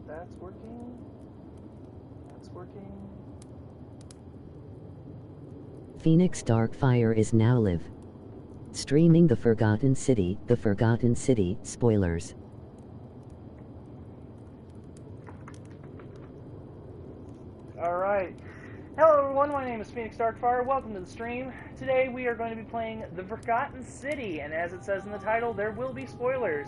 That's working. That's working. Phoenix Darkfire is now live. Streaming The Forgotten City, spoilers. Alright. Hello everyone, my name is Phoenix Darkfire. Welcome to the stream. Today we are going to be playing The Forgotten City, and as it says in the title, there will be spoilers.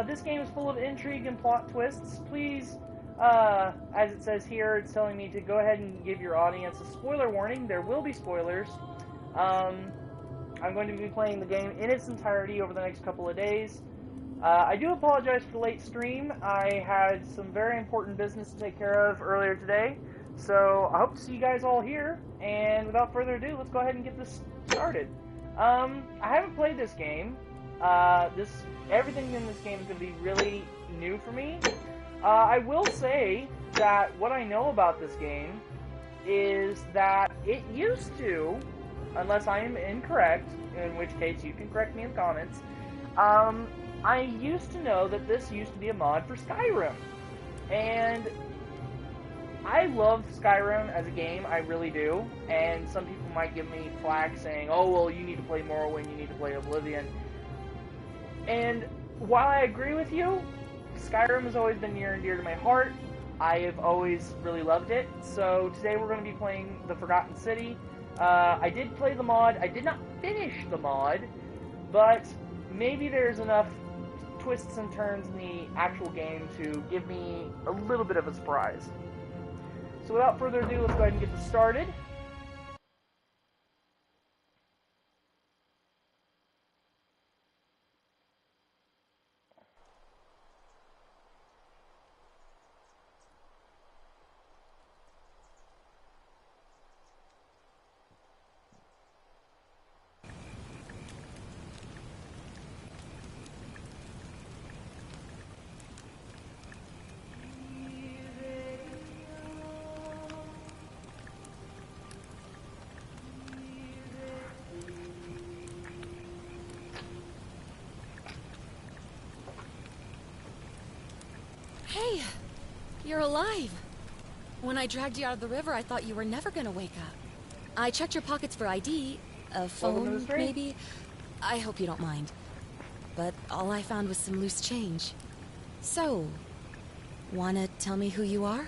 This game is full of intrigue and plot twists. Please, as it says here, it's telling me to go ahead and give your audience a spoiler warning. There will be spoilers. I'm going to be playing the game in its entirety over the next couple of days. I do apologize for the late stream. I had some very important business to take care of earlier today. So, I hope to see you guys all here, and without further ado, let's go ahead and get this started. I haven't played this game. Everything in this game is going to be really new for me. I will say that what I know about this game is that it used to, unless I am incorrect, in which case you can correct me in the comments, I used to know that this used to be a mod for Skyrim. And I love Skyrim as a game, I really do, and some people might give me flack saying, oh, well, you need to play Morrowind, you need to play Oblivion. And while I agree with you, Skyrim has always been near and dear to my heart. I have always really loved it. So today we're going to be playing The Forgotten City. I did play the mod. I did not finish the mod, but maybe there's enough twists and turns in the actual game to give me a little bit of a surprise. So without further ado, let's go ahead and get this started. Hey, you're alive. When I dragged you out of the river, I thought you were never gonna wake up. I checked your pockets for ID, a phone, maybe. I hope you don't mind. But all I found was some loose change. So, wanna tell me who you are?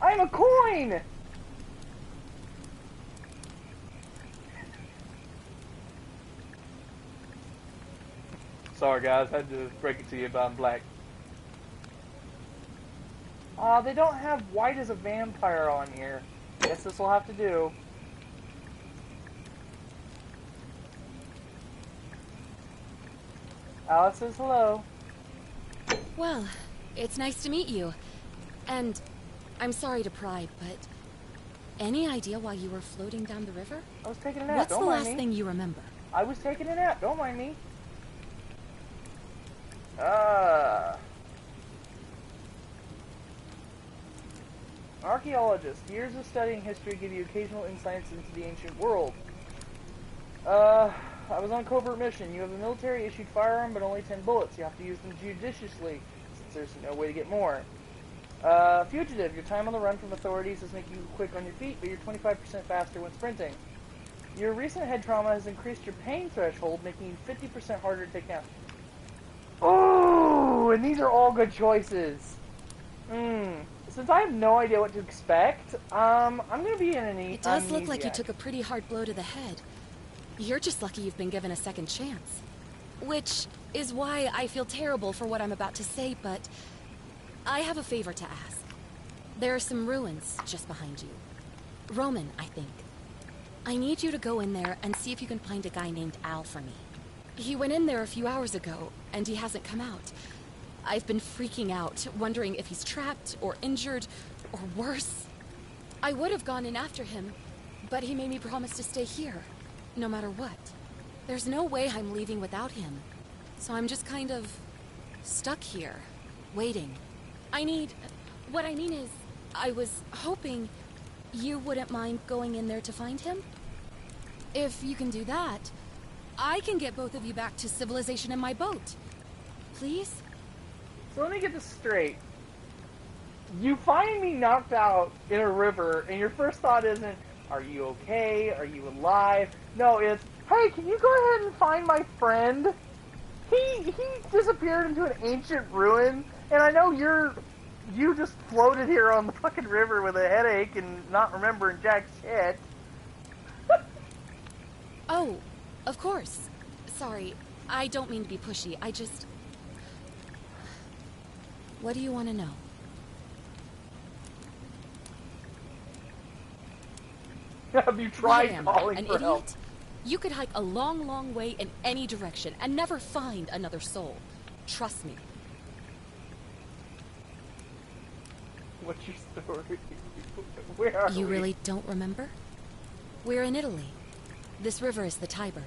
I'm a coin! Sorry guys, I had to break it to you, but I'm black. They don't have white as a vampire on here. Guess this will have to do. Alice says hello. Well, it's nice to meet you. And I'm sorry to pry, but any idea why you were floating down the river? I was taking a nap, What's don't the mind last me. thing you remember? I was taking a nap, don't mind me. Archaeologist. Years of studying history give you occasional insights into the ancient world. I was on a covert mission. You have a military-issued firearm, but only 10 bullets. You have to use them judiciously, since there's no way to get more. Fugitive. Your time on the run from authorities is making you quick on your feet, but you're 25% faster when sprinting. Your recent head trauma has increased your pain threshold, making you 50% harder to take down. Oh, and these are all good choices. Since I have no idea what to expect, I'm gonna be in an It does look like you took a pretty hard blow to the head. You're just lucky you've been given a second chance. Which is why I feel terrible for what I'm about to say, but I have a favor to ask. There are some ruins just behind you. Roman, I think. I need you to go in there and see if you can find a guy named Al for me. He went in there a few hours ago, and he hasn't come out. I've been freaking out, wondering if he's trapped, or injured, or worse. I would have gone in after him, but he made me promise to stay here, no matter what. There's no way I'm leaving without him. So I'm just kind of stuck here, waiting. What I mean is, I was hoping you wouldn't mind going in there to find him? If you can do that, I can get both of you back to civilization in my boat. Please? So let me get this straight. You find me knocked out in a river, and your first thought isn't, are you okay? Are you alive? No, it's, hey, can you go ahead and find my friend? He disappeared into an ancient ruin, and I know you just floated here on the fucking river with a headache and not remembering jack shit. Oh, of course. Sorry, I don't mean to be pushy. I just... What do you want to know? Have you tried calling for help? Idiot? You could hike a long, long way in any direction and never find another soul. Trust me. What's your story? Where are we? You really don't remember? We're in Italy. This river is the Tiber.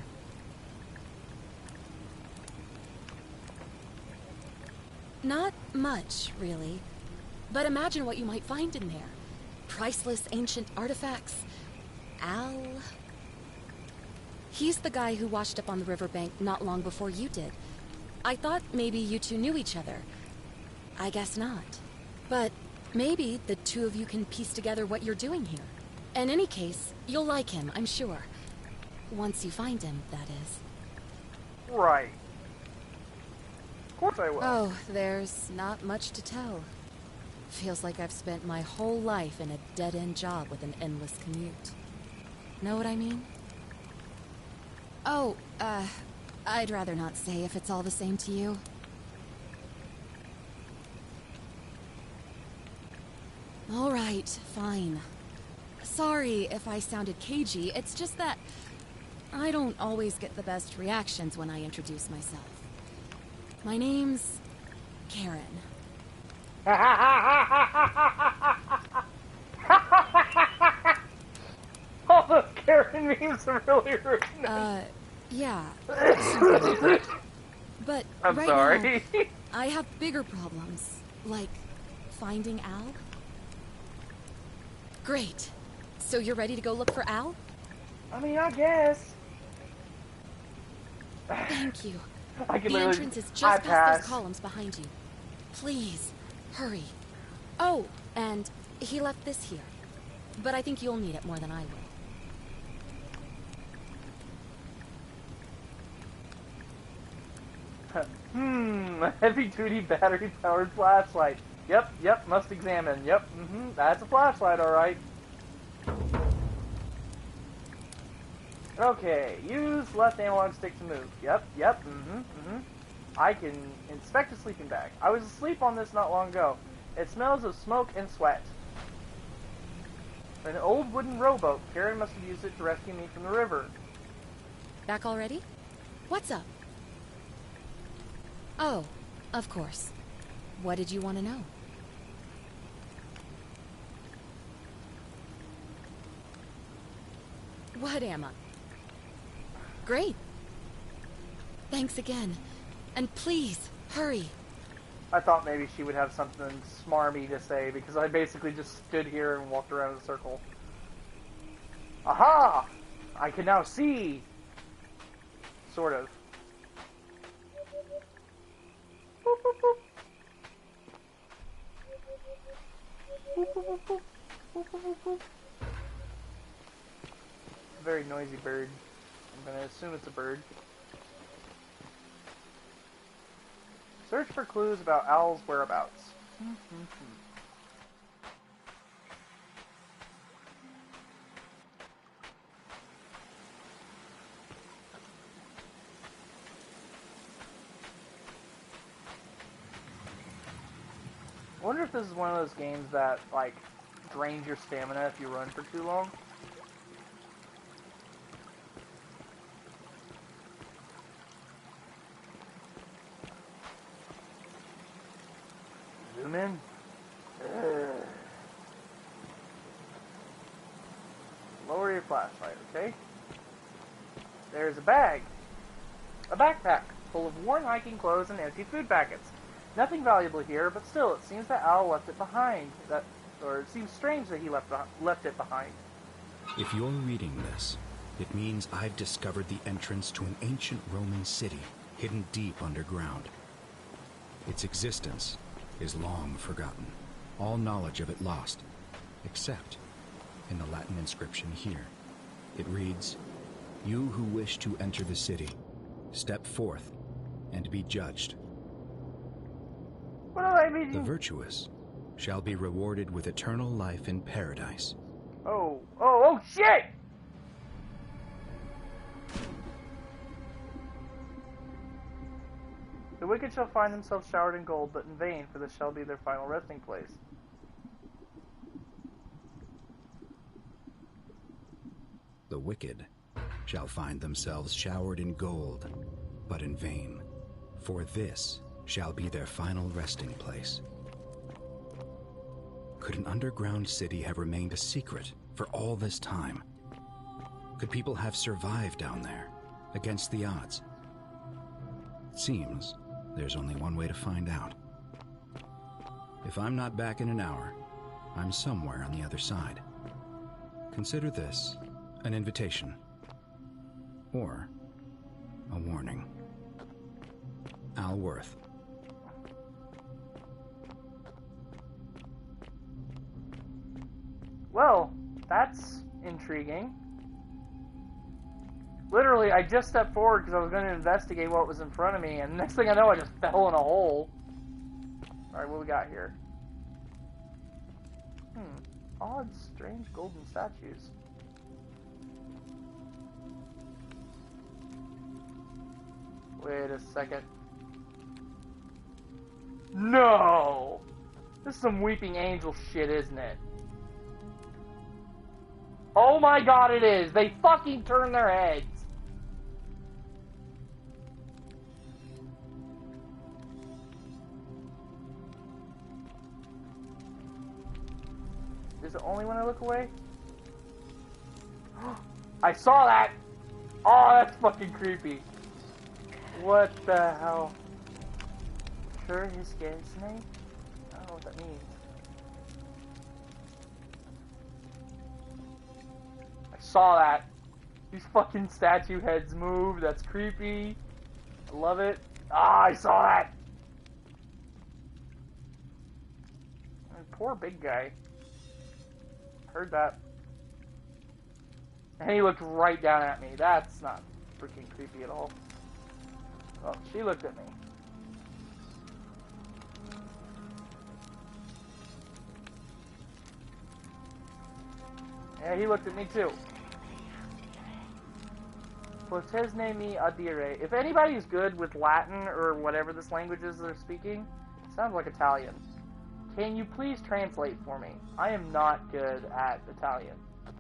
Not much, really. But imagine what you might find in there. Priceless ancient artifacts. Al... He's the guy who washed up on the riverbank not long before you did. I thought maybe you two knew each other. I guess not. But maybe the two of you can piece together what you're doing here. In any case, you'll like him, I'm sure. Once you find him, that is. Right. Of course I will. Oh, there's not much to tell. Feels like I've spent my whole life in a dead-end job with an endless commute. Know what I mean? Oh, I'd rather not say if it's all the same to you. All right, fine. Sorry if I sounded cagey, it's just that I don't always get the best reactions when I introduce myself. My name's Karen. All those Karen memes are really rude. Yeah. But I'm right sorry. now, I have bigger problems, like finding Al. Great. So you're ready to go look for Al? I mean, I guess. Thank you. I can The literally... entrance is I just past pass. those columns behind you. Please, hurry. Oh, and he left this here. But I think you'll need it more than I will. A heavy-duty battery-powered flashlight. Yep, must examine. Yep, that's a flashlight, alright. Okay, use left analog stick to move. Yep, I can inspect a sleeping bag. I was asleep on this not long ago. It smells of smoke and sweat. An old wooden rowboat. Karen must have used it to rescue me from the river. Back already? What's up? Oh, of course. What did you want to know? What am I? Great. Thanks again. And please, hurry. I thought maybe she would have something smarmy to say, because I basically just stood here and walked around in a circle. Aha! I can now see! Sort of. Boop, boop, boop. Boop, boop, boop, boop. Boop, boop, boop, boop. A very noisy bird. I'm gonna assume it's a bird. Search for clues about Al's whereabouts. I wonder if this is one of those games that, like, drains your stamina if you run for too long. Zoom in. Lower your flashlight, okay? There's a bag. A backpack full of worn hiking clothes and empty food packets. Nothing valuable here, but still, it seems that Al left it behind. Or it seems strange that he left it behind. If you're reading this, it means I've discovered the entrance to an ancient Roman city, hidden deep underground. Its existence is long forgotten, all knowledge of it lost, except in the Latin inscription here. It reads, "You who wish to enter the city, step forth and be judged. What do I mean? The virtuous shall be rewarded with eternal life in paradise." Oh, shit! The wicked shall find themselves showered in gold, but in vain, for this shall be their final resting place. The wicked shall find themselves showered in gold, but in vain, for this shall be their final resting place. Could an underground city have remained a secret for all this time? Could people have survived down there, against the odds? It seems there's only one way to find out. If I'm not back in an hour, I'm somewhere on the other side. Consider this an invitation, or a warning. Al Worth. Well, that's intriguing. Literally, I just stepped forward because I was going to investigate what was in front of me, and next thing I know, I just fell in a hole. Alright, what we got here? Odd, strange golden statues. Wait a second. No! This is some Weeping Angel shit, isn't it? Oh my god, it is! They fucking turn their heads! Is it only when I look away? I saw that! Oh, that's fucking creepy. What the hell? Sure, his skin snake? I don't know what that means. I saw that. These fucking statue heads move. That's creepy. I love it. Ah, I saw that! Poor big guy. Heard that. And he looked right down at me. That's not freaking creepy at all. Oh, she looked at me. Yeah, he looked at me too. Potesne mi adire. If anybody's good with Latin or whatever this language is they're speaking, it sounds like Italian. Can you please translate for me? I am not good at Italian.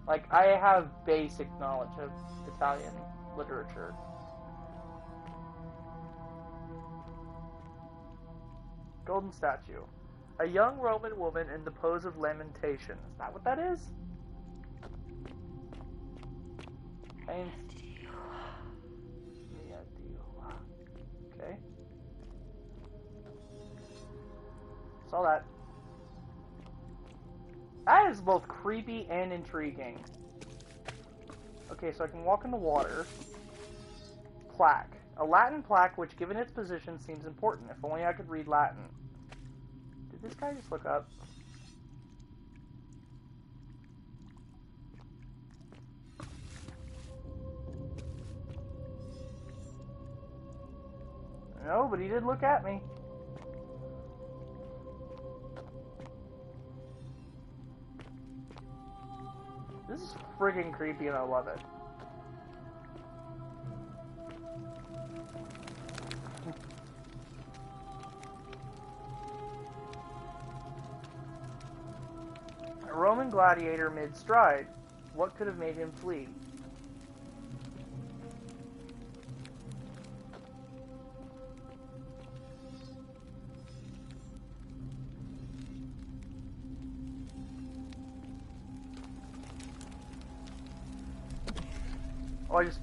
Like, I have basic knowledge of Italian literature. Golden statue. A young Roman woman in the pose of lamentation. Is that what that is? Okay. Saw that. That is both creepy and intriguing. Okay, so I can walk in the water. Plaque. A Latin plaque which, given its position, seems important. If only I could read Latin. Did this guy just look up? No, but he did look at me. This is friggin' creepy and I love it. A Roman gladiator mid-stride. What could have made him flee? Oh, I just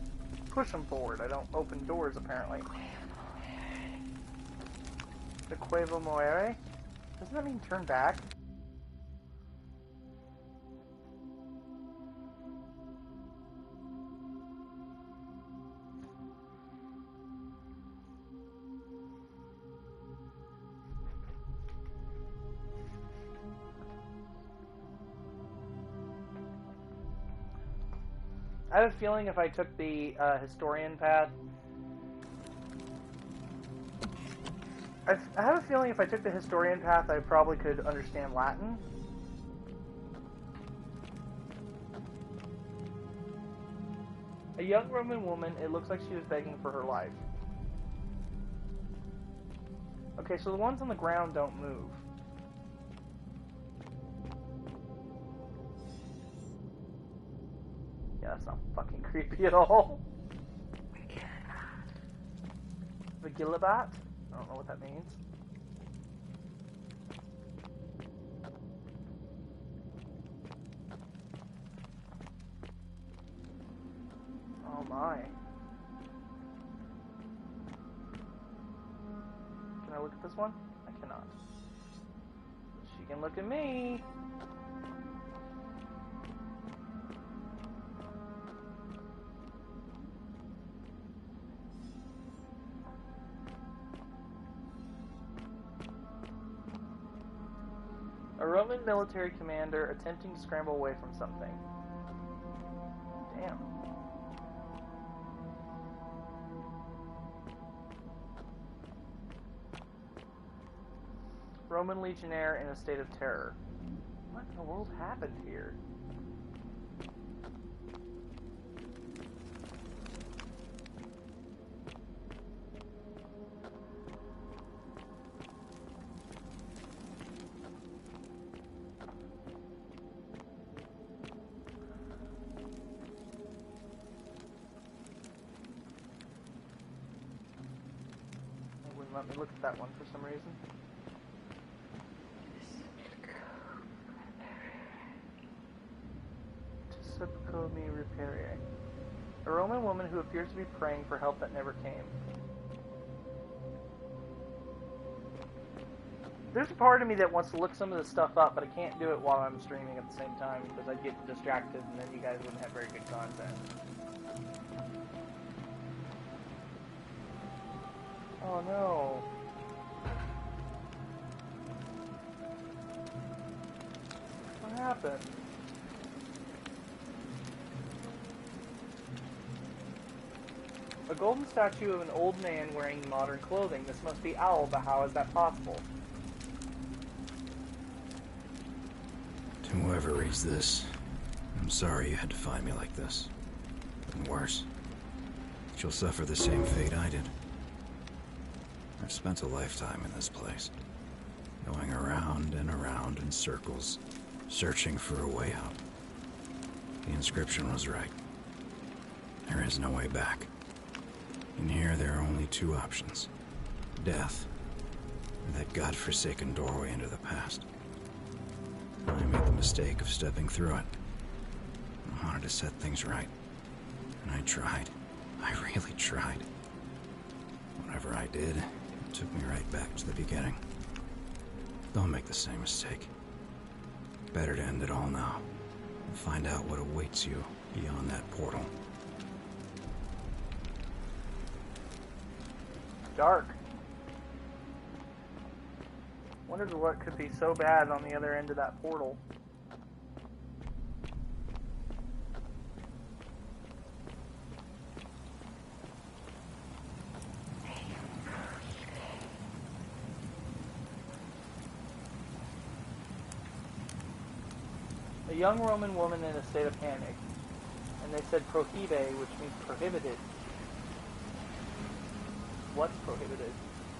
push them forward. I don't open doors, apparently. The Quevo Moere? Doesn't that mean turn back? I have a feeling if I took the historian path, I have a feeling if I took the historian path, I probably could understand Latin. A young Roman woman, it looks like she was begging for her life. Okay, so the ones on the ground don't move. Yeah, that's not fucking creepy at all. Vigilabat? I don't know what that means. Oh my. Can I look at this one? I cannot. She can look at me. A Roman military commander attempting to scramble away from something. Damn. Roman legionnaire in a state of terror. What in the world happened here? It wouldn't let me look at that one for some reason. Subco mi reperere. A Roman woman who appears to be praying for help that never came. There's a part of me that wants to look some of this stuff up, but I can't do it while I'm streaming at the same time because I'd get distracted and then you guys wouldn't have very good content. Oh no. What happened? A golden statue of an old man wearing modern clothing. This must be Owl, but how is that possible? To whoever reads this, I'm sorry you had to find me like this. And worse, you'll suffer the same fate I did. I've spent a lifetime in this place, going around and around in circles, searching for a way out. The inscription was right. There is no way back. In here, there are only two options. Death, or that godforsaken doorway into the past. I made the mistake of stepping through it. I wanted to set things right. And I tried. I really tried. Whatever I did, it took me right back to the beginning. Don't make the same mistake. Better to end it all now, and find out what awaits you beyond that portal. Dark. Wondered what could be so bad on the other end of that portal. A young Roman woman in a state of panic. And they said prohibe, which means prohibited. What's prohibited?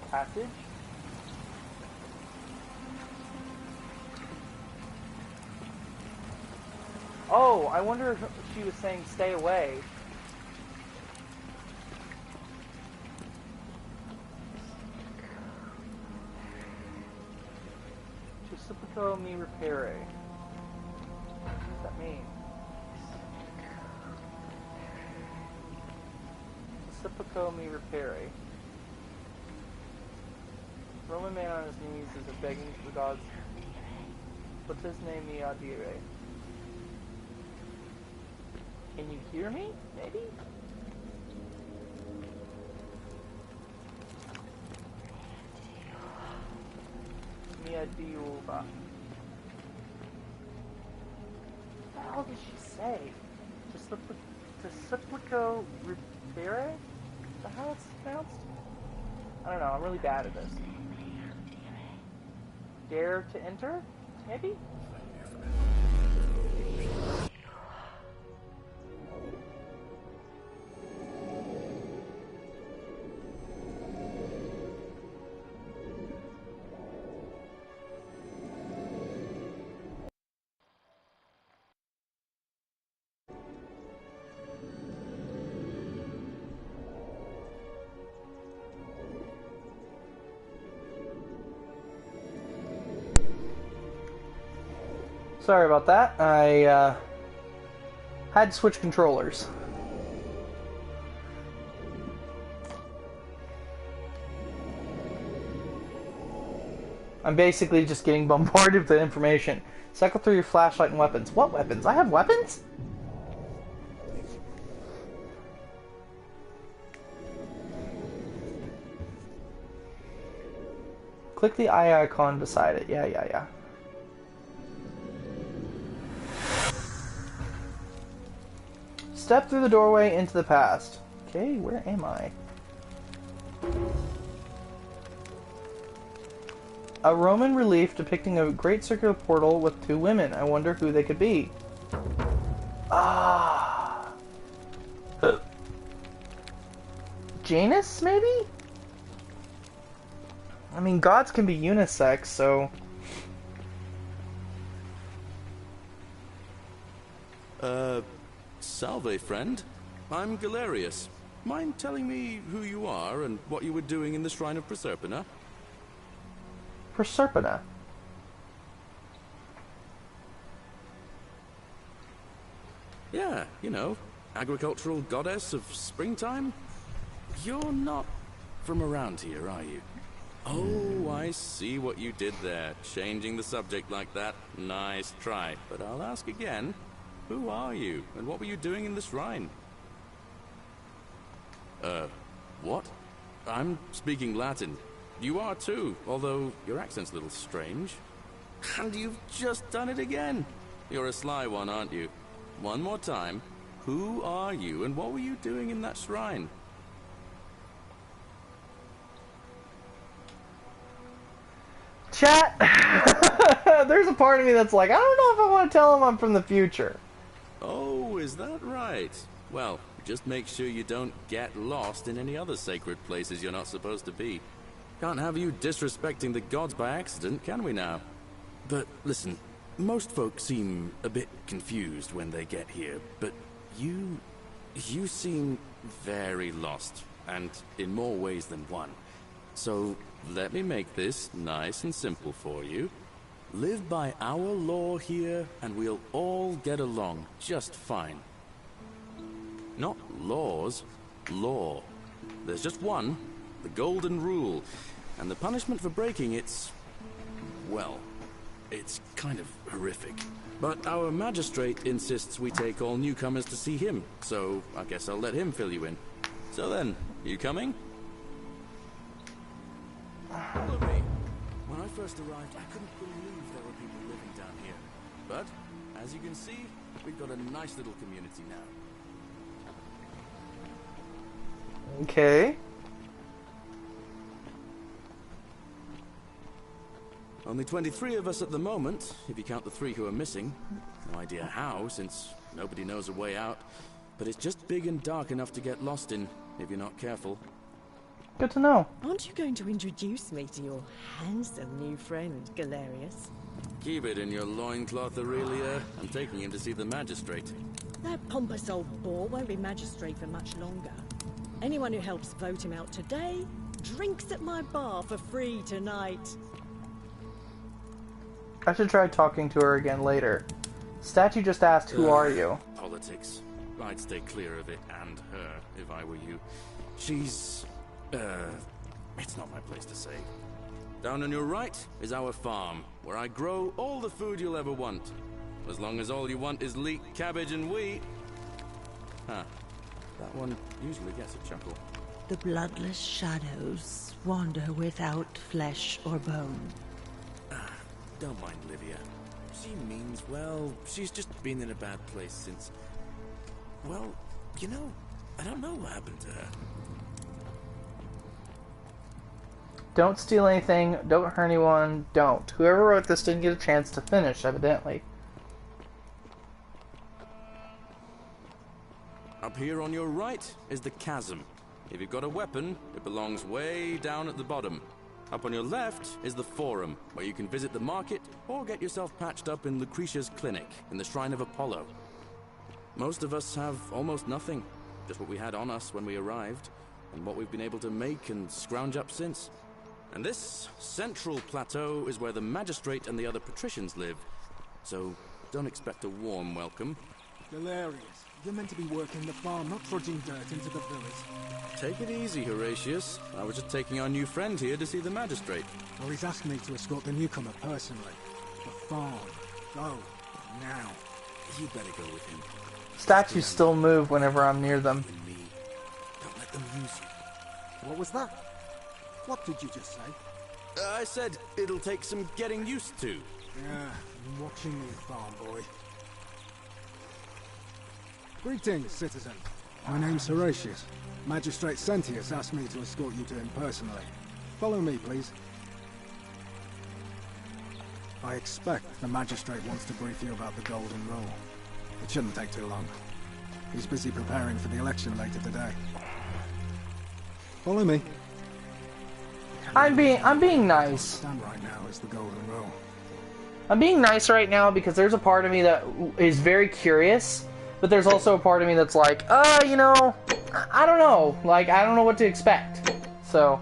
Passage? Oh, I wonder if she was saying stay away. Giustifico mi reperere. What does that mean? Giustifico mi reperere. Roman man on his knees is begging the gods. What's his name? Mi audire. Can you hear me? Maybe? Mi adiuva. What the hell did she say? Just look. Disciplico Rivere? Is that how it's pronounced? I don't know, I'm really bad at this. Dare to enter? Maybe? Sorry about that. I had to switch controllers. I'm basically just getting bombarded with information. Cycle through your flashlight and weapons. What weapons? I have weapons? Click the eye icon beside it. Yeah. Step through the doorway into the past. Okay, where am I? A Roman relief depicting a great circular portal with two women. I wonder who they could be. Ah. Janus, maybe? I mean, gods can be unisex, so... Salve, friend. I'm Galerius. Mind telling me who you are and what you were doing in the Shrine of Proserpina? Proserpina? Yeah, you know, agricultural goddess of springtime? You're not from around here, are you? Oh, I see what you did there. Changing the subject like that. Nice try. But I'll ask again. Who are you, and what were you doing in the shrine? What? I'm speaking Latin. You are too, although your accent's a little strange. And you've just done it again. You're a sly one, aren't you? One more time. Who are you, and what were you doing in that shrine? Chat! There's a part of me that's like, I don't know if I want to tell him I'm from the future. Oh, is that right? Well, just make sure you don't get lost in any other sacred places you're not supposed to be. Can't have you disrespecting the gods by accident, can we now? But listen, most folks seem a bit confused when they get here, but you seem very lost, and in more ways than one. So let me make this nice and simple for you. Live by our law here, and we'll all get along just fine. Not laws, law. There's just one, the golden rule, and the punishment for breaking it's... well, it's kind of horrific. But our magistrate insists we take all newcomers to see him, so I guess I'll let him fill you in. So then, you coming? Follow me. When I first arrived, I couldn't believe there were people living down here. But, as you can see, we've got a nice little community now. Okay. Only 23 of us at the moment, if you count the 3 who are missing. No idea how, since nobody knows a way out. But it's just big and dark enough to get lost in, if you're not careful. Good to know. Aren't you going to introduce me to your handsome new friend, Galerius? Keep it in your loincloth, Aurelia. I'm taking him to see the magistrate. That pompous old bore won't be magistrate for much longer. Anyone who helps vote him out today drinks at my bar for free tonight. I should try talking to her again later. Statue just asked, who are you? Politics. I'd stay clear of it and her, if I were you. She's... it's not my place to say. Down on your right is our farm, where I grow all the food you'll ever want. As long as all you want is leek, cabbage, and wheat. Huh. That one usually gets a chuckle. The bloodless shadows wander without flesh or bone. Don't mind Livia. She means well. She's just been in a bad place since... well, You know, I don't know what happened to her. Don't steal anything, don't hurt anyone, don't. Whoever wrote this didn't get a chance to finish, evidently. Up here on your right is the chasm. If you've got a weapon, it belongs way down at the bottom. Up on your left is the forum, where you can visit the market or get yourself patched up in Lucretia's clinic in the Shrine of Apollo. Most of us have almost nothing, just what we had on us when we arrived, and what we've been able to make and scrounge up since. And this central plateau is where the magistrate and the other patricians live, so don't expect a warm welcome. Hilarious. You're meant to be working the farm, not trudging dirt into the village. Take it easy, Horatius. I was just taking our new friend here to see the magistrate. Well, he's asked me to escort the newcomer personally. The farm. Go. Now. You better go with him. Statues still move whenever I'm near them. Me. Don't let them use you. What was that? What did you just say? I said it'll take some getting used to. Yeah, I'm watching you, farm boy. Greetings, citizen. My name's Horatius. Magistrate Sentius asked me to escort you to him personally. Follow me, please. I expect the magistrate wants to brief you about the Golden Rule. It shouldn't take too long. He's busy preparing for the election later today. Follow me. I'm being nice. Stand right now is the Golden Rule. I'm being nice right now because there's a part of me that is very curious, but there's also a part of me that's like, you know, I don't know. Like, I don't know what to expect. So,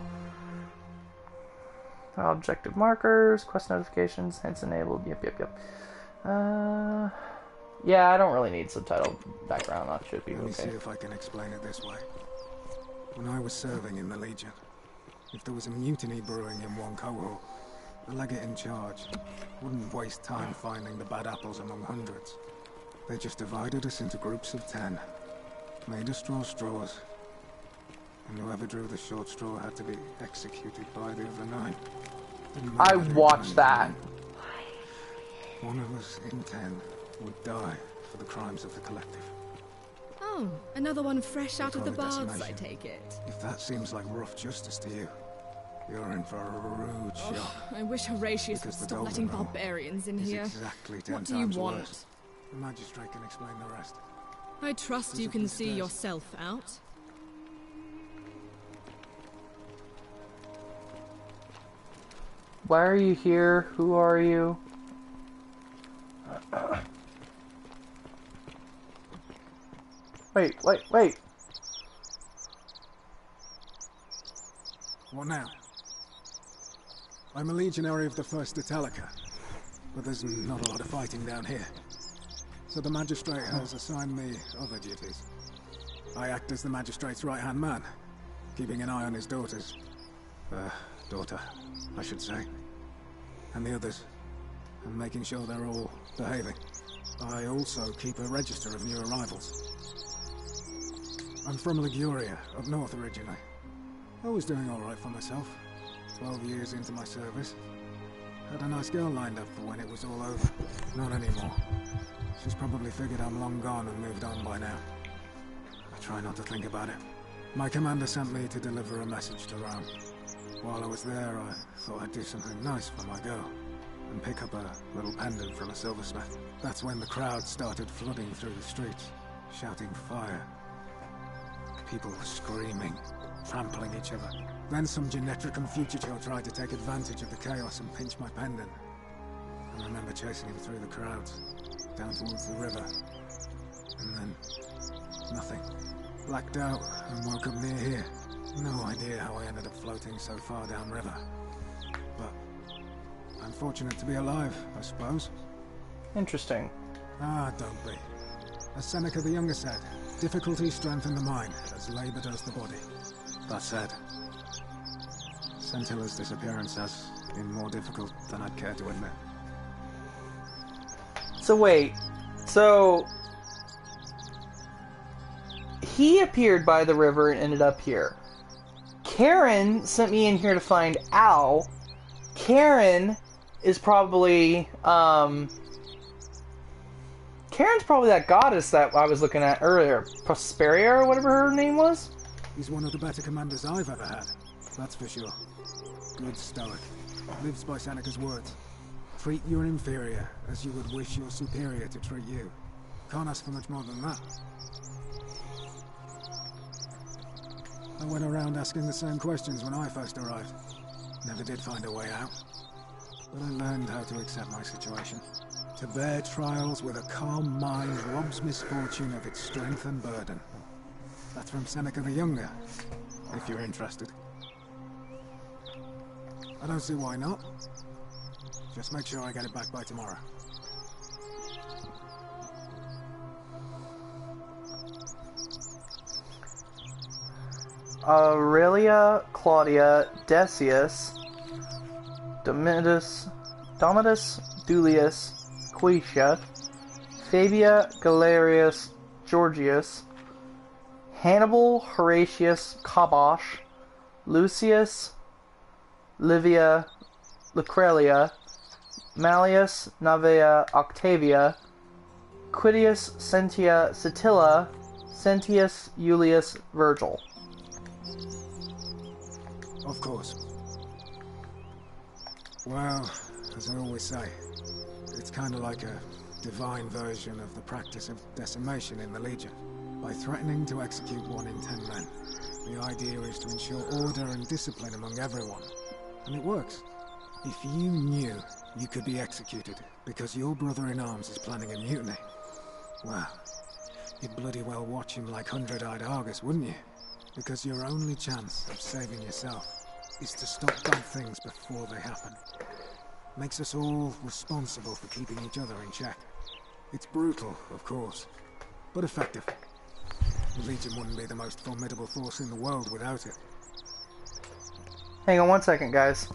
objective markers, quest notifications, hence enabled. Yep. Yeah, I don't really need subtitle background. That should be okay. Let me see if I can explain it this way. When I was serving in the Legion, if there was a mutiny brewing in one cohort, the legate in charge wouldn't waste time finding the bad apples among hundreds. They just divided us into groups of 10, made us draw straws, and whoever drew the short straw had to be executed by the other 9. I watched that. One of us in 10 would die for the crimes of the collective. Oh, another one fresh out of the Call it baths, I decimation. take it. If that seems like rough justice to you, you're in for a rude shock. I wish Horatius would Because the stop Golden letting Rule barbarians in is here. exactly 10 What do you times want? worse. The magistrate can explain the rest. I trust Those you are can the see stairs. yourself out. Why are you here? Who are you? Wait. What now? I'm a legionary of the First Italica, but there's not a lot of fighting down here. So the magistrate has assigned me other duties. I act as the magistrate's right-hand man, keeping an eye on his daughters. Daughter, I should say. And the others, and making sure they're all behaving. I also keep a register of new arrivals. I'm from Liguria, up north originally. I was doing alright for myself. 12 years into my service. Had a nice girl lined up for when it was all over. Not anymore. She's probably figured I'm long gone and moved on by now. I try not to think about it. My commander sent me to deliver a message to Rome. While I was there, I thought I'd do something nice for my girl. And pick up a little pendant from a silversmith. That's when the crowd started flooding through the streets, shouting fire. People were screaming, trampling each other. Then some Genetricum fugitive tried to take advantage of the chaos and pinch my pendant. I remember chasing him through the crowds, down towards the river. And then, nothing. Blacked out and woke up near here. No idea how I ended up floating so far downriver. But I'm fortunate to be alive, I suppose. Interesting. Ah, don't be. As Seneca the Younger said, difficulty strengthens the mind, as labor does the body. That said, Scintilla's disappearance has been more difficult than I'd care to admit. So wait. So he appeared by the river and ended up here. Karen sent me in here to find Al. Karen is probably Karen's probably that goddess that I was looking at earlier. Prosperia or whatever her name was? He's one of the better commanders I've ever had. That's for sure. Good stoic. Lives by Seneca's words. Treat your inferior as you would wish your superior to treat you. Can't ask for much more than that. I went around asking the same questions when I first arrived. Never did find a way out. But I learned how to accept my situation. To bear trials with a calm mind robs misfortune of its strength and burden. That's from Seneca the Younger, if you're interested. I don't see why not. Just make sure I get it back by tomorrow. Aurelia Claudia Decius Domitus Dulius Quetia Fabia Galerius Georgius Hannibal Horatius Cabosh Lucius Livia Lucrelia Malleus Navea Octavia Quitius Sentia Scytilla Sentius Julius Virgil. Of course. Well, as I always say, it's kind of like a divine version of the practice of decimation in the Legion. By threatening to execute 1 in 10 men, the idea is to ensure order and discipline among everyone. And it works. If you knew you could be executed because your brother-in-arms is planning a mutiny, well, you'd bloody well watch him like hundred-eyed Argus, wouldn't you? Because your only chance of saving yourself is to stop bad things before they happen. Makes us all responsible for keeping each other in check. It's brutal, of course, but effective. The Legion wouldn't be the most formidable force in the world without it. Hang on 1 second, guys.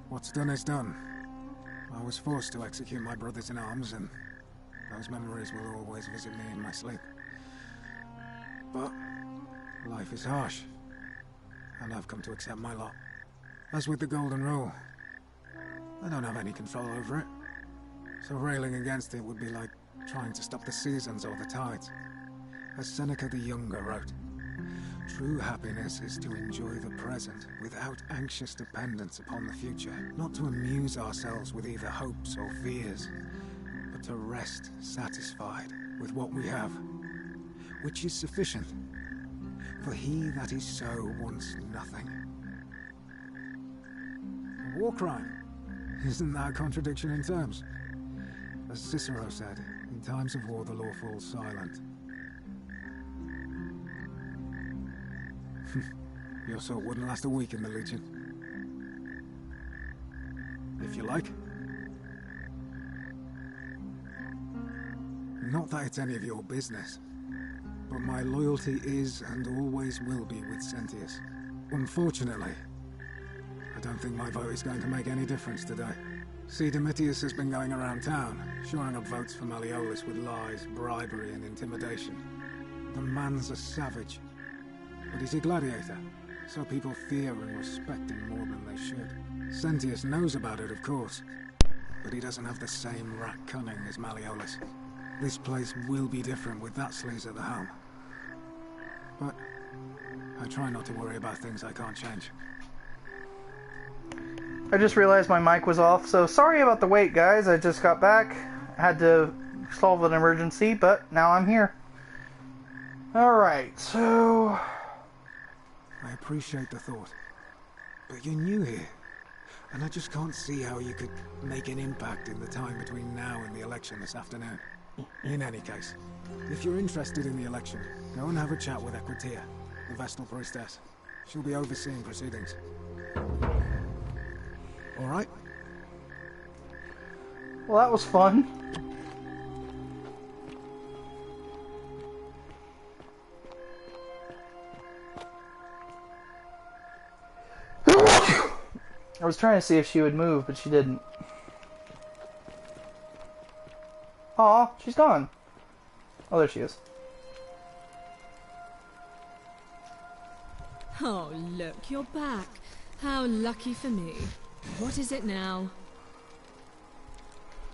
What's done is done. I was forced to execute my brothers in arms, and those memories will always visit me in my sleep. But life is harsh, and I've come to accept my lot. As with the Golden Rule, I don't have any control over it, so railing against it would be like trying to stop the seasons or the tides. As Seneca the Younger wrote, true happiness is to enjoy the present without anxious dependence upon the future, not to amuse ourselves with either hopes or fears, but to rest satisfied with what we have, which is sufficient. For he that is so wants nothing. A war crime? Isn't that a contradiction in terms? As Cicero said, in times of war the law falls silent. Your sort wouldn't last a week in the Legion. If you like. Not that it's any of your business, but my loyalty is and always will be with Sentius. Unfortunately, I don't think my vote is going to make any difference today. See, Domitius has been going around town, shoring up votes for Malleolus with lies, bribery, and intimidation. The man's a savage, but he's a gladiator, so people fear and respect him more than they should. Sentius knows about it, of course, but he doesn't have the same rat cunning as Malleolus. This place will be different with that sleaze at the helm. But I try not to worry about things I can't change. I just realized my mic was off, so sorry about the wait, guys. I just got back. I had to solve an emergency, but now I'm here. Alright, so... I appreciate the thought, but you're new here, and I just can't see how you could make an impact in the time between now and the election this afternoon. In any case, if you're interested in the election, go and have a chat with Equitia, the Vestal Priestess. She'll be overseeing proceedings. Alright? Well, that was fun. I was trying to see if she would move, but she didn't. Aw, she's gone. Oh, there she is. Oh, look, you're back. How lucky for me. What is it now?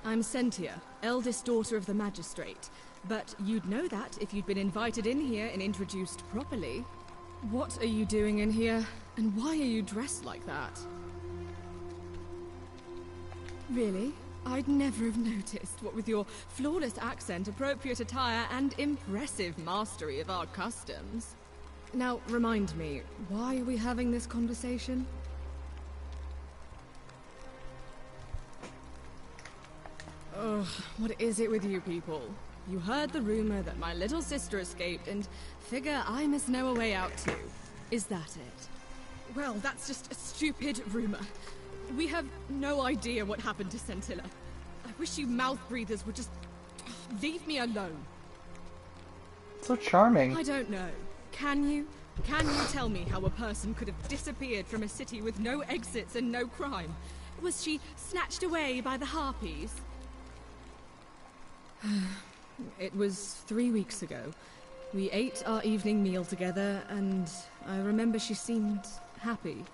I'm Sentia, eldest daughter of the Magistrate. But you'd know that if you'd been invited in here and introduced properly. What are you doing in here? And why are you dressed like that? Really? I'd never have noticed, what with your flawless accent, appropriate attire, and impressive mastery of our customs. Now, remind me, why are we having this conversation? Ugh, what is it with you people? You heard the rumor that my little sister escaped and figure I must know a way out too. Is that it? Well, that's just a stupid rumor. We have no idea what happened to Scintilla. I wish you mouth breathers would just leave me alone. So charming. I don't know. Can you? Can you tell me how a person could have disappeared from a city with no exits and no crime? Was she snatched away by the Harpies? It was 3 weeks ago. We ate our evening meal together, and I remember she seemed happy.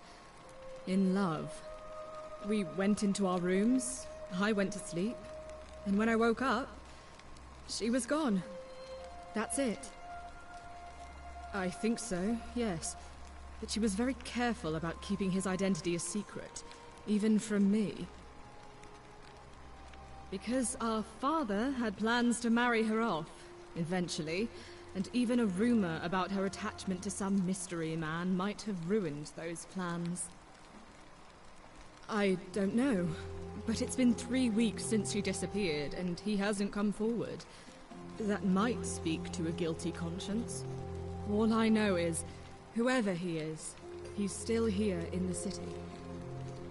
In love. We went into our rooms, I went to sleep, and when I woke up, she was gone. That's it. I think so, yes. But she was very careful about keeping his identity a secret, even from me. Because our father had plans to marry her off, eventually, and even a rumor about her attachment to some mystery man might have ruined those plans. I don't know, but it's been 3 weeks since she disappeared, and he hasn't come forward. That might speak to a guilty conscience. All I know is, whoever he is, he's still here in the city.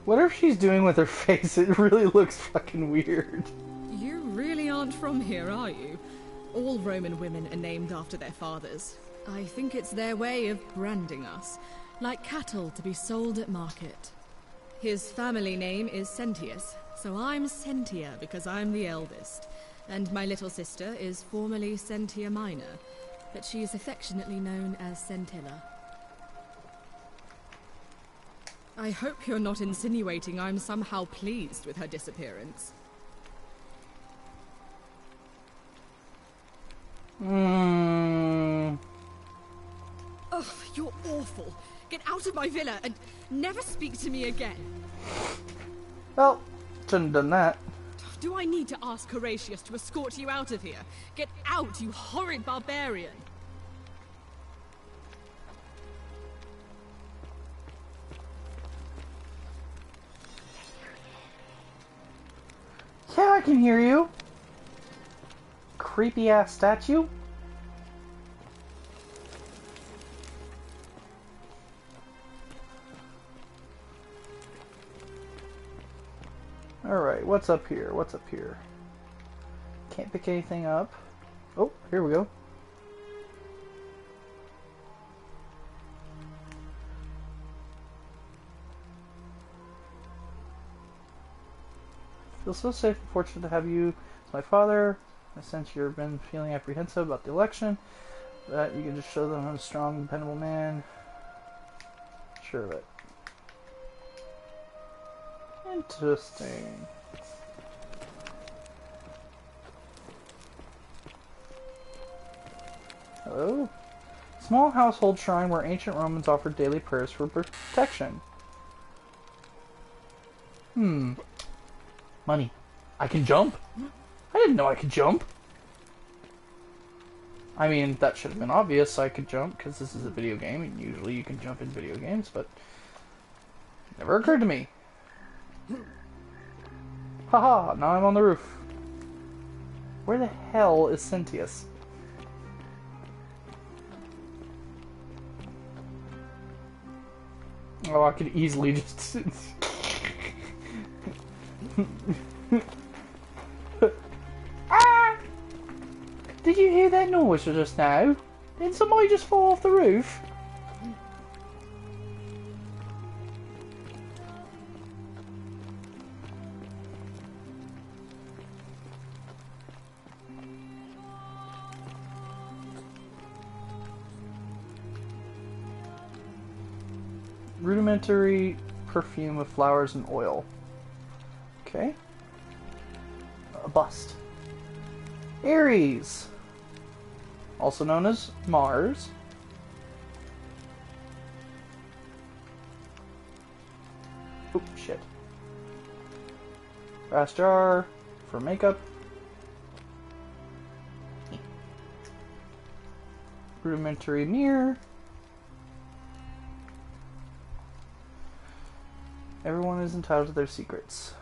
Whatever she's doing with her face, it really looks fucking weird. You really aren't from here, are you? All Roman women are named after their fathers. I think it's their way of branding us, like cattle to be sold at market. His family name is Sentius, so I'm Sentia because I'm the eldest. And my little sister is formerly Sentia Minor, but she is affectionately known as Centilla. I hope you're not insinuating I'm somehow pleased with her disappearance. Hmm. Ugh, you're awful. Get out of my villa and never speak to me again. Well, shouldn't have done that. Do I need to ask Horatius to escort you out of here? Get out, you horrid barbarian! Yeah, I can hear you. Creepy ass statue. Alright, what's up here? What's up here? Can't pick anything up. Oh, here we go. Feel so safe and fortunate to have you as my father. Since you've been feeling apprehensive about the election, that you can just show them I'm a strong, dependable man. Sure of it. Interesting. Hello? Small household shrine where ancient Romans offered daily prayers for protection. Money. I can jump? I didn't know I could jump. I mean, that should have been obvious. I could jump because this is a video game and usually you can jump in video games, but it never occurred to me. Haha, now I'm on the roof. Where the hell is Sentius? Oh, I could easily just... Ah! Did you hear that noise just now? Did somebody just fall off the roof? Rudimentary perfume of flowers and oil. Okay. A bust. Ares, also known as Mars. Oop, shit. Brass jar for makeup. Rudimentary mirror. Everyone is entitled to their secrets.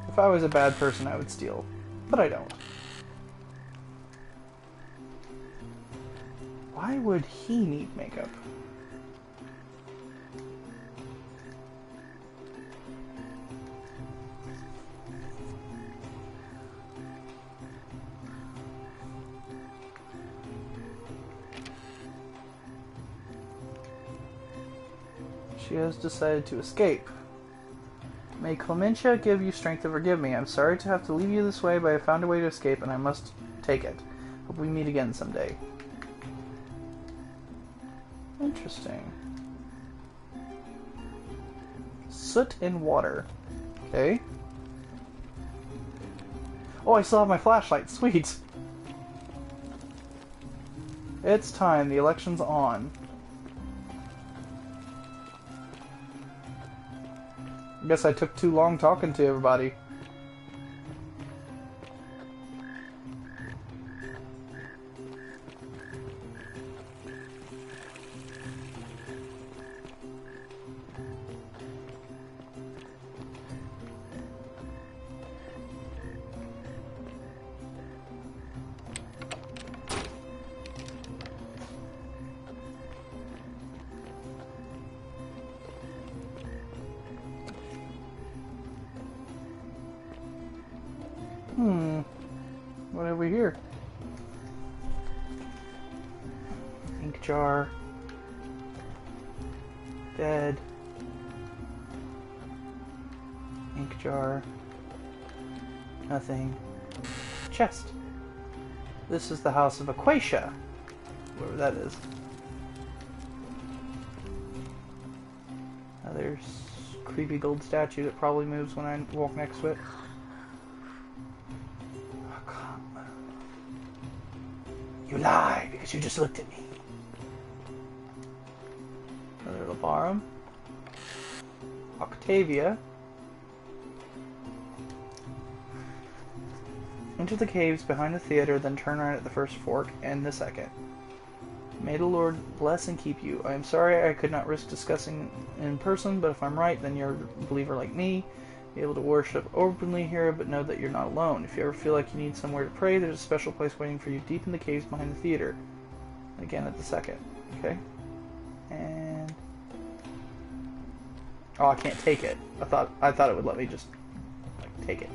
If I was a bad person, I would steal, but I don't. Why would he need makeup? She has decided to escape. May Clementia give you strength to forgive me. I'm sorry to have to leave you this way, but I found a way to escape and I must take it. Hope we meet again someday. Interesting. Soot and water. Okay. Oh, I still have my flashlight. Sweet. It's time. The election's on. I guess I took too long talking to everybody. What have we here? Ink jar. Bed. Ink jar. Nothing. Chest. This is the house of Aquatia. Whoever that is. There's creepy gold statue that probably moves when I walk next to it. Oh, come. You lied because you just looked at me. Another Labarum. Octavia. Enter the caves behind the theater, then turn right at the first fork and the second. May the Lord bless and keep you. I am sorry I could not risk discussing in person, but if I'm right, then you're a believer like me. Be able to worship openly here, but know that you're not alone. If you ever feel like you need somewhere to pray, there's a special place waiting for you deep in the caves behind the theater. Again at the second. Okay. And oh, I can't take it. I thought it would let me just like take it.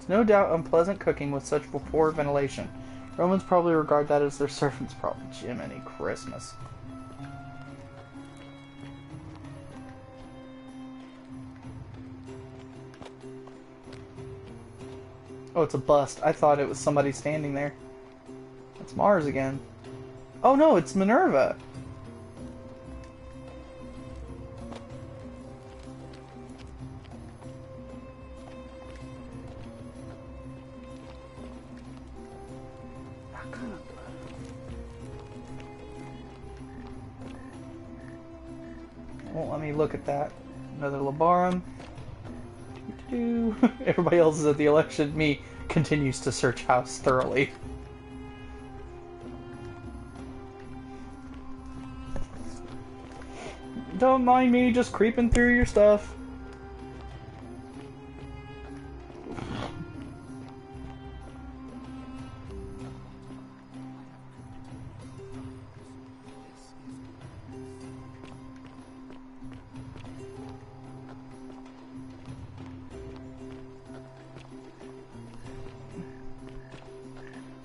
No doubt unpleasant cooking with such poor ventilation. Romans probably regard that as their servant's problem. Jiminy Christmas. Oh, it's a bust. I thought it was somebody standing there. It's Mars again. Oh no, it's Minerva. Won't let me look at that. Another Labarum. Everybody else is at the election. Me continues to search house thoroughly. Don't mind me just creeping through your stuff.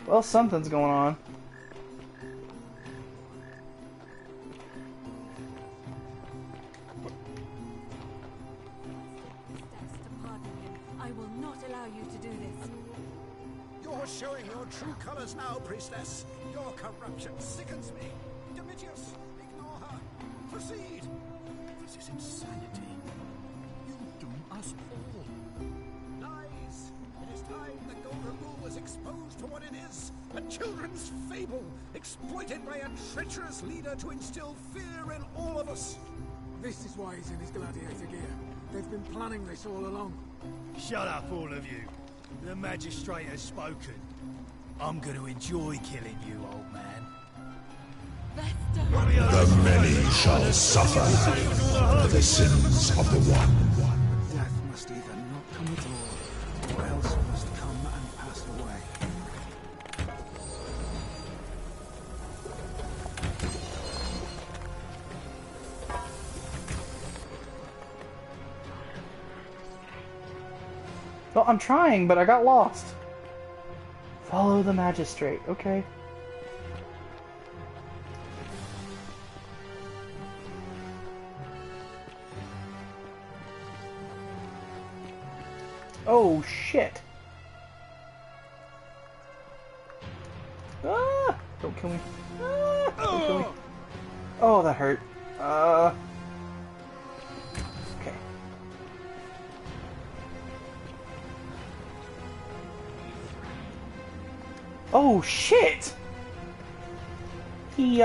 Well, something's going on. I will not allow you to do this. You're showing your true colors now, priestess. Your corruption sickens me. Domitius, ignore her. Proceed. This is insanity. You doom us all. Lies. It is time the Golden Rule was exposed for what it is. A children's fable, exploited by a treacherous leader to instill fear in all of us. This is why he's in his gladiator gear. They've been planning this all along. Shut up, all of you. The magistrate has spoken. I'm going to enjoy killing you, old man. The many shall suffer for the sins of the one. Death must either not come at all, or else must come and pass away. Well, I'm trying, but I got lost. Follow the magistrate, okay. Oh, shit. Ah! Don't kill me. Ah! Don't kill me. Oh, that hurt. Okay. Oh, shit! He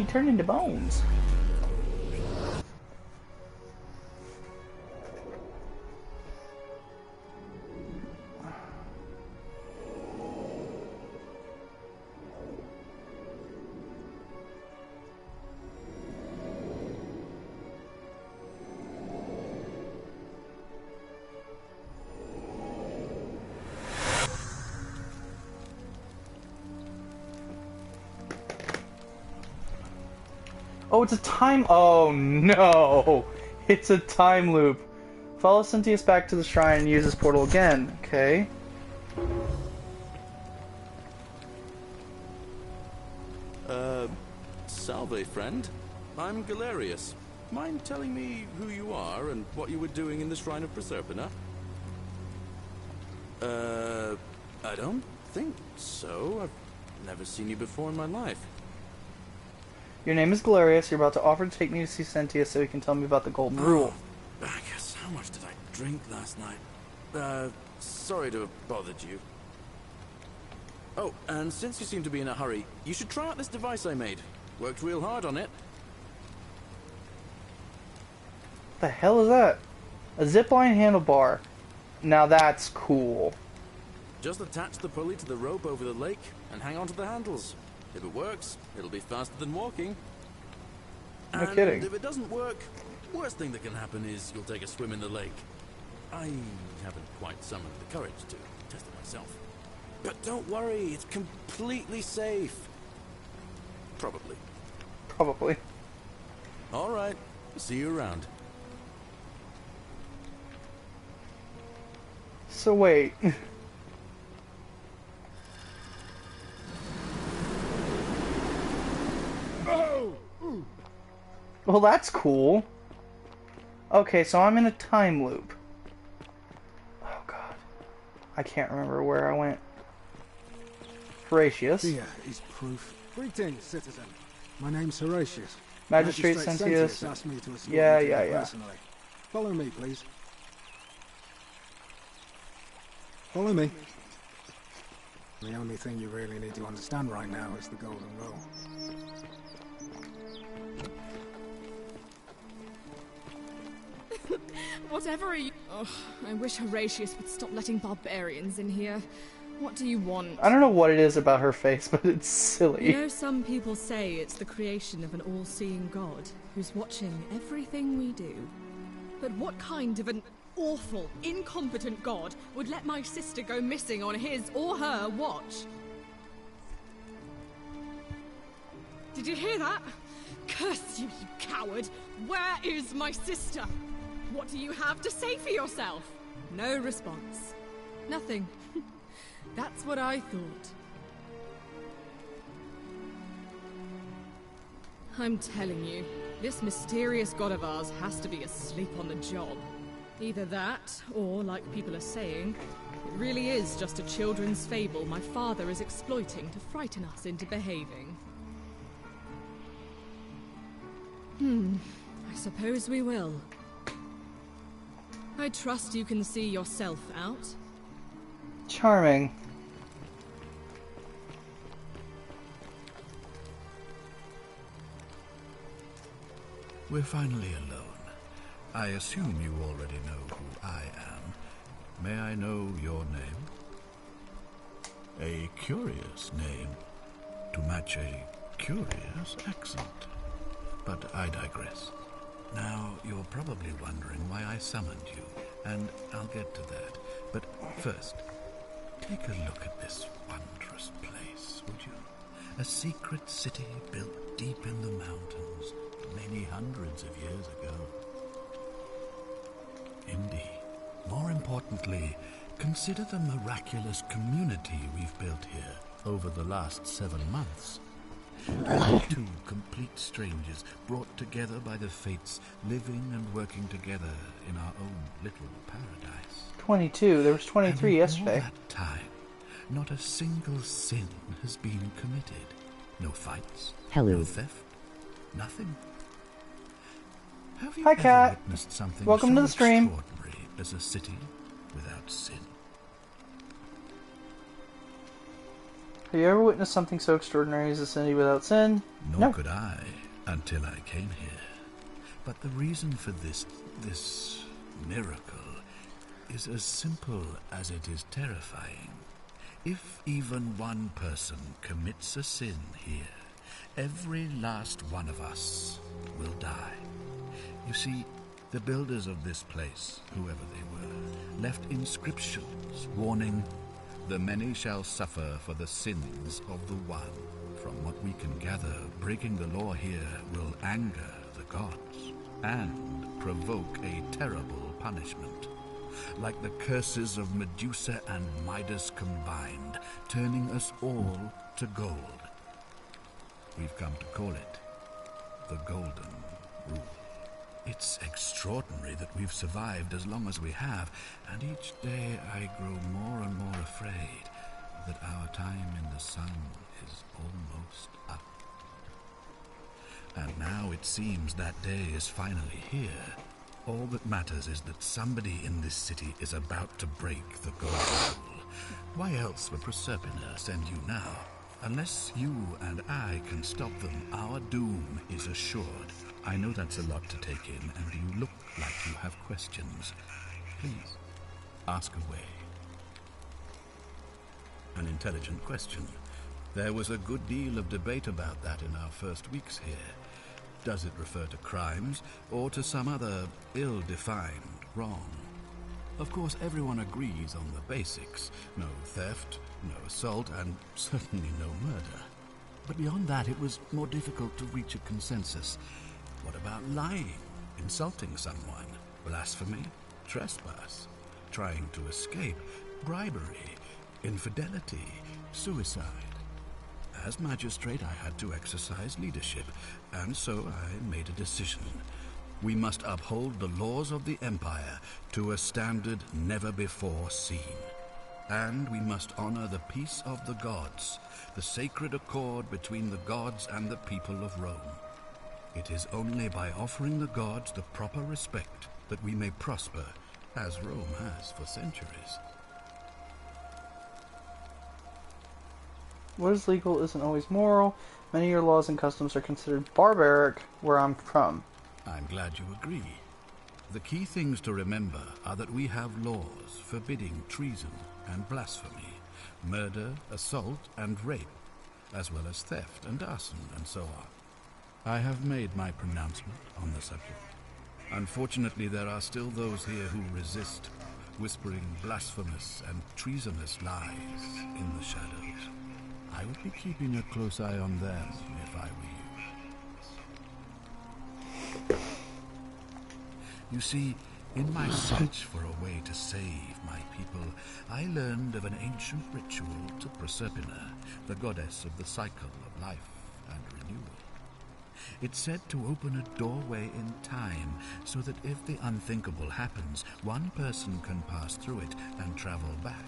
turned into bones. Oh, it's a time... Oh, no! It's a time loop. Follow Cynthius back to the shrine and use this portal again. Okay. Salve, friend. I'm Galerius. Mind telling me who you are and what you were doing in the Shrine of Proserpina? I don't think so. I've never seen you before in my life. Your name is Galerius. You're about to offer to take me to see Cynthius so he can tell me about the Golden Rule. Bacchus, how much did I drink last night? Sorry to have bothered you. Oh, and since you seem to be in a hurry, you should try out this device I made. Worked real hard on it. What the hell is that? A zipline handlebar. Now that's cool. Just attach the pulley to the rope over the lake and hang on to the handles. If it works, it'll be faster than walking. No kidding. If it doesn't work, worst thing that can happen is you'll take a swim in the lake. I haven't quite summoned the courage to test it myself. But don't worry, it's completely safe. Probably. Probably. Alright, see you around. So wait. Well, that's cool. Okay, so I'm in a time loop. Oh god. I can't remember where I went. Horatius. Here is proof. Greetings, citizen. My name's Horatius. Magistrate Cynthius. Asked me to escort Yeah. you personally. Follow me, please. Follow me. The only thing you really need to understand right now is the Golden Rule. Whatever are you... Oh, I wish Horatius would stop letting barbarians in here. What do you want? I don't know what it is about her face, but it's silly. You know, some people say it's the creation of an all-seeing god who's watching everything we do. But what kind of an awful, incompetent god would let my sister go missing on his or her watch? Did you hear that? Curse you, you coward! Where is my sister? What do you have to say for yourself? No response. Nothing. That's what I thought. I'm telling you, this mysterious god of ours has to be asleep on the job. Either that, or, like people are saying, it really is just a children's fable my father is exploiting to frighten us into behaving. I suppose we will. I trust you can see yourself out. Charming. We're finally alone. I assume you already know who I am. May I know your name? A curious name to match a curious accent. But I digress. Now, you're probably wondering why I summoned you, and I'll get to that. But first, take a look at this wondrous place, would you? A secret city built deep in the mountains many hundreds of years ago. Indeed. More importantly, consider the miraculous community we've built here over the last 7 months. Two complete strangers brought together by the fates, living and working together in our own little paradise. 22. There was 23 yesterday. All that time, not a single sin has been committed. No fights. Hello. No theft. Nothing. Have you Hi, ever Cat. witnessed something Welcome so to the stream. extraordinary as a city without sin? Have you ever witnessed something so extraordinary as a city without sin? Nor could I, until I came here. But the reason for this miracle is as simple as it is terrifying. If even one person commits a sin here, every last one of us will die. You see, the builders of this place, whoever they were, left inscriptions warning, The many shall suffer for the sins of the one. From what we can gather, breaking the law here will anger the gods and provoke a terrible punishment. Like the curses of Medusa and Midas combined, turning us all to gold. We've come to call it the Golden Rule. It's extraordinary that we've survived as long as we have, and each day I grow more and more afraid that our time in the sun is almost up. And now it seems that day is finally here. All that matters is that somebody in this city is about to break the Golden Rule. Why else would Proserpina send you now? Unless you and I can stop them, our doom is assured. I know that's a lot to take in, and you look like you have questions. Please, ask away. An intelligent question. There was a good deal of debate about that in our first weeks here. Does it refer to crimes, or to some other ill-defined wrong? Of course, everyone agrees on the basics. No theft, no assault, and certainly no murder. But beyond that, it was more difficult to reach a consensus. What about lying, insulting someone, blasphemy, trespass, trying to escape, bribery, infidelity, suicide? As magistrate, I had to exercise leadership, and so I made a decision. We must uphold the laws of the Empire to a standard never before seen. And we must honor the peace of the gods, the sacred accord between the gods and the people of Rome. It is only by offering the gods the proper respect that we may prosper, as Rome has for centuries. What is legal isn't always moral. Many of your laws and customs are considered barbaric where I'm from. I'm glad you agree. The key things to remember are that we have laws forbidding treason and blasphemy, murder, assault, and rape, as well as theft and arson and so on. I have made my pronouncement on the subject. Unfortunately, there are still those here who resist, whispering blasphemous and treasonous lies in the shadows. I would be keeping a close eye on them if I were you. You see, in my search for a way to save my people, I learned of an ancient ritual to Proserpina, the goddess of the cycle of life and renewal. It's said to open a doorway in time, so that if the unthinkable happens, one person can pass through it and travel back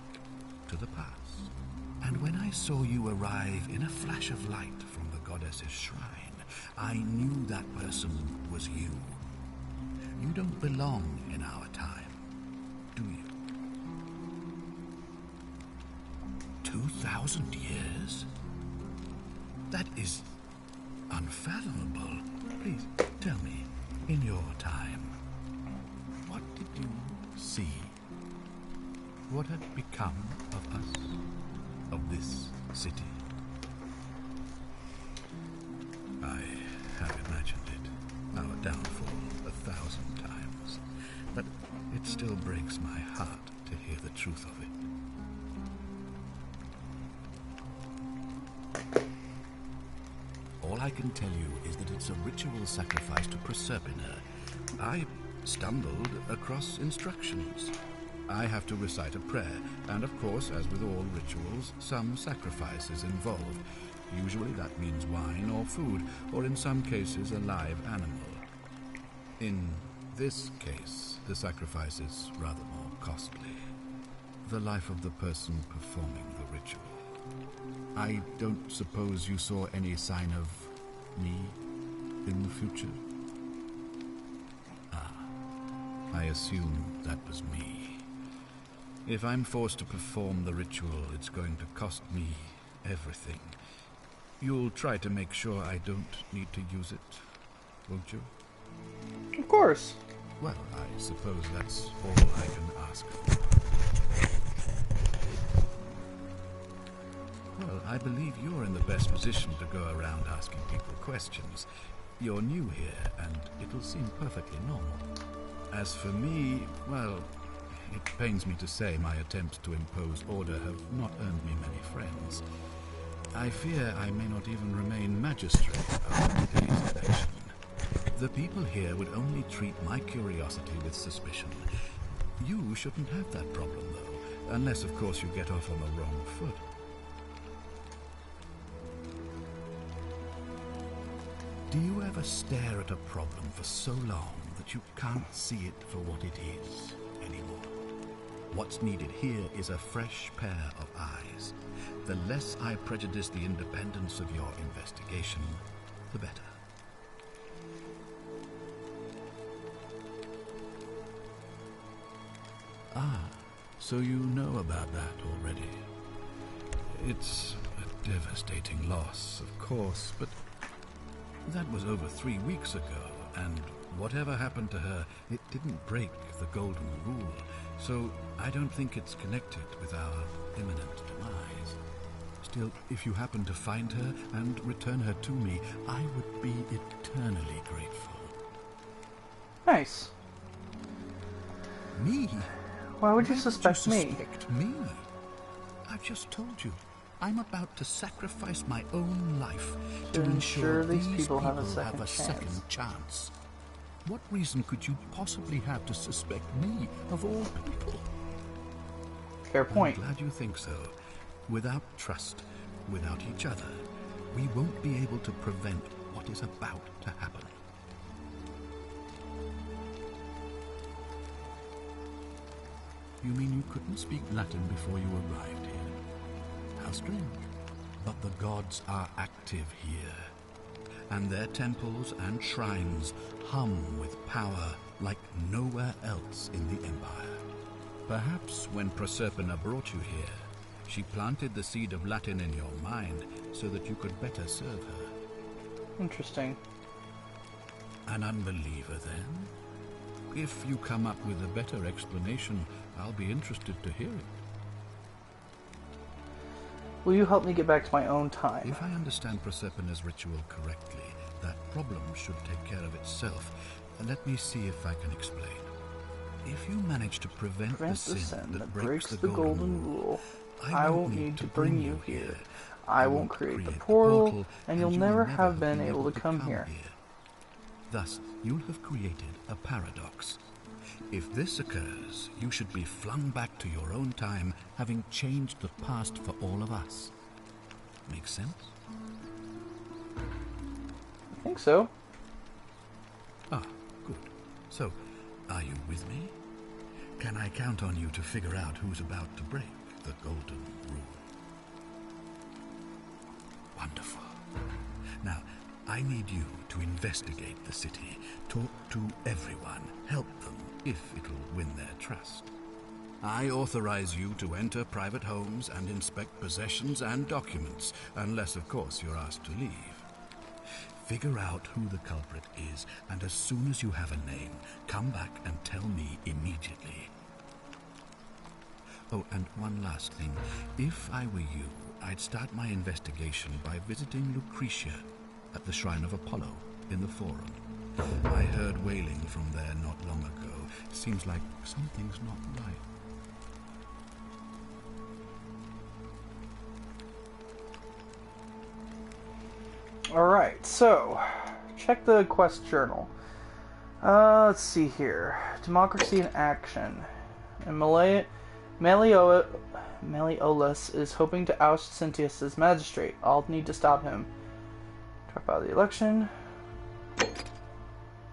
to the past. And when I saw you arrive in a flash of light from the goddess's shrine, I knew that person was you. You don't belong in our time, do you? 2,000 years? That is unfathomable. Please, tell me, in your time, what did you see? What had become of us, of this city? I have imagined it, our downfall 1,000 times, but it still breaks my heart to hear the truth of it. All I can tell you is that it's a ritual sacrifice to Proserpina. I stumbled across instructions. I have to recite a prayer, and of course, as with all rituals, some sacrifice is involved. Usually that means wine or food, or in some cases a live animal. In this case, the sacrifice is rather more costly. The life of the person performing the ritual. I don't suppose you saw any sign of me in the future? Ah, I assume that was me. If I'm forced to perform the ritual, it's going to cost me everything. You'll try to make sure I don't need to use it, won't you? Of course. Well, I suppose that's all I can ask for. Well, I believe you're in the best position to go around asking people questions. You're new here, and it'll seem perfectly normal. As for me, well, It pains me to say my attempts to impose order have not earned me many friends. I fear I may not even remain magistrate after today's election. The people here would only treat my curiosity with suspicion. You shouldn't have that problem, though, unless, of course, you get off on the wrong foot. Do you ever stare at a problem for so long that you can't see it for what it is anymore? What's needed here is a fresh pair of eyes. The less I prejudice the independence of your investigation, the better. Ah, so you know about that already. It's a devastating loss, of course, but that was over 3 weeks ago, and whatever happened to her, it didn't break the Golden Rule, so I don't think it's connected with our imminent demise. Still, if you happen to find her and return her to me, I would be eternally grateful. Nice. Me? Why would you suspect me? Suspect me? I've just told you. I'm about to sacrifice my own life to ensure these people have a second chance. What reason could you possibly have to suspect me, of all people? Fair point. I'm glad you think so. Without trust, without each other, we won't be able to prevent what is about to happen. You mean you couldn't speak Latin before you arrived here? How strange. But the gods are active here, and their temples and shrines hum with power like nowhere else in the Empire. Perhaps when Proserpina brought you here, she planted the seed of Latin in your mind so that you could better serve her. Interesting. An unbeliever, then? If you come up with a better explanation, I'll be interested to hear it. Will you help me get back to my own time? If I understand Proserpina's ritual correctly, that problem should take care of itself. Let me see if I can explain. If you manage to prevent the sin that breaks the Golden Rule, I won't need to bring you here. I won't create the portal, and you'll never have been able to come here. Thus, you'll have created a paradox. If this occurs, you should be flung back to your own time, having changed the past for all of us. Make sense? I think so. Ah, good. So, are you with me? Can I count on you to figure out who's about to break the Golden Rule? Wonderful. Now, I need you to investigate the city, talk to everyone, help them if it'll win their trust. I authorize you to enter private homes and inspect possessions and documents, unless, of course, you're asked to leave. Figure out who the culprit is, and as soon as you have a name, come back and tell me immediately. Oh, and one last thing. If I were you, I'd start my investigation by visiting Lucretia at the Shrine of Apollo in the Forum. I heard wailing from there not long ago. Seems like something's not right. Alright, so, check the quest journal. Let's see here. Democracy in action. And Malleolus is hoping to oust Sentius as magistrate. I'll need to stop him. Drop out of the election.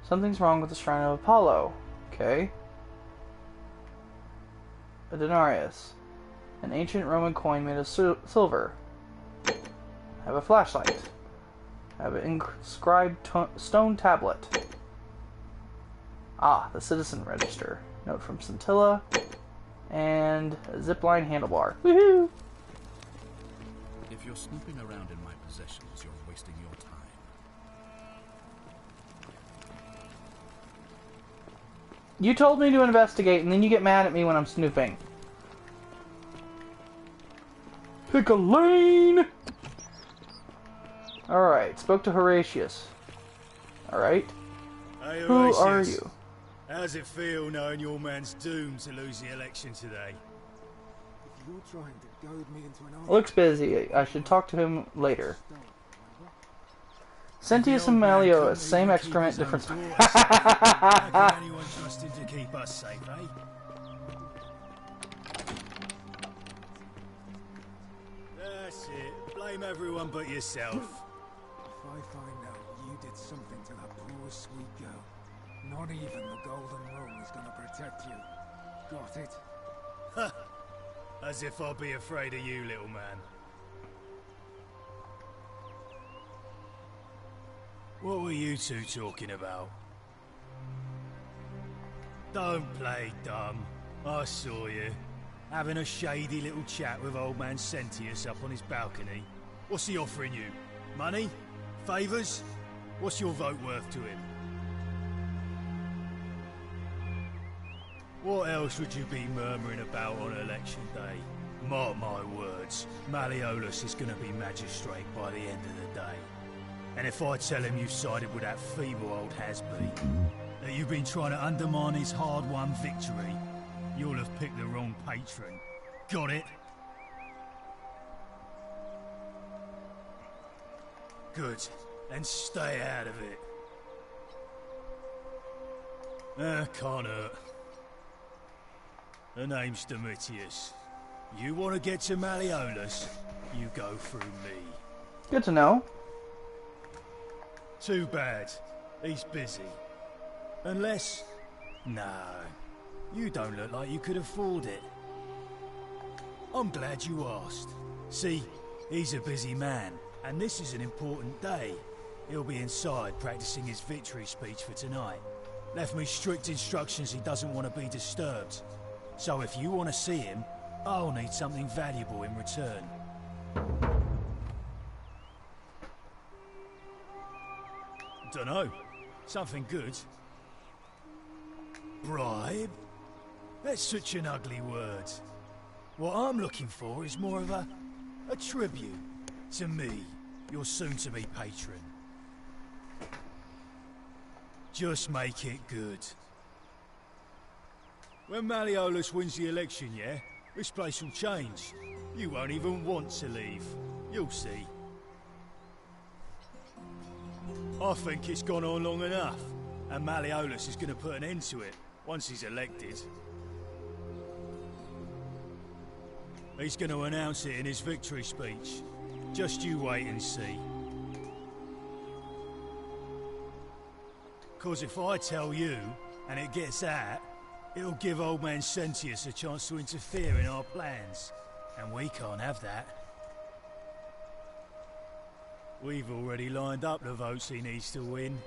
Something's wrong with the Shrine of Apollo. Okay. A denarius. An ancient Roman coin made of silver. I have a flashlight. I have an inscribed stone tablet. Ah, the citizen register. Note from Scintilla. And a zipline handlebar. Woohoo! If you're snooping around in my possessions, you're wasting your time. You told me to investigate, and then you get mad at me when I'm snooping. Pick a lane! Alright, spoke to Horatius. Alright. Hey, Who are you? How's it feel knowing your man's doomed to lose the election today? If you're trying to goad me into an Looks busy. I should talk to him later. Sentius and Malleolus, same excrement, different. How can anyone trust him to keep us safe, eh? That's it. Blame everyone but yourself. If I find out you did something to that poor sweet girl, not even the Golden Rule is gonna protect you. Got it? Huh. As if I'd be afraid of you, little man. What were you two talking about? Don't play dumb. I saw you. Having a shady little chat with old man Sentius up on his balcony. What's he offering you? Money? Favours? What's your vote worth to him? What else would you be murmuring about on election day? Mark my words, Malleolus is gonna be magistrate by the end of the day. And if I tell him you sided with that feeble old has-been, that you've been trying to undermine his hard-won victory, you'll have picked the wrong patron. Got it? Good. Then stay out of it. Can't hurt. The name's Domitius. You want to get to Malleolus, you go through me. Good to know. Too bad. He's busy. Unless... No. You don't look like you could afford it. I'm glad you asked. See, he's a busy man, and this is an important day. He'll be inside practicing his victory speech for tonight. Left me strict instructions he doesn't want to be disturbed. So if you want to see him, I'll need something valuable in return. Dunno. Something good. Bribe? That's such an ugly word. What I'm looking for is more of a tribute to me, your soon-to-be patron. Just make it good. When Malleolus wins the election, yeah, this place will change. You won't even want to leave. You'll see. I think it's gone on long enough, and Malleolus is going to put an end to it once he's elected. He's going to announce it in his victory speech. Just you wait and see. 'Cause if I tell you, and it gets out, it'll give old man Sentius a chance to interfere in our plans, and we can't have that. We've already lined up the votes he needs to win.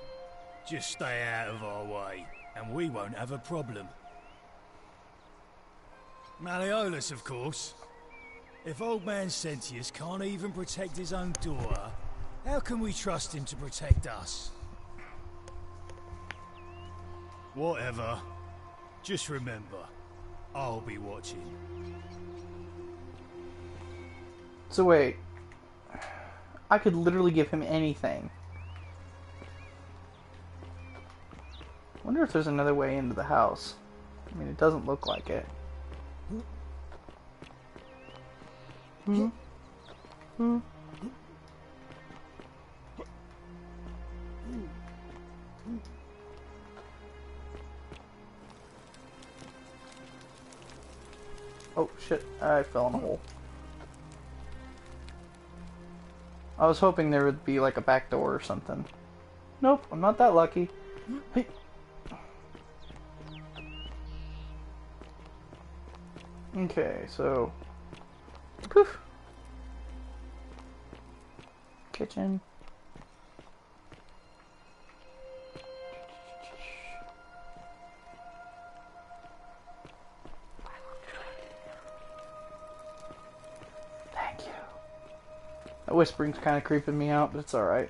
Just stay out of our way, and we won't have a problem. Malleolus, of course. If old man Sentius can't even protect his own daughter, how can we trust him to protect us? Whatever. Just remember, I'll be watching. So wait. I could literally give him anything. Wonder if there's another way into the house. I mean, it doesn't look like it. Oh shit, I fell in a hole. I was hoping there would be like a back door or something. Nope, I'm not that lucky. Hey. Okay, so... Poof! Kitchen. Thank you. That whispering's kind of creeping me out, but it's alright.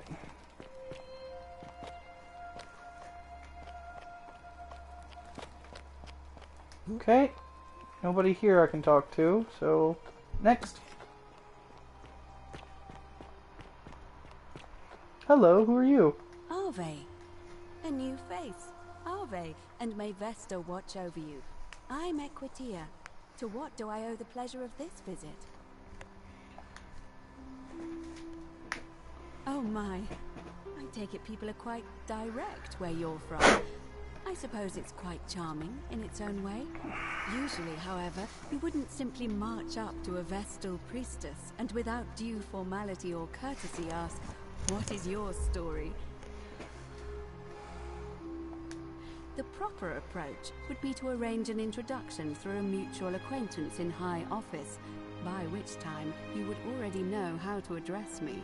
Okay. Nobody here I can talk to, so next. Hello, who are you? Ave, a new face. Ave, and may Vesta watch over you. I'm Equitia. To what do I owe the pleasure of this visit? Oh my. I take it people are quite direct where you're from. I suppose it's quite charming in its own way. Usually, however, you wouldn't simply march up to a Vestal priestess and without due formality or courtesy ask, "What is your story?" The proper approach would be to arrange an introduction through a mutual acquaintance in high office, by which time you would already know how to address me.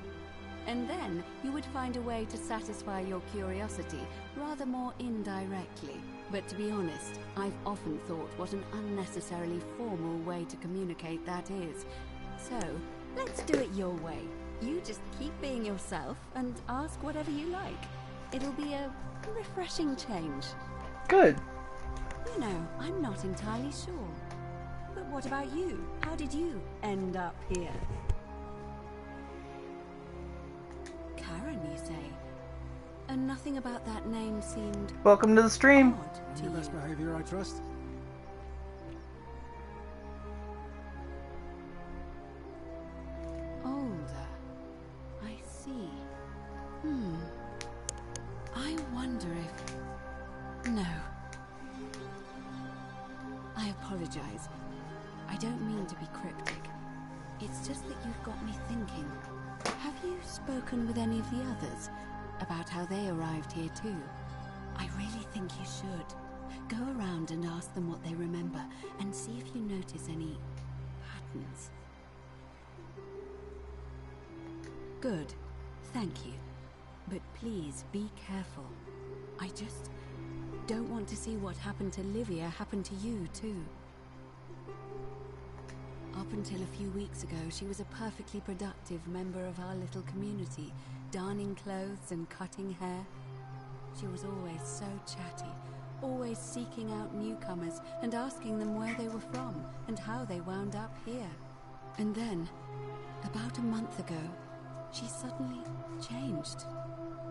And then you would find a way to satisfy your curiosity rather more indirectly. But to be honest, I've often thought what an unnecessarily formal way to communicate that is. So, let's do it your way. You just keep being yourself and ask whatever you like. It'll be a refreshing change. Good. You know, I'm not entirely sure. But what about you? How did you end up here? Karen, you say? And nothing about that name seemed... Welcome to the stream. To Your best behavior, I trust. Older. I see. I wonder if... No. I apologize. I don't mean to be cryptic. It's just that you've got me thinking. Have you spoken with any of the others about how they arrived here too? I really think you should. Go around and ask them what they remember and see if you notice any patterns. Good. Thank you. But please be careful. I just don't want to see what happened to Livia happen to you too. Up until a few weeks ago, she was a perfectly productive member of our little community, darning clothes and cutting hair. She was always so chatty, always seeking out newcomers and asking them where they were from and how they wound up here. And then, about a month ago, she suddenly changed.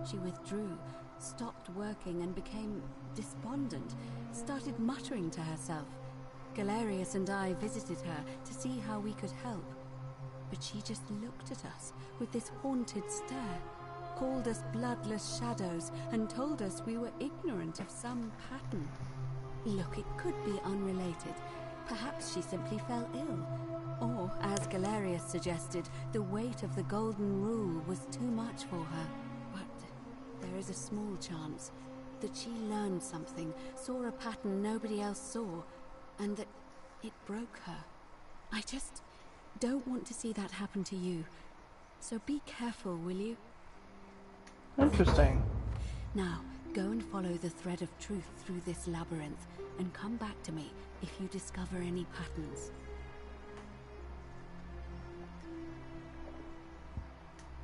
She withdrew, stopped working and became despondent, started muttering to herself. Galerius and I visited her to see how we could help. But she just looked at us with this haunted stare, called us bloodless shadows, and told us we were ignorant of some pattern. Look, it could be unrelated. Perhaps she simply fell ill. Or, as Galerius suggested, the weight of the Golden Rule was too much for her. But there is a small chance that she learned something, saw a pattern nobody else saw, and that it broke her. I just don't want to see that happen to you. So be careful, will you? Interesting. Now, go and follow the thread of truth through this labyrinth, and come back to me if you discover any patterns.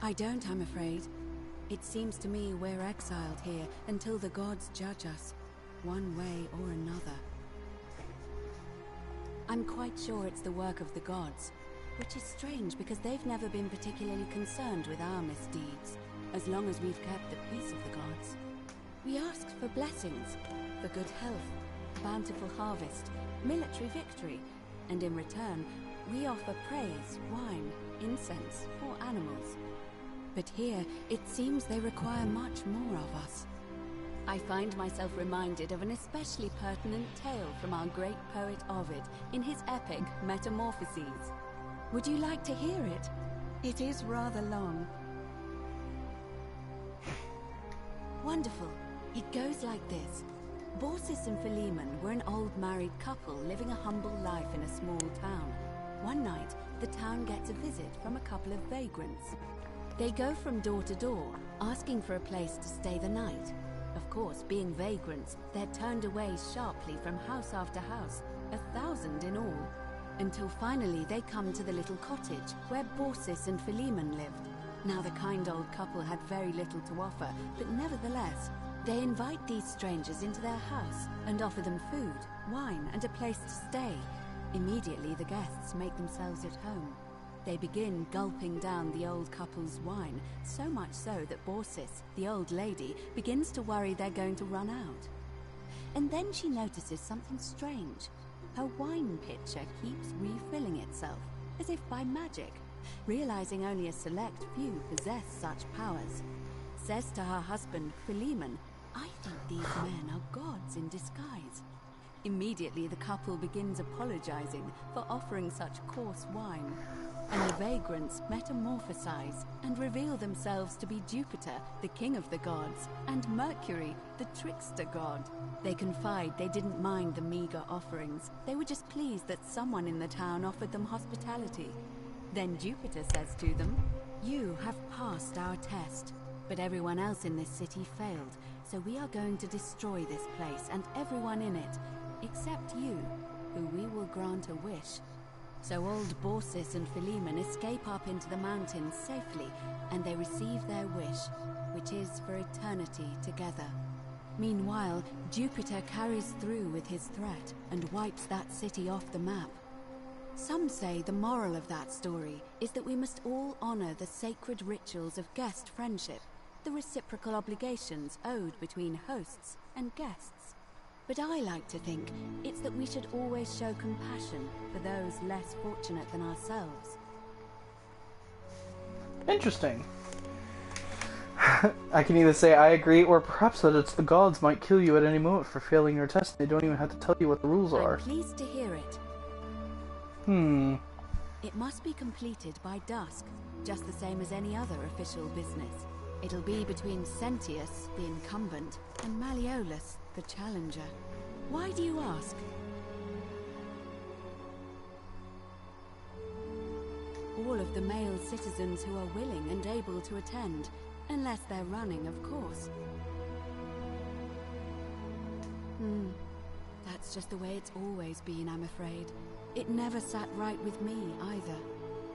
I don't, I'm afraid. It seems to me we're exiled here until the gods judge us, one way or another. I'm quite sure it's the work of the gods, which is strange because they've never been particularly concerned with our misdeeds, as long as we've kept the peace of the gods. We asked for blessings, for good health, bountiful harvest, military victory, and in return, we offer praise, wine, incense, or animals. But here, it seems they require much more of us. I find myself reminded of an especially pertinent tale from our great poet Ovid in his epic Metamorphoses. Would you like to hear it? It is rather long. Wonderful. It goes like this. Baucis and Philemon were an old married couple living a humble life in a small town. One night, the town gets a visit from a couple of vagrants. They go from door to door, asking for a place to stay the night. Of course, being vagrants, they're turned away sharply from house after house, 1,000 in all, until finally they come to the little cottage where Baucis and Philemon lived. Now the kind old couple had very little to offer, but nevertheless, they invite these strangers into their house and offer them food, wine, and a place to stay. Immediately the guests make themselves at home. They begin gulping down the old couple's wine, so much so that Baucis, the old lady, begins to worry they're going to run out. and then she notices something strange. Her wine pitcher keeps refilling itself, as if by magic, realizing only a select few possess such powers. Says to her husband, Philemon, "I think these men are gods in disguise." Immediately the couple begins apologizing for offering such coarse wine, and the vagrants metamorphosize and reveal themselves to be Jupiter, the king of the gods, and Mercury, the trickster god. They confide they didn't mind the meager offerings. They were just pleased that someone in the town offered them hospitality. Then Jupiter says to them, "You have passed our test, but everyone else in this city failed, so we are going to destroy this place and everyone in it, except you, who we will grant a wish." So old Baucis and Philemon escape up into the mountains safely, and they receive their wish, which is for eternity together. Meanwhile, Jupiter carries through with his threat and wipes that city off the map. Some say the moral of that story is that we must all honor the sacred rituals of guest friendship, the reciprocal obligations owed between hosts and guests. But I like to think it's that we should always show compassion for those less fortunate than ourselves. Interesting. I can either say I agree, or perhaps that it's the gods might kill you at any moment for failing your test. They don't even have to tell you what the rules are. I'm pleased to hear it. It must be completed by dusk, just the same as any other official business. It'll be between Sentius, the incumbent, and Malleolus, the challenger. Why do you ask? All of the male citizens who are willing and able to attend, unless they're running, of course. That's just the way it's always been, I'm afraid. It never sat right with me, either.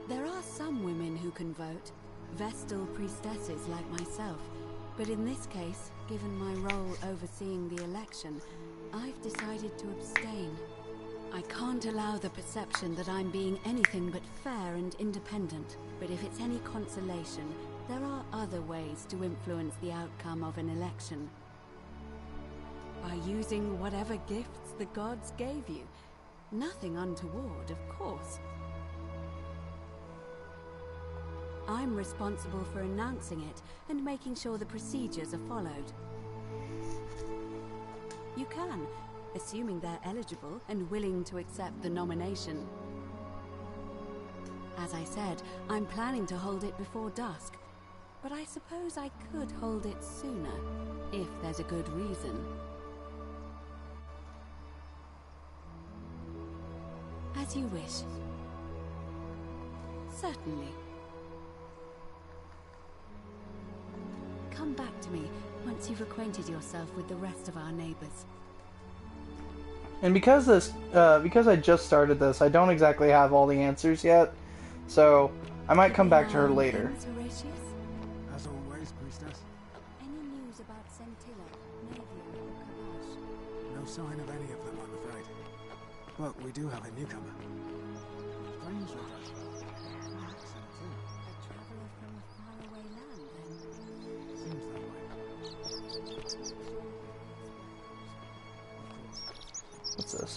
There are some women who can vote, Vestal priestesses like myself, but in this case, given my role overseeing the election, I've decided to abstain. I can't allow the perception that I'm being anything but fair and independent, but if it's any consolation, there are other ways to influence the outcome of an election. By using whatever gifts the gods gave you. Nothing untoward, of course. I'm responsible for announcing it and making sure the procedures are followed. You can, assuming they're eligible and willing to accept the nomination. As I said, I'm planning to hold it before dusk, but I suppose I could hold it sooner, if there's a good reason. As you wish. Certainly. Come back to me once you've acquainted yourself with the rest of our neighbors. And because I just started this, I don't exactly have all the answers yet, so I might come back to her later. As always, priestess. Any news about Sentilla, Navian, or Kavash? No sign of any of them, I'm afraid. But we do have a newcomer. Strange address. A traveler from a faraway land, then? Seems that way. What's this?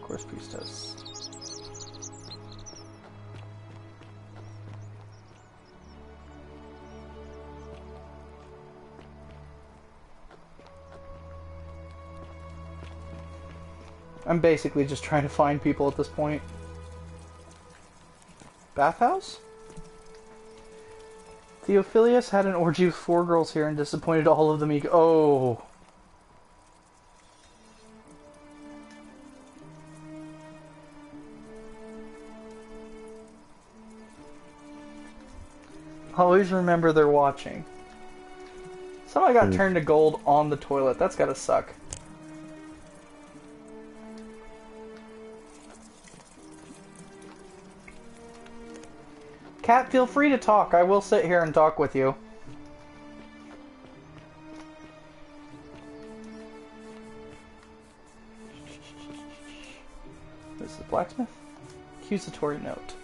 Course priestess. I'm basically just trying to find people at this point. Bathhouse? Theophilus had an orgy with 4 girls here and disappointed all of them. Oh. Always remember they're watching. Somebody got turned to gold on the toilet. That's gotta suck. Cat, feel free to talk. I will sit here and talk with you. This is blacksmith. Accusatory note.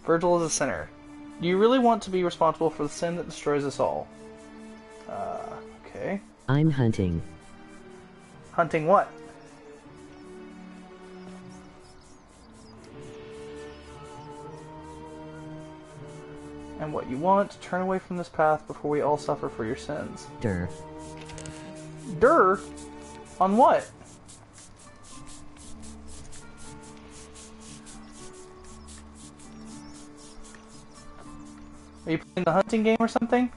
Virgil is a sinner. Do you really want to be responsible for the sin that destroys us all? Okay. I'm hunting. Hunting what? And what you want to turn away from this path before we all suffer for your sins. Durr. Durr? On what? Are you playing the hunting game or something?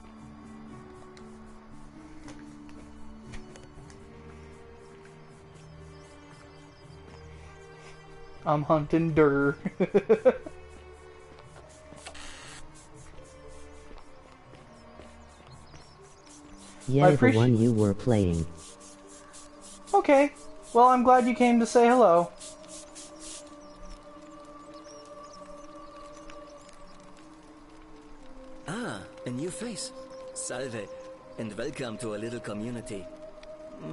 I'm hunting Durr. Yeah, the one you were playing. Okay. Well, I'm glad you came to say hello. Ah, a new face. Salve, and welcome to a little community.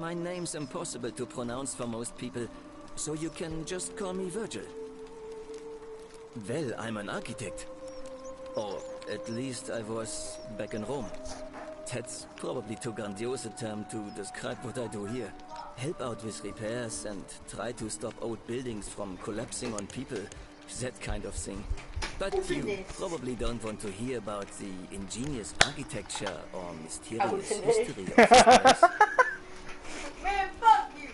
My name's impossible to pronounce for most people, so you can just call me Virgil. Well, I'm an architect. Or at least I was back in Rome. That's probably too grandiose a term to describe what I do here. Help out with repairs and try to stop old buildings from collapsing on people. That kind of thing. But you probably don't want to hear about the ingenious architecture or mysterious history of this place. Man, fuck you!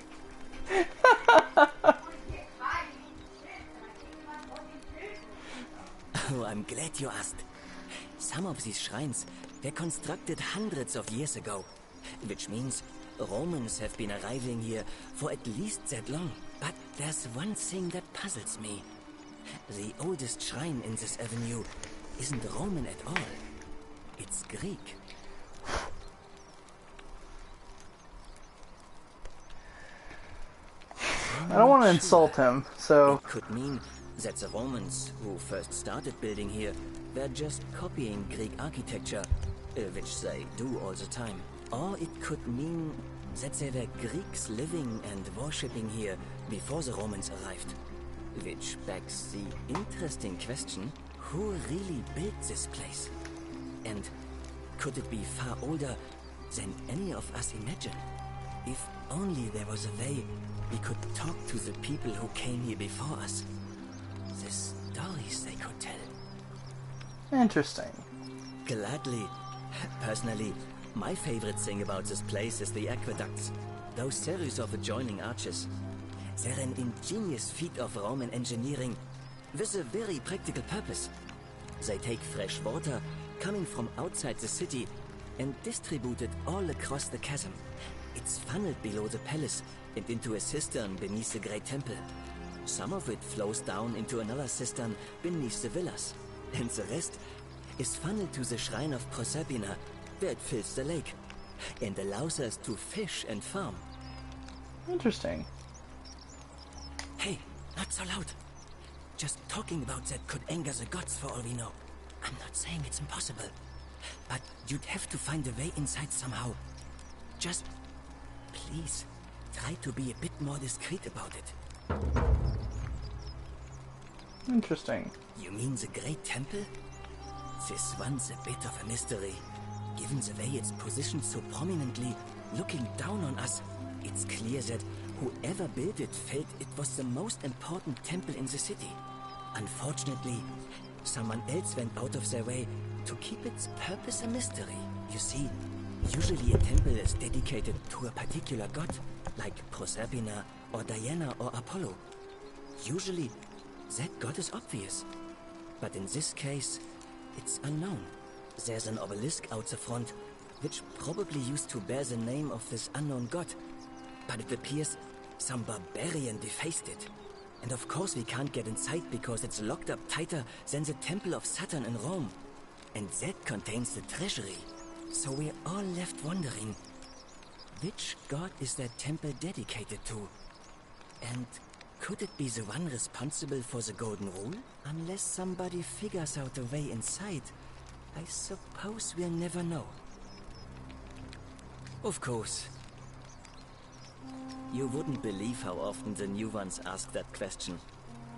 Oh, I'm glad you asked. Some of these shrines were constructed hundreds of years ago, which means Romans have been arriving here for at least that long. But there's one thing that puzzles me. The oldest shrine in this avenue isn't Roman at all. It's Greek. I don't want to insult him, so... It could mean that the Romans, who first started building here, were just copying Greek architecture, which they do all the time. Or it could mean that there were Greeks living and worshipping here before the Romans arrived. Which begs the interesting question, who really built this place? And could it be far older than any of us imagine? If only there was a way we could talk to the people who came here before us. The stories they could tell. Interesting. Gladly. Personally, my favorite thing about this place is the aqueducts. Those series of adjoining arches. They're an ingenious feat of Roman engineering with a very practical purpose. They take fresh water coming from outside the city and distribute it all across the chasm. It's funneled below the palace and into a cistern beneath the Great Temple. Some of it flows down into another cistern beneath the villas, and the rest is funneled to the shrine of Proserpina, where it fills the lake, and allows us to fish and farm. Interesting. Hey, not so loud. Just talking about that could anger the gods for all we know. I'm not saying it's impossible, but you'd have to find a way inside somehow. Just, please, try to be a bit more discreet about it. Interesting. You mean the Great Temple? This one's a bit of a mystery. Given the way it's positioned so prominently, looking down on us, it's clear that whoever built it felt it was the most important temple in the city. Unfortunately, someone else went out of their way to keep its purpose a mystery. You see, usually a temple is dedicated to a particular god, like Proserpina or Diana or Apollo. Usually, that god is obvious. But in this case, it's unknown. There's an obelisk out the front, which probably used to bear the name of this unknown god. But it appears some barbarian defaced it. And of course we can't get inside because it's locked up tighter than the Temple of Saturn in Rome. And that contains the treasury. So we're all left wondering, which god is that temple dedicated to? And could it be the one responsible for the Golden Rule? Unless somebody figures out a way inside, I suppose we'll never know. Of course. You wouldn't believe how often the new ones ask that question.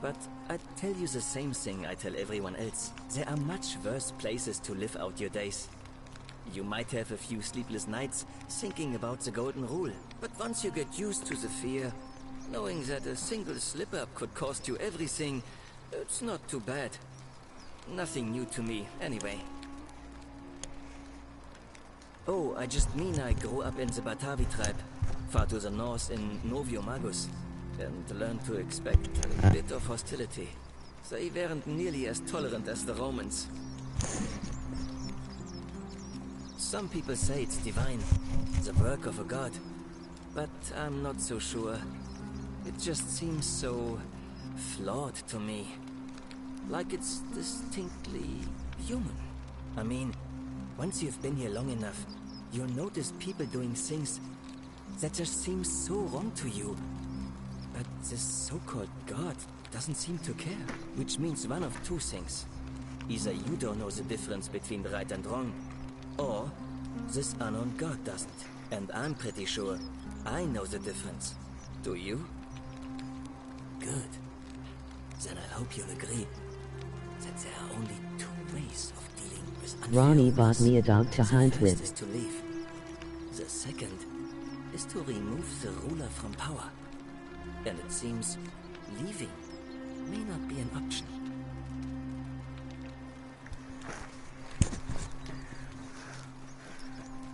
But I'd tell you the same thing I tell everyone else. There are much worse places to live out your days. You might have a few sleepless nights thinking about the golden rule, but once you get used to the fear, knowing that a single slip-up could cost you everything, it's not too bad. Nothing new to me, anyway. Oh, I just mean I grew up in the Batavi tribe, far to the north in Noviomagus, and learned to expect a bit of hostility. They weren't nearly as tolerant as the Romans. Some people say it's divine, the work of a god, but I'm not so sure. It just seems so flawed to me. Like it's distinctly human. I mean, once you've been here long enough, you'll notice people doing things that just seem so wrong to you. But this so-called god doesn't seem to care. Which means one of two things. Either you don't know the difference between right and wrong, or this unknown god doesn't. And I'm pretty sure I know the difference. Do you? Good. Then I hope you'll agree that there are only two ways of dealing with unfair. Ronnie bought me a dog to hunt with. The first is to leave. The second is to remove the ruler from power. And it seems leaving may not be an option.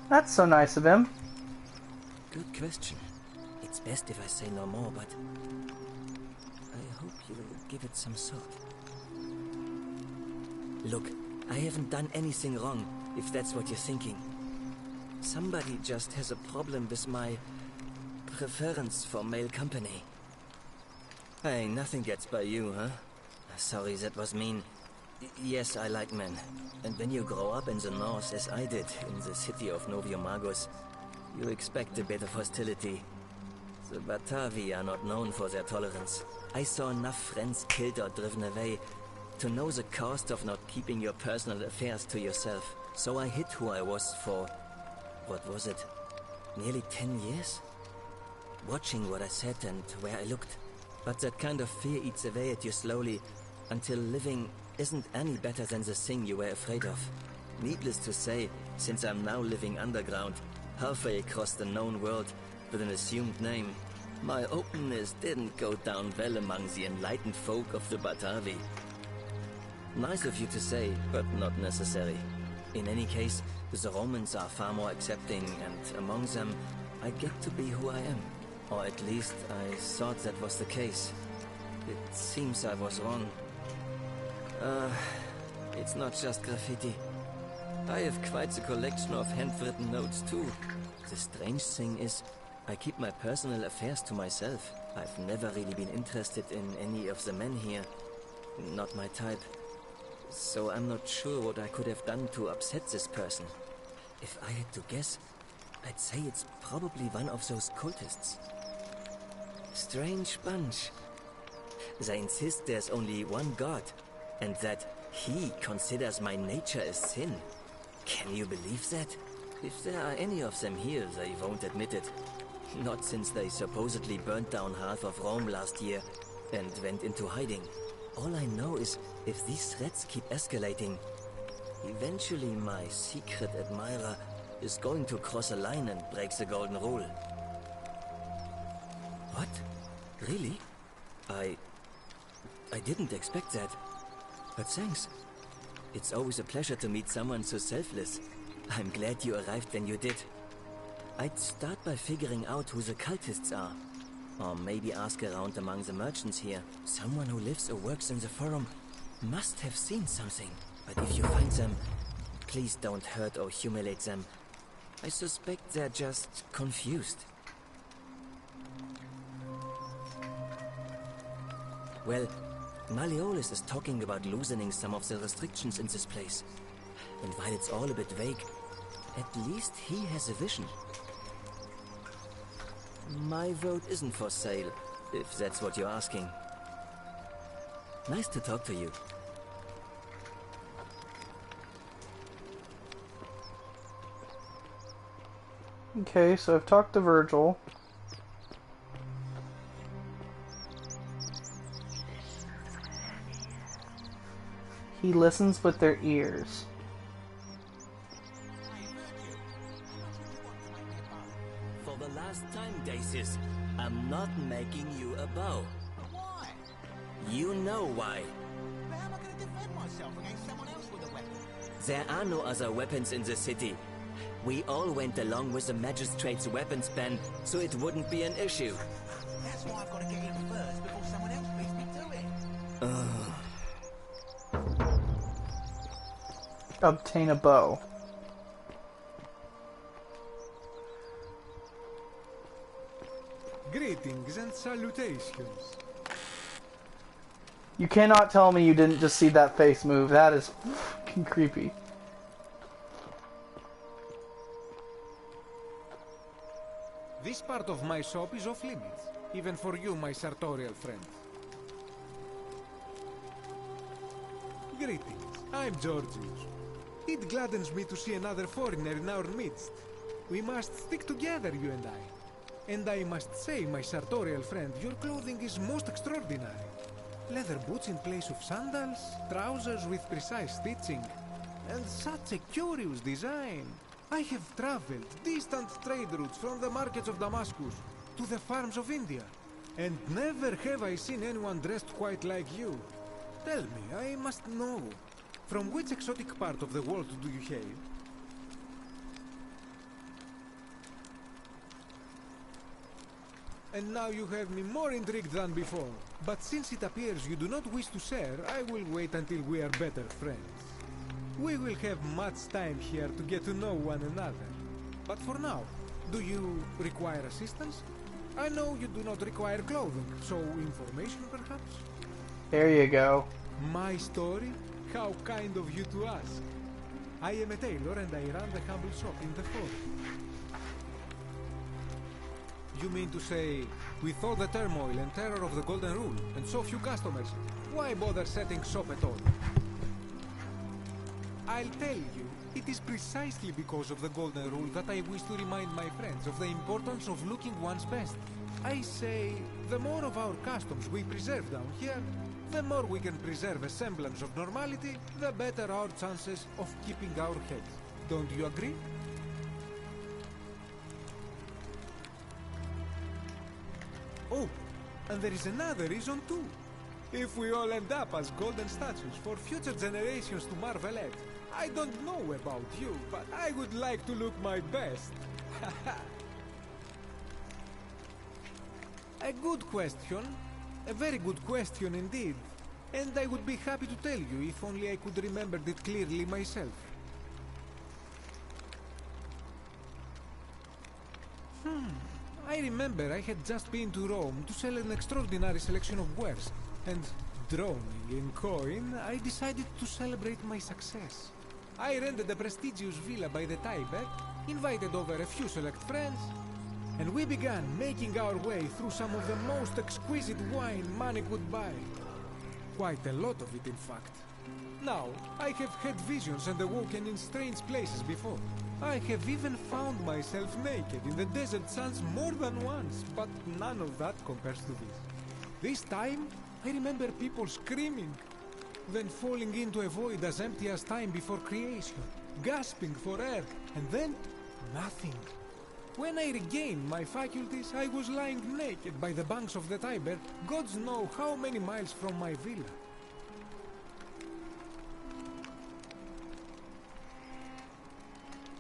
That's so nice of him. Good question. It's best if I say no more, but I hope you'll give it some thought. Look, I haven't done anything wrong, if that's what you're thinking. Somebody just has a problem with my preference for male company. Hey, nothing gets by you, huh? Sorry, that was mean. Yes, I like men. And when you grow up in the north, as I did, in the city of Noviomagus, you expect a bit of hostility. The Batavi are not known for their tolerance. I saw enough friends killed or driven away to know the cost of not keeping your personal affairs to yourself. So I hid who I was for, what was it, nearly 10 years? Watching what I said and where I looked. But that kind of fear eats away at you slowly, until living isn't any better than the thing you were afraid of. Needless to say, since I'm now living underground, halfway across the known world, with an assumed name, my openness didn't go down well among the enlightened folk of the Batavi. Nice of you to say, but not necessary. In any case, the Romans are far more accepting, and among them, I get to be who I am. Or at least, I thought that was the case. It seems I was wrong. It's not just graffiti. I have quite a collection of handwritten notes too. The strange thing is, I keep my personal affairs to myself. I've never really been interested in any of the men here. Not my type. So I'm not sure what I could have done to upset this person. If I had to guess, I'd say it's probably one of those cultists. Strange bunch. They insist there's only one god, and that he considers my nature a sin. Can you believe that? If there are any of them here, they won't admit it. Not since they supposedly burnt down half of Rome last year and went into hiding. All I know is, if these threats keep escalating, eventually my secret admirer is going to cross a line and break the golden rule. What? Really? I didn't expect that. But thanks. It's always a pleasure to meet someone so selfless. I'm glad you arrived when you did. I'd start by figuring out who the cultists are. Or maybe ask around among the merchants here. Someone who lives or works in the forum must have seen something. But if you find them, please don't hurt or humiliate them. I suspect they're just confused. Well, Malleolus is talking about loosening some of the restrictions in this place. And while it's all a bit vague, at least he has a vision. My vote isn't for sale, if that's what you're asking. Nice to talk to you. Okay, so I've talked to Virgil. He listens with their ears. the last time, Dacis. I'm not making you a bow. Why? You know why. But how am I going to defend myself against someone else with a weapon? There are no other weapons in the city. We all went along with the magistrate's weapons ban, so it wouldn't be an issue. That's why I've got to get in first before someone else beats me to it. Obtain a bow. Greetings and salutations. You cannot tell me you didn't just see that face move. That is fucking creepy. This part of my shop is off limits, even for you, my sartorial friend. Greetings, I'm Georgius. It gladdens me to see another foreigner in our midst. We must stick together, you and I. And I must say, my sartorial friend, your clothing is most extraordinary. Leather boots in place of sandals, trousers with precise stitching, and such a curious design. I have traveled distant trade routes from the markets of Damascus to the farms of India, and never have I seen anyone dressed quite like you. Tell me, I must know, from which exotic part of the world do you hail? And now you have me more intrigued than before. But since it appears you do not wish to share, I will wait until we are better friends. We will have much time here to get to know one another. But for now, do you require assistance? I know you do not require clothing, so information perhaps? There you go. My story? How kind of you to ask. I am a tailor and I run the humble shop in the forest. You mean to say, with all the turmoil and terror of the Golden Rule, and so few customers, why bother setting shop at all? I'll tell you, it is precisely because of the Golden Rule that I wish to remind my friends of the importance of looking one's best. I say, the more of our customs we preserve down here, the more we can preserve a semblance of normality, the better our chances of keeping our heads. Don't you agree? Oh, and there is another reason too. If we all end up as golden statues for future generations to marvel at, I don't know about you, but I would like to look my best. A good question. A very good question indeed. And I would be happy to tell you if only I could remember it clearly myself. I remember I had just been to Rome to sell an extraordinary selection of wares, and droning in coin, I decided to celebrate my success. I rented a prestigious villa by the Tiber, invited over a few select friends, and we began making our way through some of the most exquisite wine money could buy. Quite a lot of it, in fact. Now, I have had visions and awoken in strange places before. I have even found myself naked in the desert sands more than once, but none of that compares to this. This time, I remember people screaming, then falling into a void as empty as time before creation, gasping for air, and then nothing. When I regained my faculties, I was lying naked by the banks of the Tiber, gods know how many miles from my villa.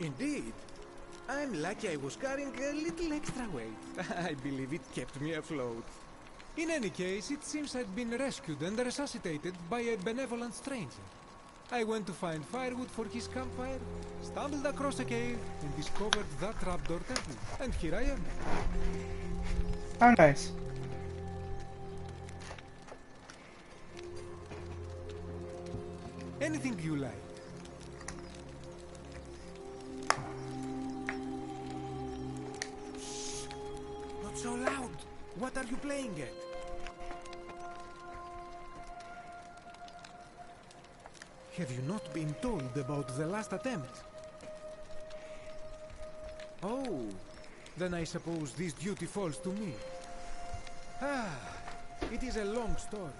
Indeed. I'm lucky I was carrying a little extra weight. I believe it kept me afloat. In any case, it seems I'd been rescued and resuscitated by a benevolent stranger. I went to find firewood for his campfire, stumbled across a cave, and discovered that trapdoor temple. And here I am. Oh, nice. Anything you like. Shh! Not so loud! What are you playing at? Have you not been told about the last attempt? Oh, then I suppose this duty falls to me. Ah, it is a long story.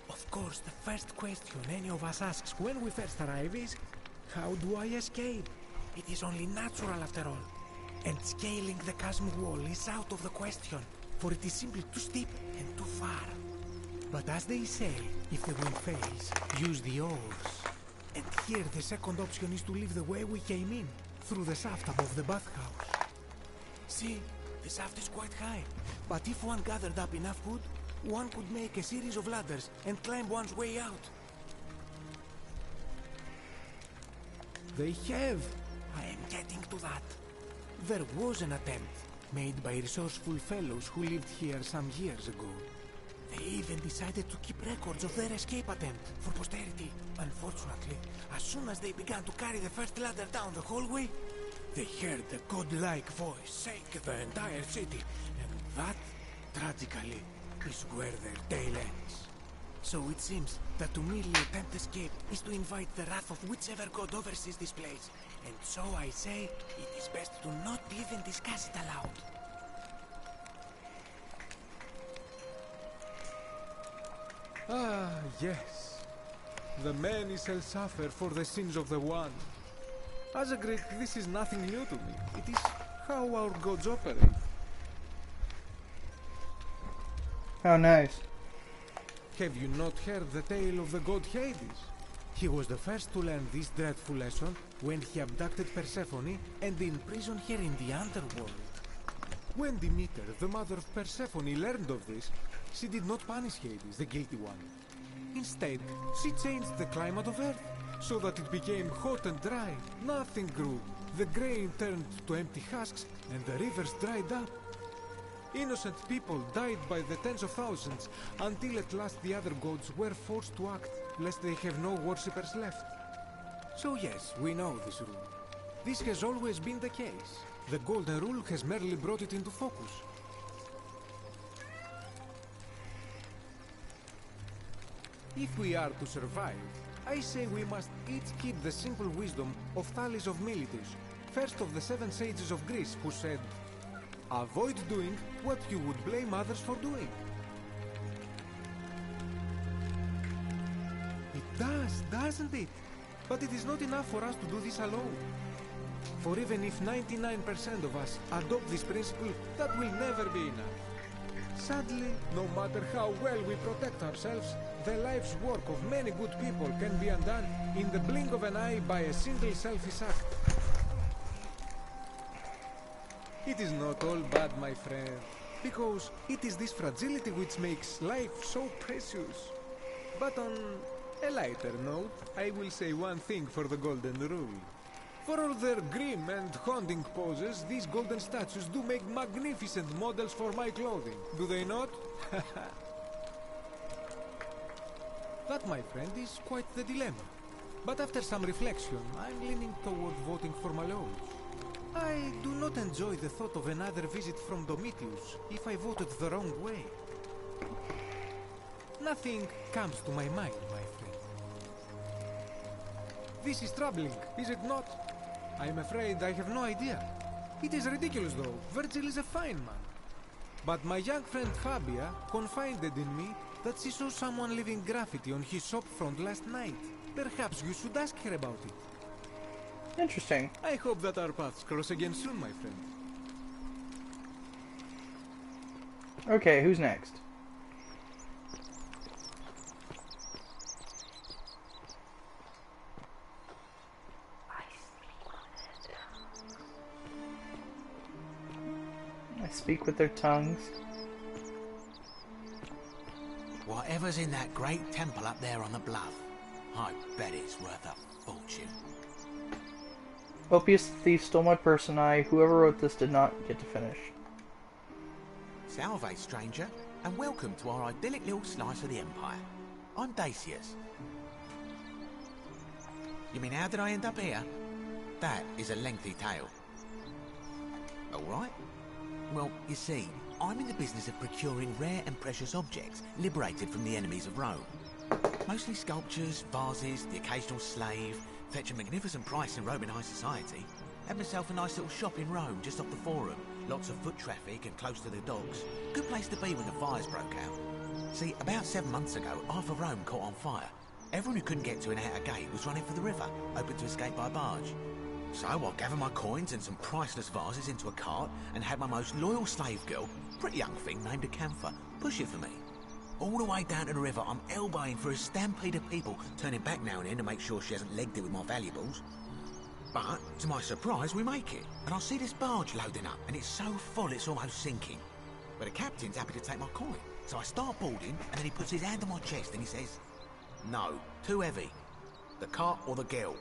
Of course, the first question any of us asks when we first arrive is, How do I escape? It is only natural after all. And scaling the chasm wall is out of the question, for it is simply too steep and too far. But as they say, if the wind fails, use the oars. And here the second option is to leave the way we came in, through the shaft above the bathhouse. See, the shaft is quite high, but if one gathered up enough wood, one could make a series of ladders and climb one's way out. They have! I am getting to that. There was an attempt, made by resourceful fellows who lived here some years ago. They even decided to keep records of their escape attempt for posterity. Unfortunately, as soon as they began to carry the first ladder down the hallway, they heard the godlike voice shake the entire city, and that, tragically, is where their tale ends. So it seems that to merely attempt escape is to invite the wrath of whichever god oversees this place. And so I say, it is best to not even discuss it aloud. Ah, yes. The many shall suffer for the sins of the one. As a Greek, this is nothing new to me. It is how our gods operate. How nice. Have you not heard the tale of the god Hades? He was the first to learn this dreadful lesson when he abducted Persephone and imprisoned her in the underworld. When Demeter, the mother of Persephone, learned of this, she did not punish Hades, the guilty one. Instead, she changed the climate of Earth so that it became hot and dry. Nothing grew. The grain turned to empty husks and the rivers dried up. Innocent people died by the tens of thousands, until at last the other gods were forced to act, lest they have no worshippers left. So yes, we know this rule. This has always been the case. The Golden Rule has merely brought it into focus. If we are to survive, I say we must each keep the simple wisdom of Thales of Miletus, first of the 7 sages of Greece, who said, "Avoid doing what you would blame others for doing." It does, doesn't it? But it is not enough for us to do this alone. For even if 99% of us adopt this principle, that will never be enough. Sadly, no matter how well we protect ourselves, the life's work of many good people can be undone in the blink of an eye by a single selfish act. It is not all bad, my friend, because it is this fragility which makes life so precious. But on a lighter note, I will say one thing for the Golden Rule. For all their grim and haunting poses, these golden statues do make magnificent models for my clothing, do they not? That, my friend, is quite the dilemma. But after some reflection, I'm leaning toward voting for Malone. I do not enjoy the thought of another visit from Domitius if I voted the wrong way. Nothing comes to my mind, my friend. This is troubling, is it not? I'm afraid I have no idea. It is ridiculous, though. Virgil is a fine man. But my young friend Fabia confided in me that she saw someone leaving graffiti on his shop front last night. Perhaps you should ask her about it. Interesting. I hope that our paths cross again soon, my friend. Okay, who's next? I speak with their tongues. Whatever's in that great temple up there on the bluff, I bet it's worth a fortune. Opius the thief stole my purse and whoever wrote this did not get to finish. Salve, stranger, and welcome to our idyllic little slice of the Empire. I'm Dacius. You mean, how did I end up here? That is a lengthy tale. Alright. Well, you see, I'm in the business of procuring rare and precious objects liberated from the enemies of Rome. Mostly sculptures, vases, the occasional slave. Fetch a magnificent price in Roman high society. Had myself a nice little shop in Rome, just off the Forum. Lots of foot traffic and close to the docks. Good place to be when the fires broke out. See, about 7 months ago, half of Rome caught on fire. everyone who couldn't get to an outer gate was running for the river, hoping to escape by barge. So I gathered my coins and some priceless vases into a cart and had my most loyal slave girl, pretty young thing named Acantha, push it for me. All the way down to the river, I'm elbowing through a stampede of people, turning back now and then to make sure she hasn't legged it with my valuables. But, to my surprise, we make it, and I see this barge loading up, and it's so full it's almost sinking. But the captain's happy to take my coin, so I start boarding, and then he puts his hand on my chest and he says, "No, too heavy. The cart or the girl."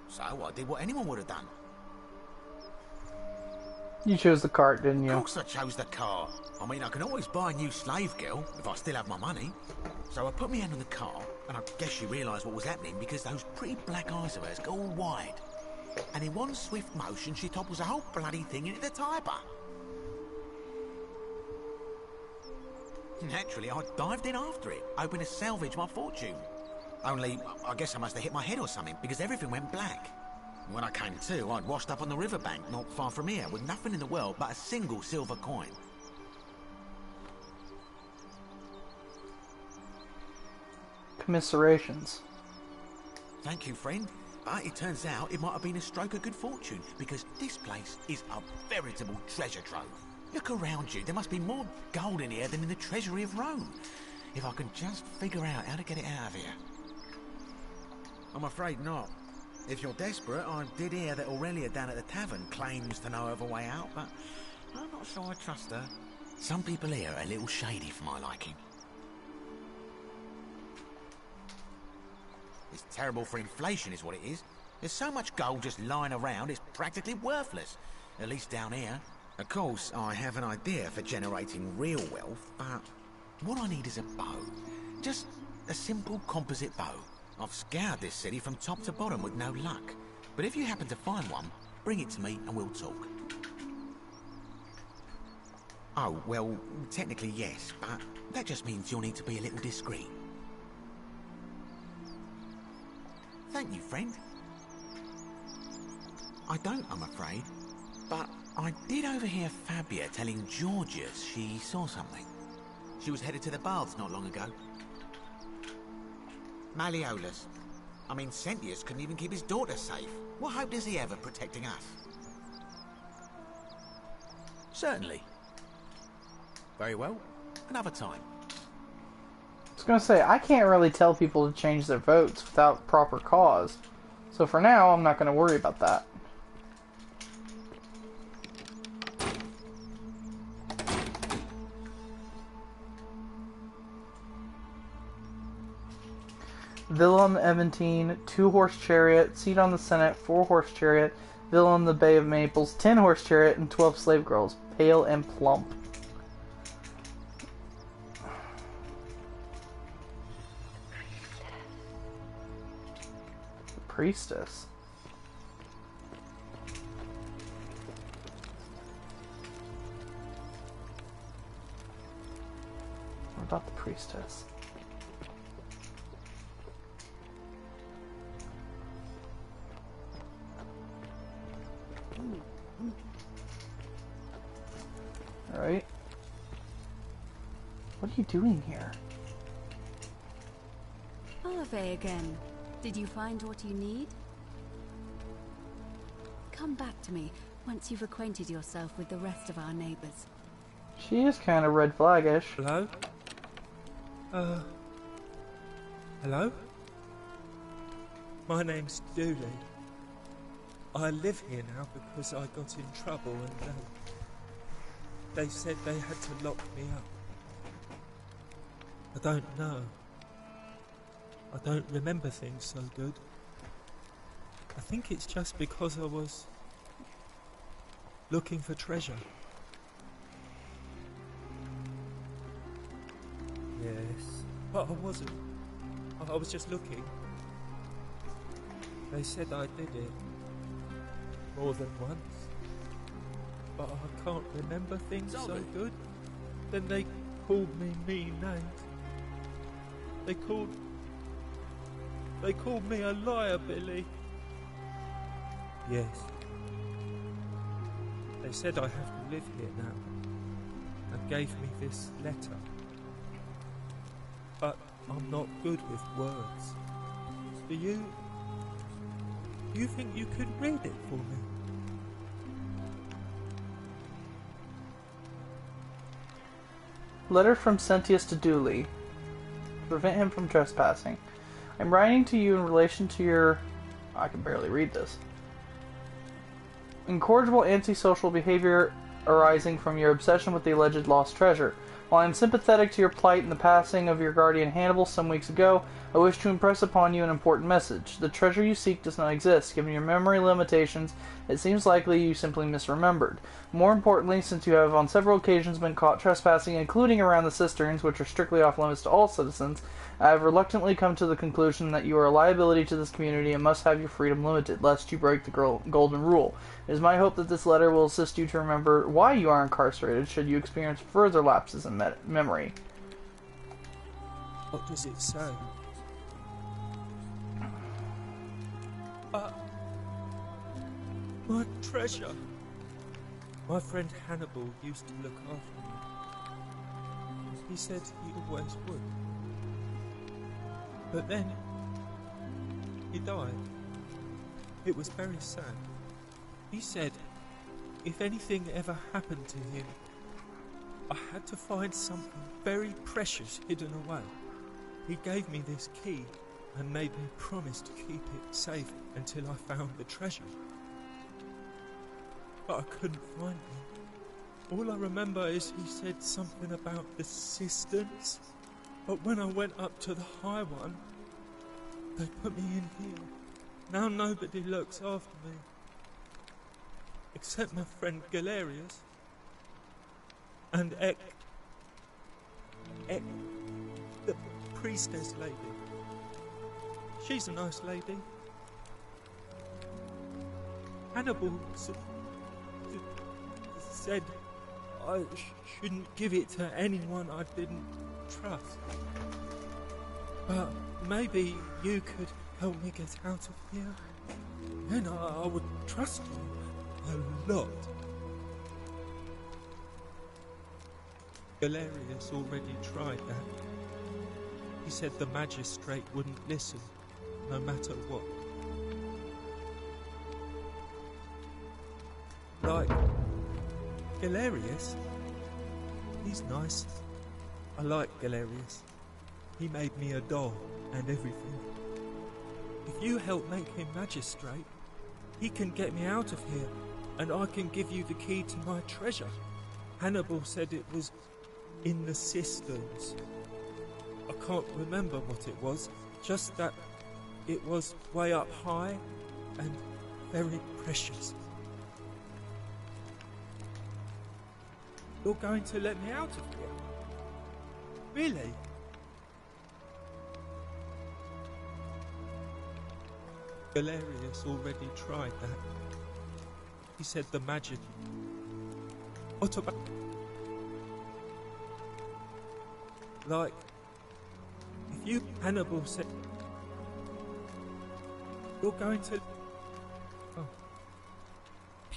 So I did what anyone would have done. You chose the cart, didn't you? Of course I chose the cart. I mean, I can always buy a new slave girl if I still have my money. So I put my hand on the cart, and I guess she realised what was happening because those pretty black eyes of hers go all wide. And in one swift motion, she topples the whole bloody thing into the Tiber. Naturally, I dived in after it, hoping to salvage my fortune. Only, I guess I must have hit my head or something, because everything went black. When I came to, I'd washed up on the riverbank not far from here, with nothing in the world but a single silver coin. Commiserations. Thank you, friend. But it turns out it might have been a stroke of good fortune, because this place is a veritable treasure trove. Look around you. There must be more gold in here than in the treasury of Rome. If I can just figure out how to get it out of here. I'm afraid not. If you're desperate, I did hear that Aurelia down at the tavern claims to know of a way out, but I'm not sure I trust her. Some people here are a little shady for my liking. It's terrible for inflation is what it is. There's so much gold just lying around, it's practically worthless. At least down here. Of course, I have an idea for generating real wealth, but what I need is a bow. Just a simple composite bow. I've scoured this city from top to bottom with no luck. But if you happen to find one, bring it to me and we'll talk. Oh, well, technically yes, but that just means you'll need to be a little discreet. Thank you, friend. I don't, I'm afraid. But I did overhear Fabia telling Georgius she saw something. She was headed to the baths not long ago. Malleolus. I mean, Sentius couldn't even keep his daughter safe. What hope does he have of protecting us? Certainly. Very well. Another time. I was going to say, I can't really tell people to change their votes without proper cause. So for now, I'm not going to worry about that. Villa on the Aventine, 2-horse chariot, seat on the Senate, 4-horse chariot, villa on the Bay of Maples, 10-horse chariot, and 12 slave girls, pale and plump. The priestess. What about the priestess? Alright. What are you doing here? Olive again. Did you find what you need? Come back to me once you've acquainted yourself with the rest of our neighbors. She is kind of red flag-ish. Hello? Hello? My name's Dooley. I live here now because I got in trouble and they said they had to lock me up. I don't know. I don't remember things so good. I think it's just because I was looking for treasure. Yes, but I wasn't. I was just looking. They said I did it more than once, but I can't remember things so good. Then they called me mean names. They called me a liar, Billy. Yes. They said I have to live here now, and gave me this letter. But I'm not good with words. Do you think you could read it for me? Letter from Sentius to Dooley. Prevent him from trespassing. I'm writing to you in relation to your... I can barely read this. Incorrigible antisocial behavior arising from your obsession with the alleged lost treasure. While I am sympathetic to your plight in the passing of your guardian Hannibal some weeks ago, I wish to impress upon you an important message. The treasure you seek does not exist. Given your memory limitations, it seems likely you simply misremembered. More importantly, since you have on several occasions been caught trespassing, including around the cisterns, which are strictly off limits to all citizens, I have reluctantly come to the conclusion that you are a liability to this community and must have your freedom limited, lest you break the golden rule. It is my hope that this letter will assist you to remember why you are incarcerated should you experience further lapses in memory. What does it say? My treasure! My friend Hannibal used to look after me. He said he always would. But then, he died. It was very sad. He said, if anything ever happened to him, I had to find something very precious hidden away. He gave me this key and made me promise to keep it safe until I found the treasure. But I couldn't find it. All I remember is he said something about the cisterns. But when I went up to the high one, they put me in here. Now nobody looks after me. Except my friend Galerius. And Ek, the priestess lady. She's a nice lady. Hannibal said I shouldn't give it to anyone I didn't trust. But maybe you could help me get out of here. Then I would trust you a lot. Galerius already tried that. He said the magistrate wouldn't listen, no matter what. Like Galerius? He's nice. I like Galerius. He made me a doll and everything. If you help make him magistrate, he can get me out of here, and I can give you the key to my treasure. Hannibal said it was in the cisterns. I can't remember what it was, just that it was way up high and very precious. You're going to let me out of here? Really? Galerius already tried that. He said the magic. What about... Like, if you... Hannibal said... You're going to... Oh.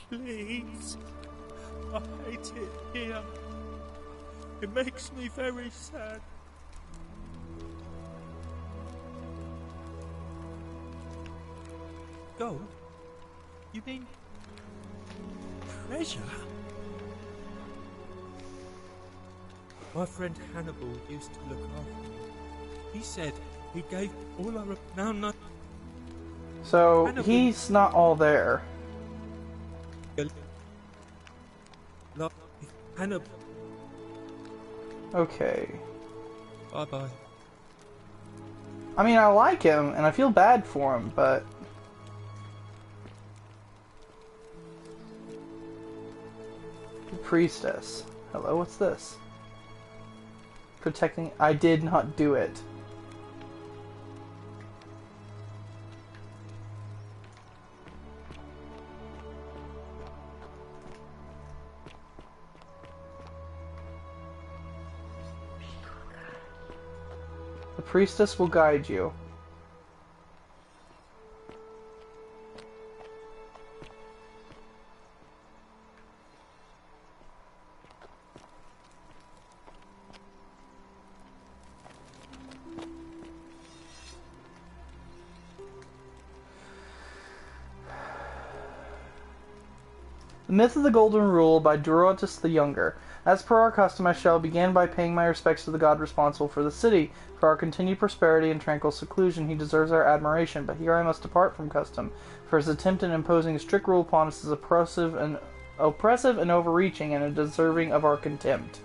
Please. I hate it here. It makes me very sad. Gold? You mean... treasure? My friend Hannibal used to look after me. He said he gave all I... Now not... So, Hannibal... he's not all there. Hannibal... Okay. Bye-bye. I mean, I like him, and I feel bad for him, but... The priestess. Hello, what's this? Protecting... I did not do it. The priestess will guide you. The Myth of the Golden Rule by Dorotus the Younger. As per our custom, I shall begin by paying my respects to the god responsible for the city. For our continued prosperity and tranquil seclusion, he deserves our admiration, but here I must depart from custom, for his attempt in imposing a strict rule upon us is oppressive and overreaching, and deserving of our contempt.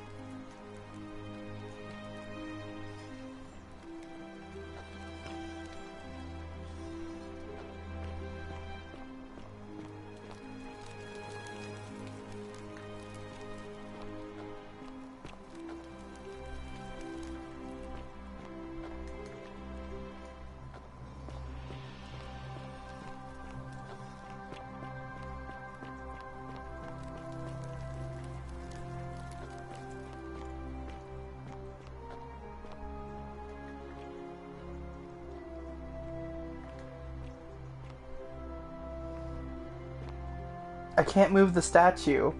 I can't move the statue,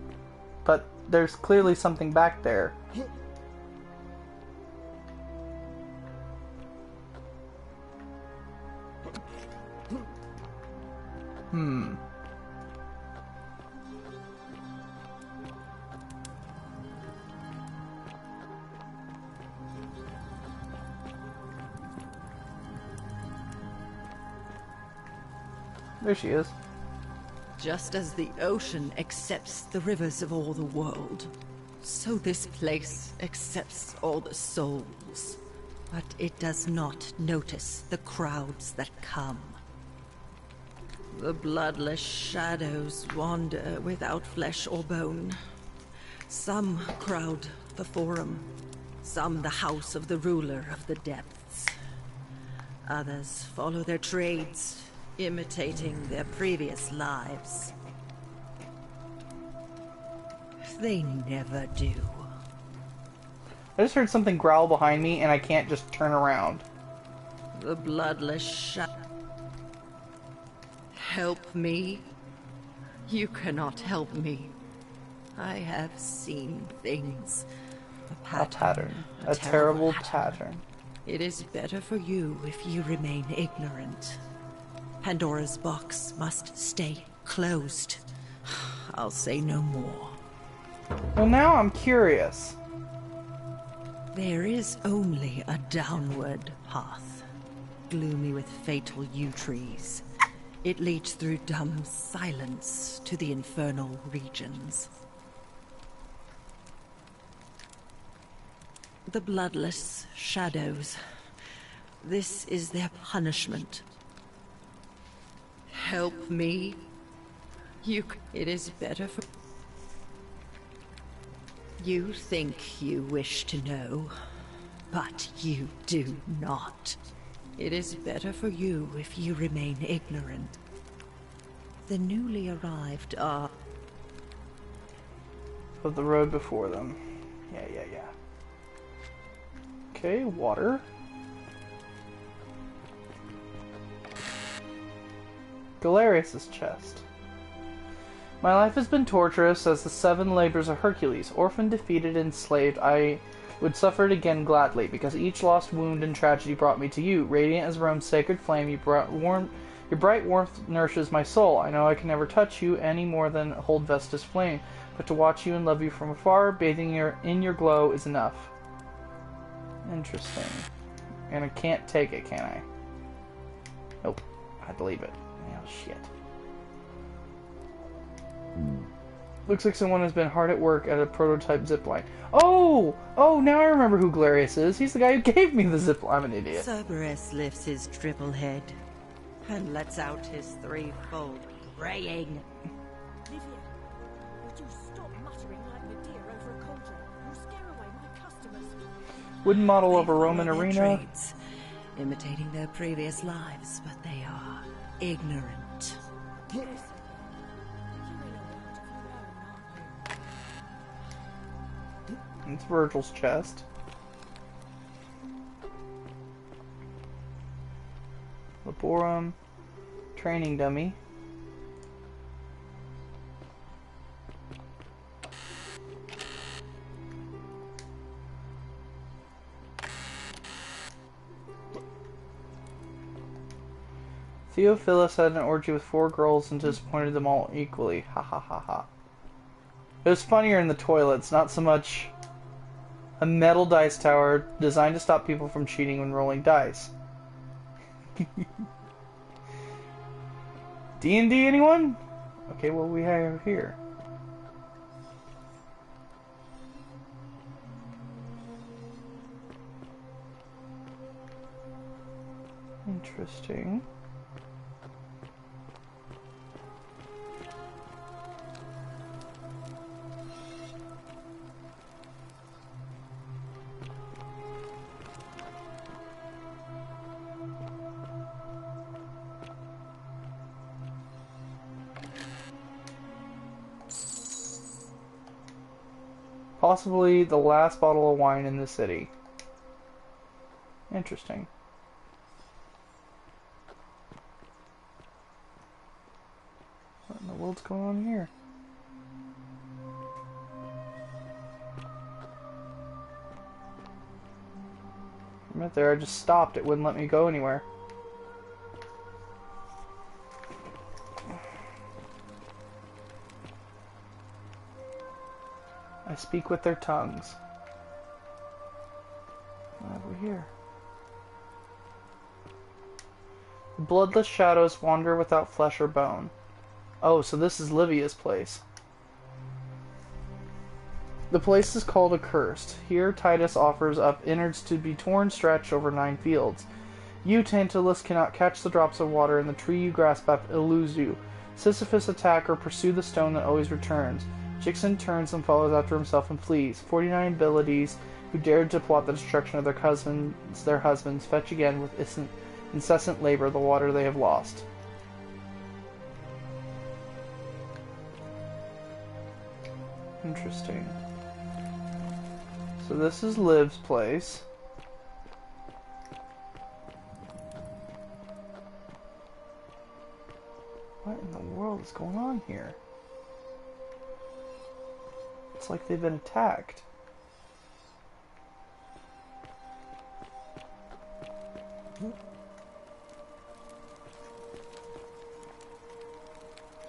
but there's clearly something back there. There she is. Just as the ocean accepts the rivers of all the world, so this place accepts all the souls. But it does not notice the crowds that come. The bloodless shadows wander without flesh or bone. Some crowd the forum, some the house of the ruler of the depths. Others follow their trades, imitating their previous lives. They never do. I just heard something growl behind me, and I can't just turn around. The bloodless Help me? You cannot help me. I have seen things. A pattern. A terrible pattern. It is better for you if you remain ignorant. Pandora's box must stay closed. I'll say no more. Well, now I'm curious. There is only a downward path, gloomy with fatal yew trees. It leads through dumb silence to the infernal regions. The bloodless shadows. This is their punishment. Help me. It is better for... You think you wish to know, but you do not. It is better for you if you remain ignorant. The newly arrived are... Of the road before them. Yeah. Okay, water. Galerius' chest. My life has been torturous as the 7 labors of Hercules. Orphaned, defeated, enslaved, I would suffer it again gladly, because each lost wound and tragedy brought me to you. Radiant as Rome's sacred flame, your bright warmth nourishes my soul. I know I can never touch you any more than hold Vesta's flame, but to watch you and love you from afar, bathing in your glow is enough. Interesting. And I can't take it, can I? Nope. I had to leave it. Oh, shit. Looks like someone has been hard at work at a prototype zipline. Oh! Oh, now I remember who Galerius is. He's the guy who gave me the zipline. I'm an idiot. Cerberus lifts his triple head and lets out his threefold braying. Livia, would you stop muttering like Medea over a cauldron? You'll scare away my customers. Wooden model of a Roman Their arena. trades, imitating their previous lives, but they are ignorant. It's Virgil's chest. Laborum. Training dummy. Theophilus had an orgy with 4 girls and disappointed them all equally. Ha ha ha ha. It was funnier in the toilets, not so much a metal dice tower designed to stop people from cheating when rolling dice. D&D, anyone? Okay, what we have here? Interesting. Possibly the last bottle of wine in the city. Interesting. What in the world's going on here? For a minute there, I just stopped. It wouldn't let me go anywhere. I speak with their tongues. Over here. The bloodless shadows wander without flesh or bone. Oh, so this is Livia's place. The place is called Accursed. Here Titus offers up innards to be torn stretched over 9 fields. You, Tantalus, cannot catch the drops of water, and the tree you grasp at eludes you. Sisyphus attack or pursue the stone that always returns. Jixon turns and follows after himself and flees. 49 abilities who dared to plot the destruction of their husbands fetch again with incessant labor the water they have lost. Interesting. So this is Liv's place. What in the world is going on here? It's like they've been attacked.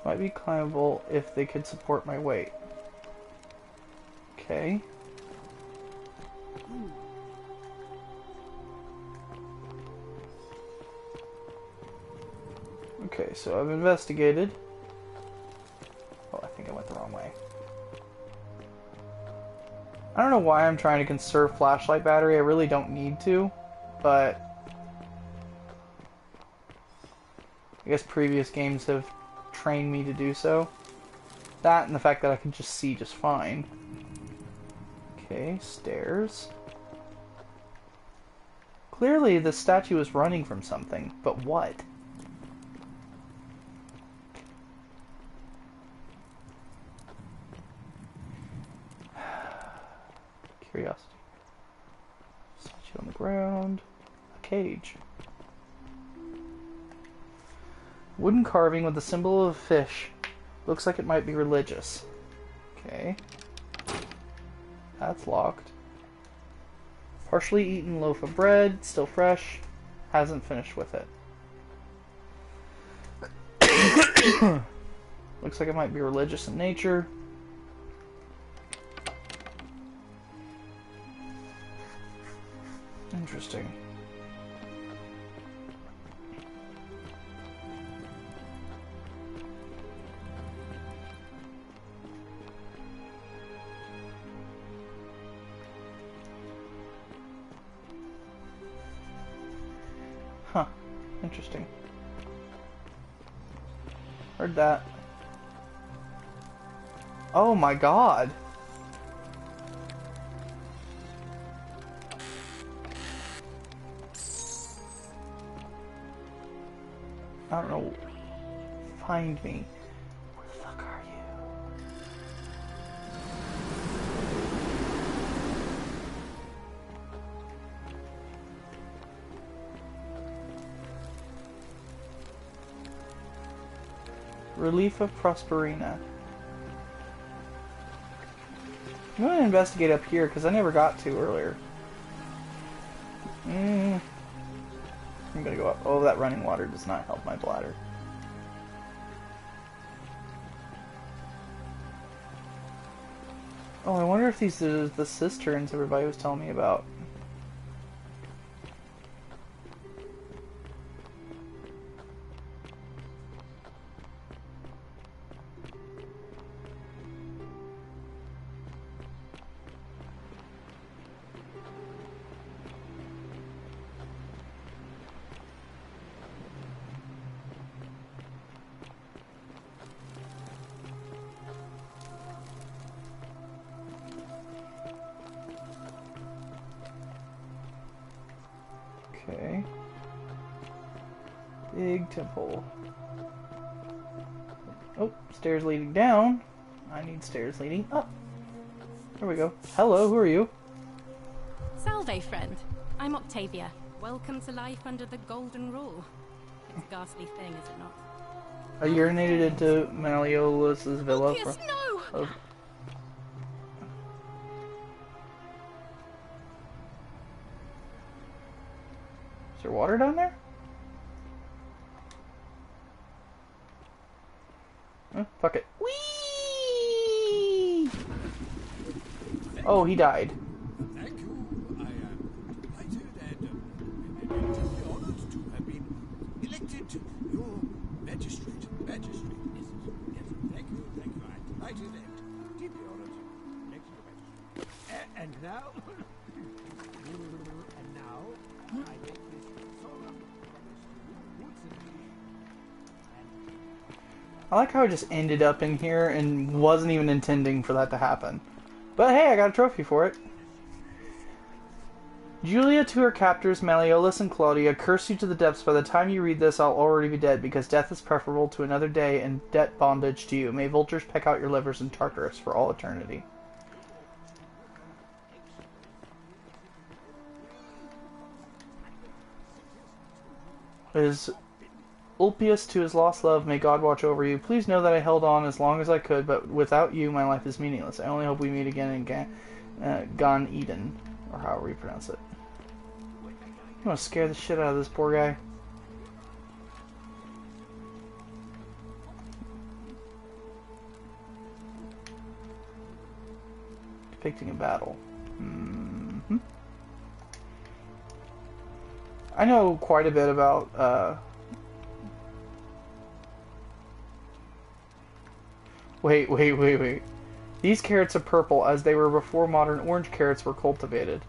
Might be climbable if they could support my weight. Okay. Okay, so I've investigated. Oh, I think I went the wrong way. I don't know why I'm trying to conserve flashlight battery. I really don't need to, but I guess previous games have trained me to do so. That and the fact that I can just see just fine. Okay, stairs. Clearly the statue is running from something, but what? Curiosity. Statue on the ground. A cage. Wooden carving with the symbol of a fish. Looks like it might be religious. Okay. That's locked. Partially eaten loaf of bread, still fresh. Hasn't finished with it. Looks like it might be religious in nature. Interesting. Huh. Interesting. Heard that. Oh my god! I don't know. Find me. Where the fuck are you? Relief of Prosperina. I'm going to investigate up here because I never got to earlier. I'm gonna go up. Oh, that running water does not help my bladder. Oh, I wonder if these are the cisterns everybody was telling me about. Okay. Big temple. Oh, stairs leading down. I need stairs leading up. There we go. Hello, who are you? Salve, friend. I'm Octavia. Welcome to life under the Golden Rule. It's a ghastly thing, is it not? I urinated into Malleolus's villa. Ulpius, no! Is there water down there? Fuck it. Whee! Oh, he died. Thank you. I am delighted and deeply honored to have been elected your magistrate. Magistrate. Yes. Thank you. I'm delighted and deeply honored. Elected your magistrate. And now, I make this solemn promise to you, Woodson. I like how I just ended up in here and wasn't even intending for that to happen. But hey, I got a trophy for it. Julia to her captors, Malleolus and Claudia, curse you to the depths. By the time you read this, I'll already be dead, because death is preferable to another day and debt bondage to you. May vultures peck out your livers in Tartarus for all eternity. Is Ulpius to his lost love, may God watch over you. Please know that I held on as long as I could, but without you, my life is meaningless. I only hope we meet again in Gan Eden, or however you pronounce it. You want to scare the shit out of this poor guy? Depicting a battle. I know quite a bit about, Wait. These carrots are purple, as they were before modern orange carrots were cultivated.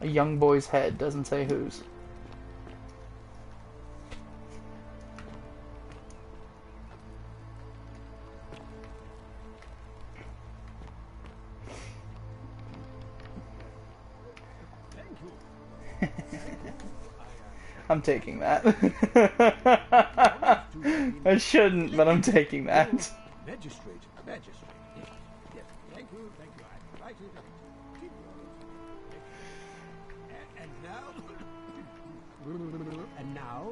A young boy's head, doesn't say whose. I'm taking that. I shouldn't, but I'm taking that. Magistrate. Yes. Thank you. I'm delighted and deeply honored. And now,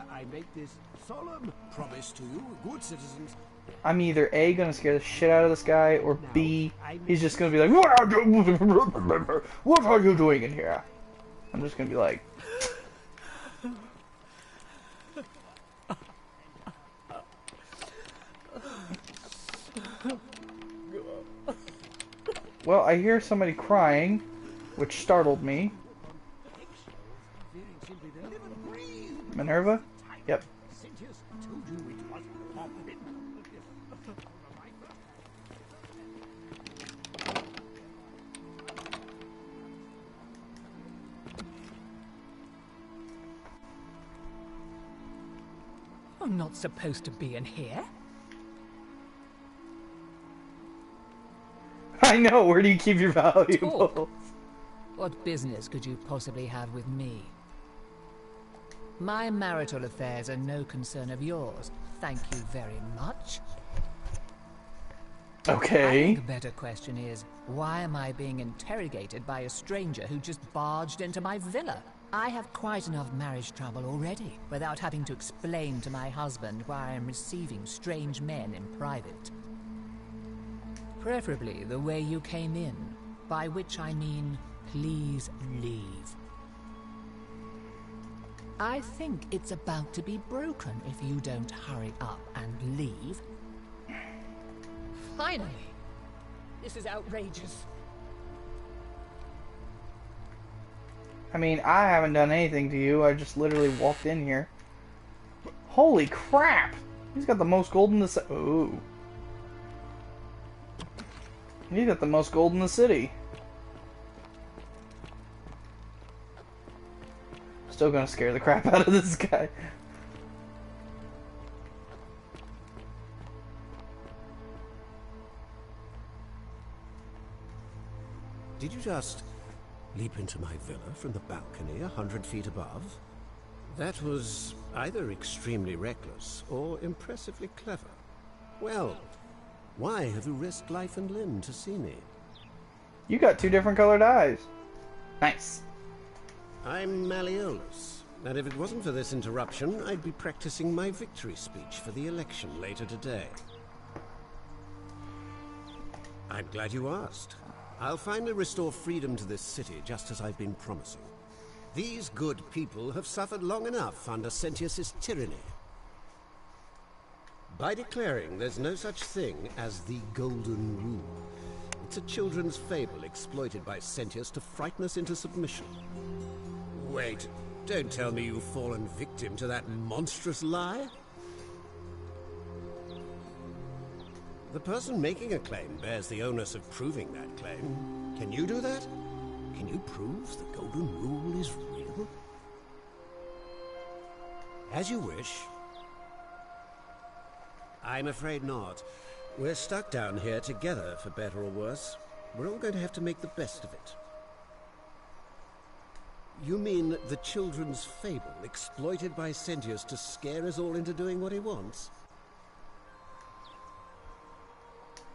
I make this solemn promise to you, good citizens. I'm either A, gonna scare the shit out of this guy, or B, he's just gonna be like, what are you doing in here? I'm just gonna be like, well, I hear somebody crying, which startled me. Minerva? Yep. I'm not supposed to be in here. I know, where do you keep your valuables? What business could you possibly have with me? My marital affairs are no concern of yours. Thank you very much. Okay. I think a better question is, why am I being interrogated by a stranger who just barged into my villa? I have quite enough marriage trouble already, without having to explain to my husband why I am receiving strange men in private. Preferably the way you came in, by which I mean, please leave. I think it's about to be broken if you don't hurry up and leave. Finally! This is outrageous. I mean, I haven't done anything to you. I just literally walked in here. Holy crap! He's got the most gold in the city. Ooh. He's got the most gold in the city. Still gonna scare the crap out of this guy. Did you just leap into my villa from the balcony 100 feet above? That was either extremely reckless or impressively clever. Well, why have you risked life and limb to see me? You got two different colored eyes. Nice. I'm Malleolus, and if it wasn't for this interruption, I'd be practicing my victory speech for the election later today. I'm glad you asked. I'll finally restore freedom to this city, just as I've been promising. These good people have suffered long enough under Sentius's tyranny. By declaring there's no such thing as the Golden Rule, it's a children's fable exploited by Sentius to frighten us into submission. Wait, don't tell me you've fallen victim to that monstrous lie? The person making a claim bears the onus of proving that claim. Can you do that? Can you prove the Golden Rule is real? As you wish. I'm afraid not. We're stuck down here together, for better or worse. We're all going to have to make the best of it. You mean the children's fable exploited by Sentius to scare us all into doing what he wants?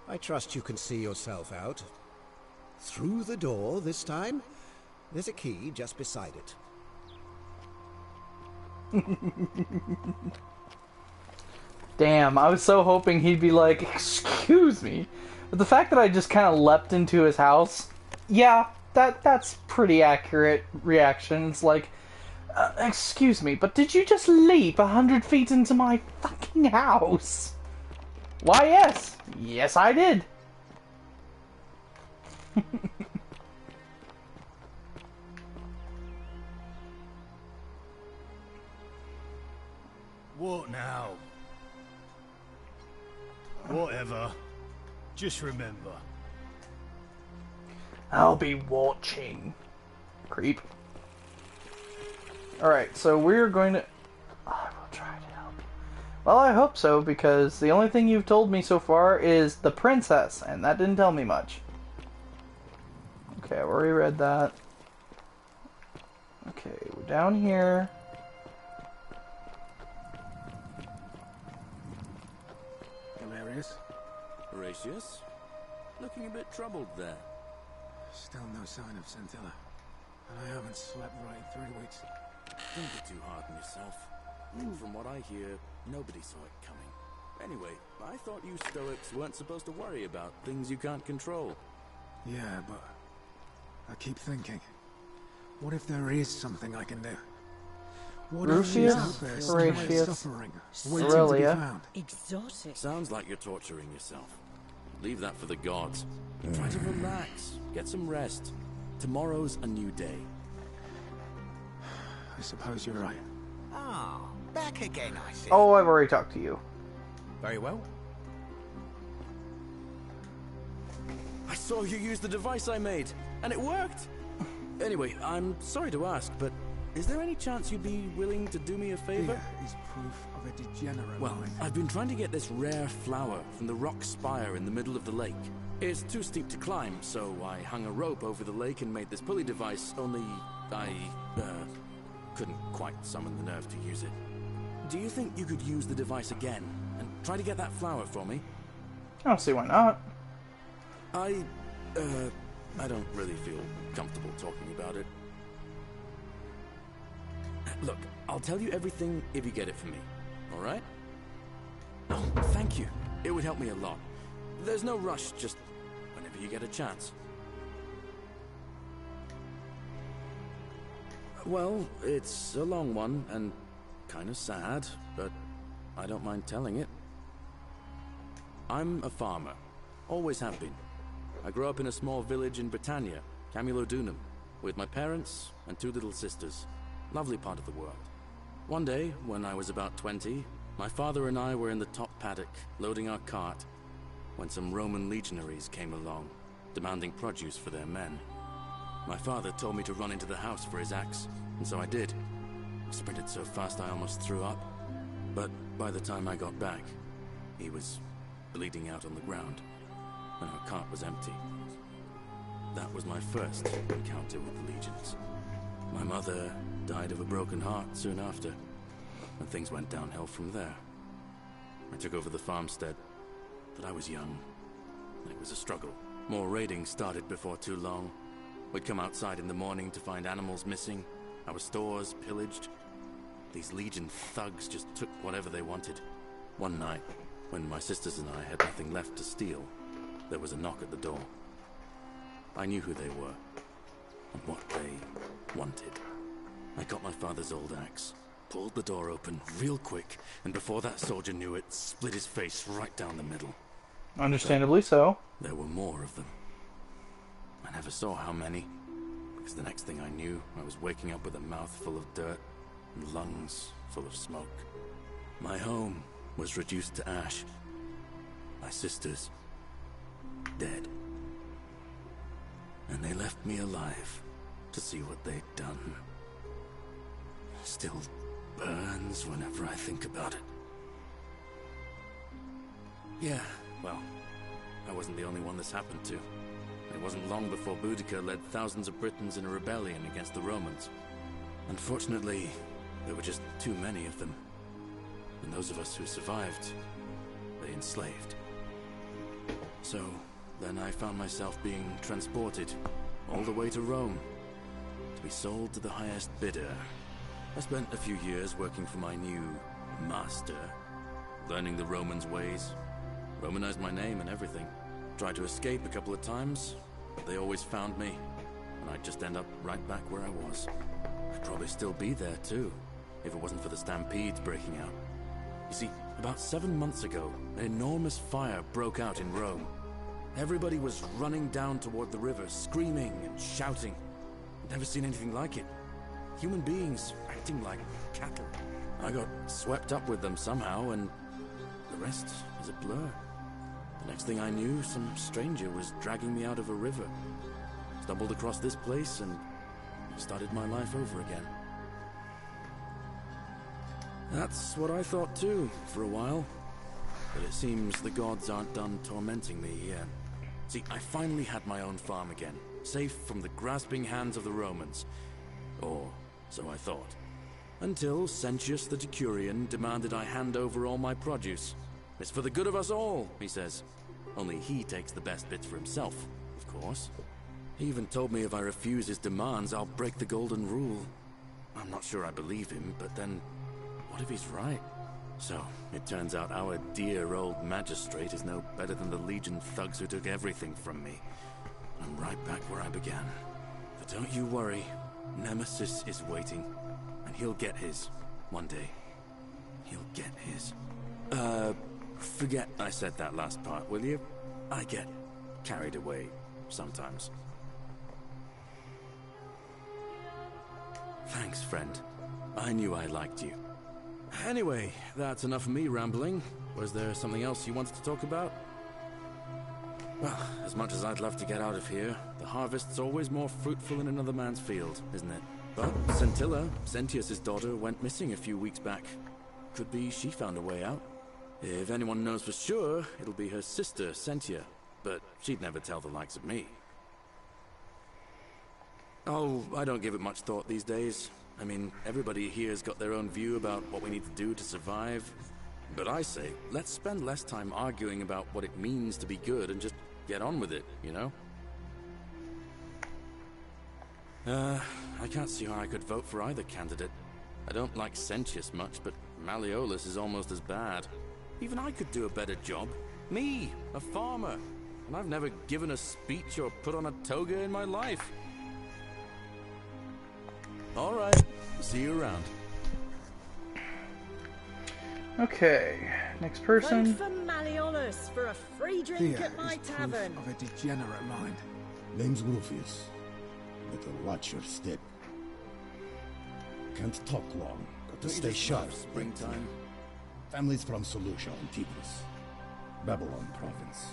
I trust you can see yourself out. Through the door this time. There's a key just beside it. Damn, I was so hoping he'd be like, excuse me. But the fact that I just kind of leapt into his house, yeah, that's pretty accurate reaction. It's like, excuse me, but did you just leap 100 feet into my fucking house? Why, yes. Yes, I did. What now? Whatever. Just remember. I'll be watching. Creep. Alright, so we're going to... I will try to help. Well, I hope so, because the only thing you've told me so far is the princess, and that didn't tell me much. Okay, I already read that. Okay, we're down here. Hilarious. Horatius? Looking a bit troubled there. Still no sign of Scintilla. And I haven't slept right in 3 weeks. Don't be too hard on yourself. From what I hear, nobody saw it coming. Anyway, I thought you Stoics weren't supposed to worry about things you can't control. Yeah, but I keep thinking, what if there is something I can do? What if she's out there somewhere suffering, waiting to be found? Exotic. Sounds like you're torturing yourself. Leave that for the gods. Try to relax, get some rest. Tomorrow's a new day. I suppose you're right. Ah, back again, I see. Oh, I've already talked to you. Very well. I saw you use the device I made, and it worked! Anyway, I'm sorry to ask, but is there any chance you'd be willing to do me a favor? Here is proof of a degenerate Well, mind. I've been trying to get this rare flower from the rock spire in the middle of the lake. It's too steep to climb, so I hung a rope over the lake and made this pulley device, only I couldn't quite summon the nerve to use it. Do you think you could use the device again and try to get that flower for me? I don't see why not. I don't really feel comfortable talking about it. Look, I'll tell you everything if you get it for me, alright? Oh, thank you. It would help me a lot. There's no rush, just whenever you get a chance. Well, it's a long one, and kind of sad, but I don't mind telling it. I'm a farmer. Always have been. I grew up in a small village in Britannia, Camulodunum, with my parents and 2 little sisters. Lovely part of the world. One day, when I was about 20, my father and I were in the top paddock, loading our cart, when some Roman legionaries came along, demanding produce for their men. My father told me to run into the house for his axe, and so I did. I sprinted so fast I almost threw up, but by the time I got back, he was bleeding out on the ground, and our cart was empty. That was my first encounter with the legions. My mother died of a broken heart soon after, and things went downhill from there. I took over the farmstead, but I was young. It was a struggle. More raiding started before too long. We'd come outside in the morning to find animals missing, our stores pillaged. These Legion thugs just took whatever they wanted. One night, when my sisters and I had nothing left to steal, there was a knock at the door. I knew who they were, and what they wanted. I got my father's old axe, pulled the door open real quick, and before that soldier knew it, split his face right down the middle. Understandably so. There were more of them. I never saw how many, because the next thing I knew, I was waking up with a mouth full of dirt and lungs full of smoke. My home was reduced to ash. My sisters, dead. And they left me alive to see what they'd done. Still burns whenever I think about it. Yeah, well, I wasn't the only one this happened to. It wasn't long before Boudica led thousands of Britons in a rebellion against the Romans. Unfortunately, there were just too many of them. And those of us who survived, they enslaved. So, then I found myself being transported all the way to Rome to be sold to the highest bidder. I spent a few years working for my new master, learning the Romans' ways, Romanized my name and everything. Tried to escape a couple of times, but they always found me, and I'd just end up right back where I was. I'd probably still be there too, if it wasn't for the stampedes breaking out. You see, about 7 months ago, an enormous fire broke out in Rome. Everybody was running down toward the river, screaming and shouting. I'd never seen anything like it. Human beings acting like cattle. I got swept up with them somehow, and the rest is a blur. The next thing I knew, some stranger was dragging me out of a river. Stumbled across this place and started my life over again. That's what I thought too, for a while. But it seems the gods aren't done tormenting me yet. See, I finally had my own farm again, safe from the grasping hands of the Romans. Or so I thought. Until Sentius the Decurion demanded I hand over all my produce. It's for the good of us all, he says. Only he takes the best bits for himself, of course. He even told me if I refuse his demands, I'll break the golden rule. I'm not sure I believe him, but then, what if he's right? So, it turns out our dear old magistrate is no better than the Legion thugs who took everything from me. I'm right back where I began. But don't you worry, Nemesis is waiting, and he'll get his, one day. He'll get his. Forget I said that last part, will you? I get carried away sometimes. Thanks, friend. I knew I liked you. Anyway, that's enough of me rambling. Was there something else you wanted to talk about? Well, as much as I'd love to get out of here, the harvest's always more fruitful in another man's field, isn't it? But Scintilla, Sentius' daughter, went missing a few weeks back. Could be she found a way out. If anyone knows for sure, it'll be her sister, Sentia. But she'd never tell the likes of me. Oh, I don't give it much thought these days. I mean, everybody here's got their own view about what we need to do to survive. But I say, let's spend less time arguing about what it means to be good and just get on with it, you know? I can't see how I could vote for either candidate. I don't like Sentius much, but Malleolus is almost as bad. Even I could do a better job. Me, a farmer. And I've never given a speech or put on a toga in my life. All right, see you around. Okay, next person. Vote for Malleolus. Malleolus for a free drink Here at my is tavern. proof of a degenerate mind. Name's Rufius. Better watch your step. Can't talk long. Got to stay sharp. Springtime. Family's from Seleucia and Tigris, Babylon province.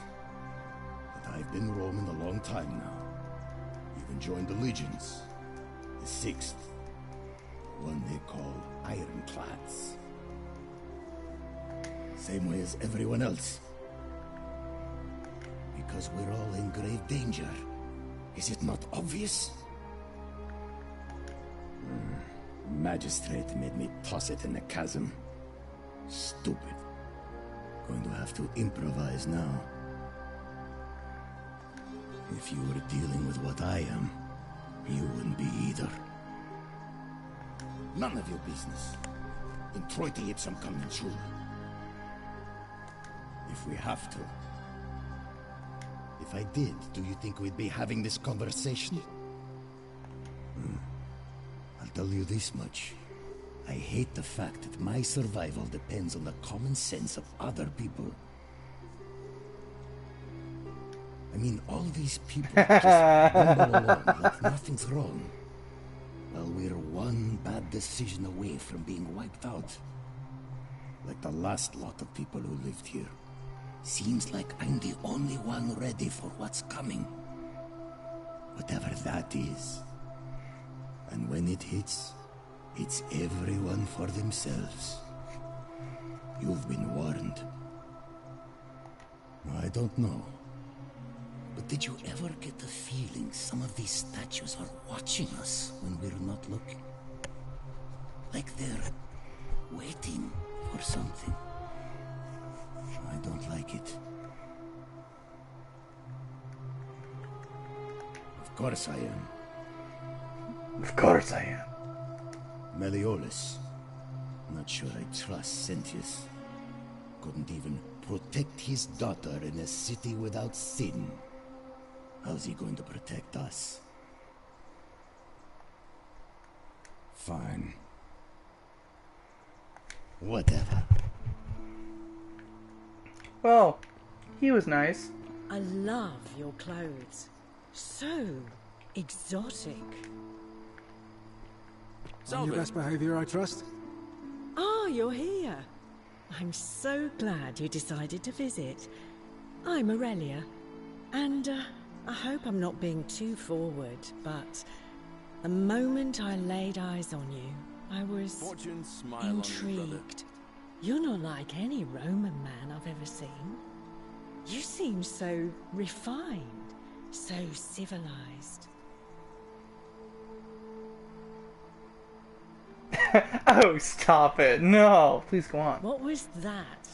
But I've been roaming a long time now. Even joined the legions. The 6th. The one they call Ironclads. Same way as everyone else. Because we're all in grave danger. Is it not obvious? Magistrate made me toss it in the chasm. Stupid. Going to have to improvise now. If you were dealing with what I am, you wouldn't be either. None of your business. Introite ipsum conventium. If we have to. If I did, do you think we'd be having this conversation? I'll tell you this much. I hate the fact that my survival depends on the common sense of other people. I mean, all these people just rumble along like nothing's wrong. Well, we're one bad decision away from being wiped out. Like the last lot of people who lived here. Seems like I'm the only one ready for what's coming. Whatever that is. And when it hits, it's everyone for themselves. You've been warned. I don't know. But did you ever get the feeling some of these statues are watching us when we're not looking? Like they're waiting for something. I don't like it. Of course I am. Of course I am. Malleolus. Not sure I trust Sentius. Couldn't even protect his daughter in a city without sin. How's he going to protect us? Fine. Whatever. Well, he was nice. I love your clothes. So exotic. On your best behavior, I trust? Ah, you're here. I'm so glad you decided to visit. I'm Aurelia, and I hope I'm not being too forward, but the moment I laid eyes on you, I was Fortune smile on you, brother. intrigued. You're not like any Roman man I've ever seen. You seem so refined, so civilized. Oh, stop it. No, please go on. What was that?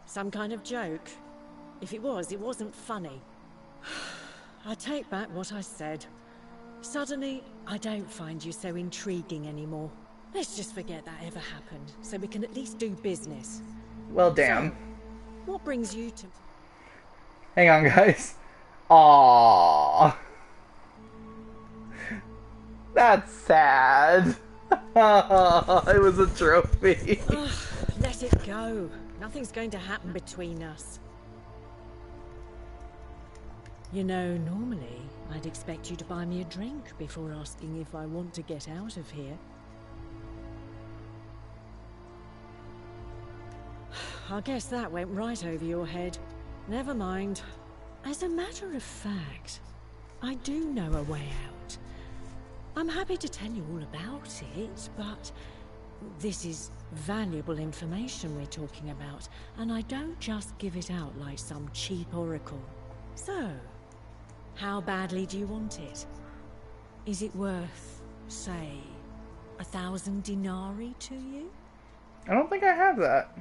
Some kind of joke? If it was, it wasn't funny. I take back what I said. Suddenly, I don't find you so intriguing anymore. Let's just forget that ever happened, so we can at least do business. Well, damn. So, what brings you to... Hang on, guys. Aww. That's sad. It was a trophy. Ugh, let it go. Nothing's going to happen between us. You know, normally, I'd expect you to buy me a drink before asking if I want to get out of here. I guess that went right over your head. Never mind. As a matter of fact, I do know a way out. I'm happy to tell you all about it, but this is valuable information we're talking about, and I don't just give it out like some cheap oracle. So, how badly do you want it? Is it worth, say, 1,000 denarii to you? I don't think I have that.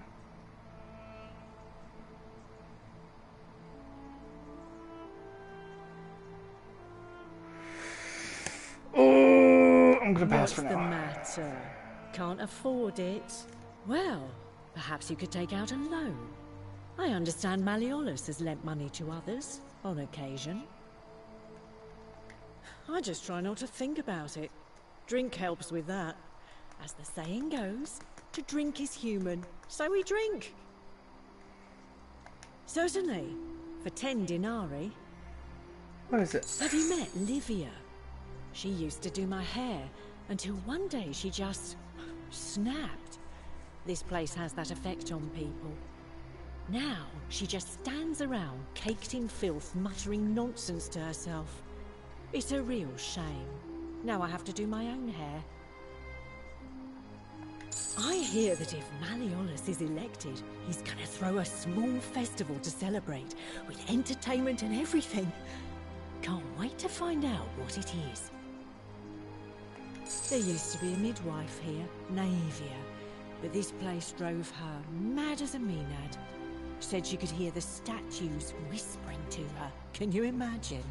Oh, I'm gonna pass for now. What's the matter? Can't afford it? Well, perhaps you could take out a loan. I understand Malleolus has lent money to others, on occasion. I just try not to think about it. Drink helps with that. As the saying goes, to drink is human, so we drink. Certainly. For 10 denarii. What is it? Have you met Livia? She used to do my hair, until one day she just snapped. This place has that effect on people. Now, she just stands around, caked in filth, muttering nonsense to herself. It's a real shame. Now I have to do my own hair. I hear that if Malleolus is elected, he's gonna throw a small festival to celebrate, with entertainment and everything. Can't wait to find out what it is. There used to be a midwife here, Naevia, but this place drove her mad as a Maenad. Said she could hear the statues whispering to her. Can you imagine?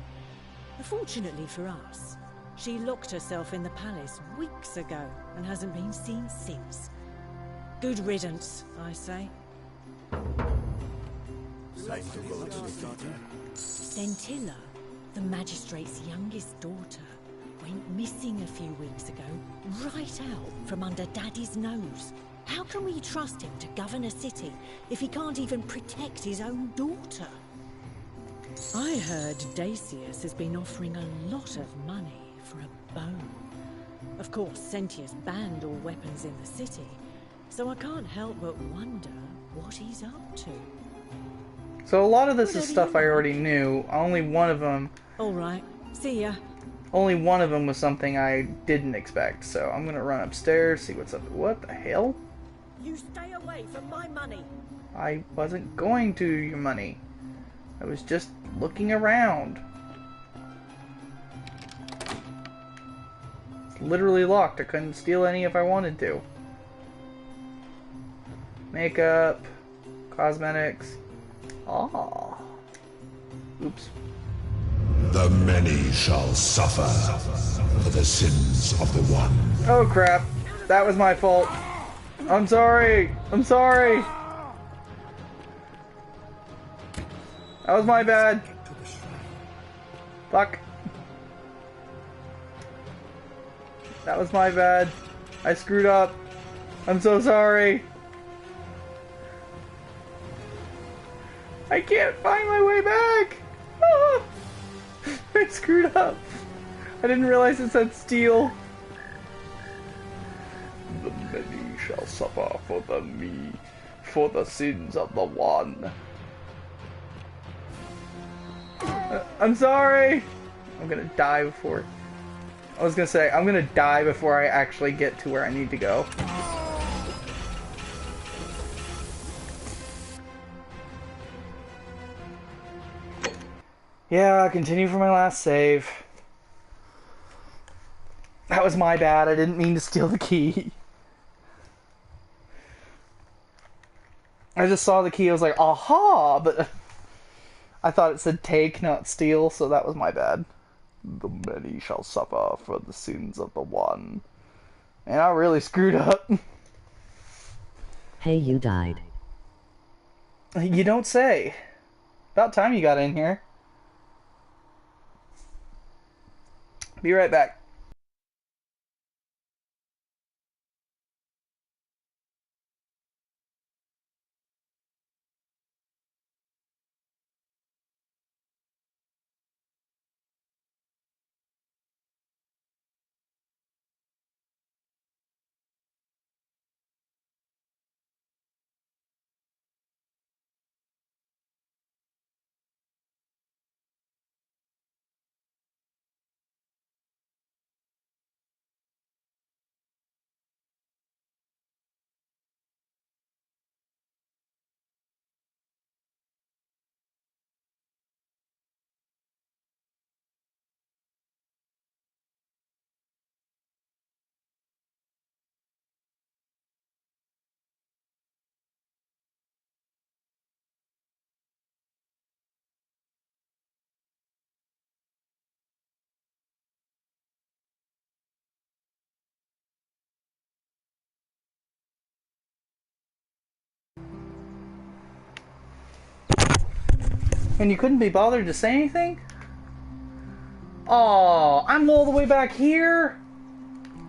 Fortunately for us, she locked herself in the palace weeks ago and hasn't been seen since. Good riddance, I say. Safe to go to the theater. Scintilla, the magistrate's youngest daughter, went missing a few weeks ago, right out from under Daddy's nose. How can we trust him to govern a city if he can't even protect his own daughter? I heard Dacius has been offering a lot of money for a bone. Of course, Sentius banned all weapons in the city, so I can't help but wonder what he's up to. So a lot of this is stuff I already knew. Only one of them... Alright, see ya. Only one of them was something I didn't expect, so I'm gonna run upstairs, see what's up. What the hell? You stay away from my money. I wasn't going to your money. I was just looking around. It's literally locked. I couldn't steal any if I wanted to. Makeup, cosmetics. Ah. Oops. The many shall suffer for the sins of the one. Oh crap. That was my fault. I'm sorry. I'm sorry. That was my bad. Fuck. That was my bad. I screwed up. I'm so sorry. I can't find my way back. Ah! I screwed up. I didn't realize it said steal. The many shall suffer for the sins of the one. I'm sorry. I'm gonna die before. I was gonna say, I'm gonna die before I actually get to where I need to go. Yeah, continue for my last save. That was my bad. I didn't mean to steal the key. I just saw the key. I was like, aha! But I thought it said take, not steal, so that was my bad. The many shall suffer for the sins of the one. And I really screwed up. Hey, you died. You don't say. About time you got in here. Be right back. And you couldn't be bothered to say anything? Aw, I'm all the way back here?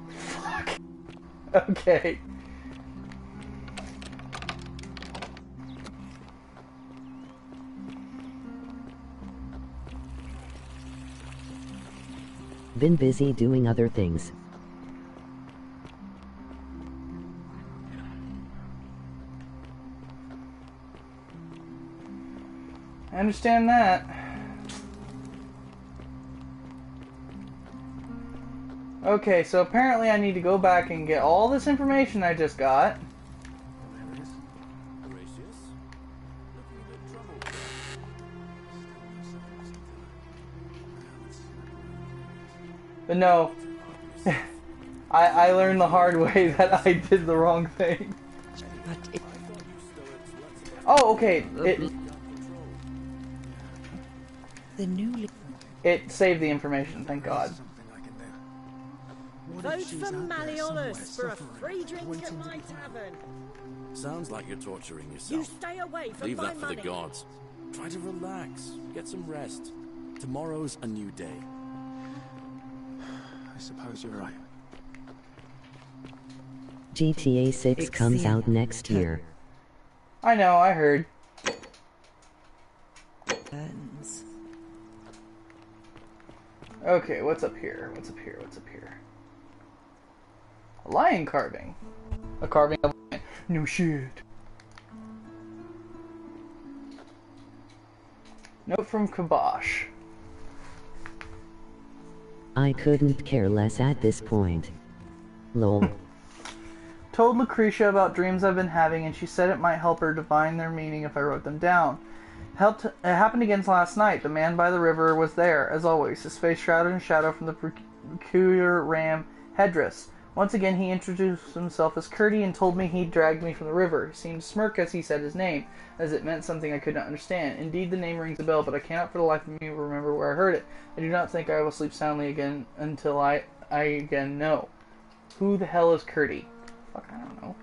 Fuck. Okay. Been busy doing other things. I understand that. Okay, so apparently I need to go back and get all this information I just got. But no, I learned the hard way that I did the wrong thing. Oh, okay. It saved the information, thank God. Vote for Malleolus for a free drink at my tavern. Sounds like you're torturing yourself. You stay away from Leave my that for money. the gods. Try to relax. Get some rest. Tomorrow's a new day. I suppose you're right. GTA 6 comes out next year. I know, I heard. Okay, what's up here? What's up here? What's up here? A lion carving. A carving of a lion. No shit. Note from Kabosh. I couldn't care less at this point. Lol. Told Lucretia about dreams I've been having, and she said it might help her divine their meaning if I wrote them down. It happened again last night. The man by the river was there, as always, his face shrouded in shadow from the peculiar ram headdress. Once again, he introduced himself as Curdy and told me he'd dragged me from the river. He seemed to smirk as he said his name, as it meant something I could not understand. Indeed, the name rings a bell, but I cannot for the life of me remember where I heard it. I do not think I will sleep soundly again until I again know. Who the hell is Curdy? Fuck, I don't know.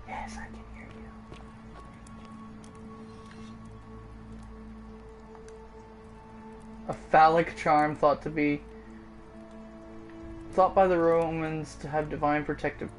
Yes, I can hear you. A phallic charm thought by the Romans to have divine protective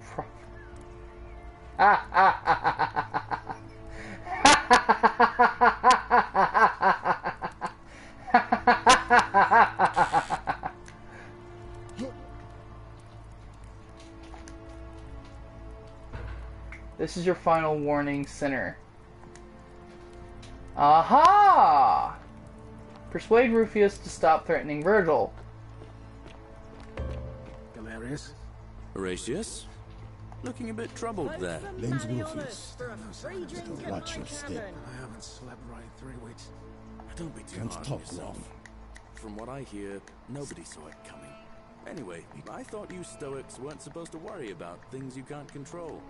This is your final warning, sinner. Aha! Persuade Rufius to stop threatening Virgil. Galerius? Horatius? Looking a bit troubled there. Lens Rufius. Watch your step. I haven't slept right in 3 weeks. Don't be too Can't hard on talk yourself. long. From what I hear, nobody saw it coming. Anyway, I thought you Stoics weren't supposed to worry about things you can't control.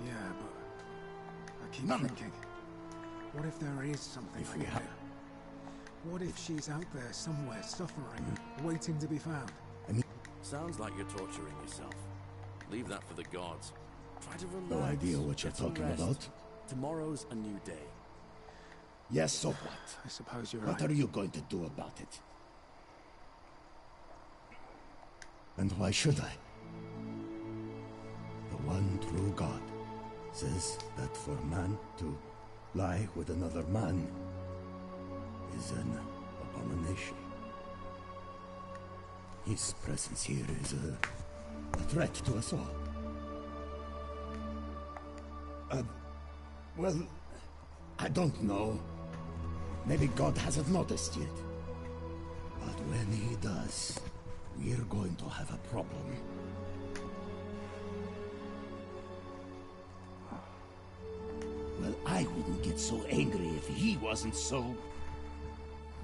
Yeah, but I keep thinking, what if there is something I can do? What if she's out there somewhere suffering, waiting to be found? Sounds like you're torturing yourself. Leave that for the gods. Try to relax. No idea what you're Get some talking rest. about. Tomorrow's a new day. Yes, so what? I suppose you're What right. are you going to do about it? And why should I? The one true God says that for man to lie with another man is an abomination. His presence here is a threat to us all. Well, I don't know. Maybe God hasn't noticed yet. But when he does, we're going to have a problem. Well, I wouldn't get so angry if he wasn't so...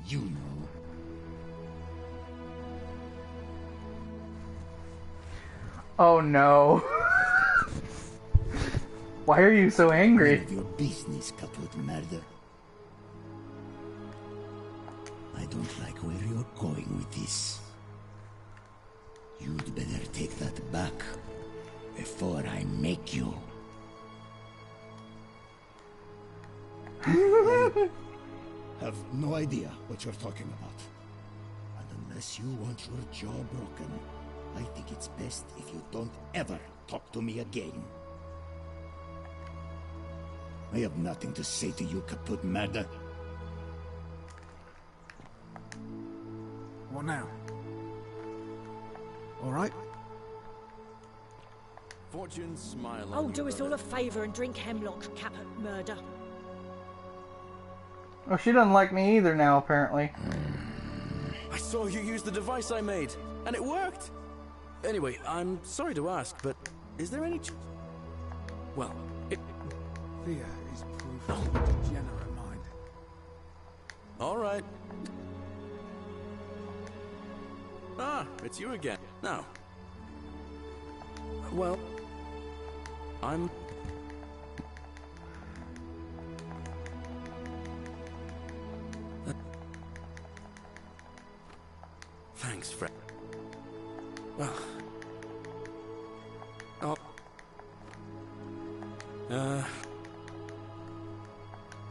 you know. Oh no. Why are you so angry? None of your business, Caput Murder. I don't like where you're going with this. You'd better take that back before I make you. I have no idea what you're talking about. And unless you want your jaw broken, I think it's best if you don't ever talk to me again. I have nothing to say to you, Kaput Murder. What now? All right? Fortune smile on Oh, you, do us brother. all a favour and drink hemlock, Caput Murder. Oh, she doesn't like me either now, apparently. I saw you use the device I made, and it worked! Anyway, I'm sorry to ask, but is there any well, it... Fear is proof of a degenerate mind. Alright. Ah, it's you again. Now. Well, I'm... Thanks, Fred. Well...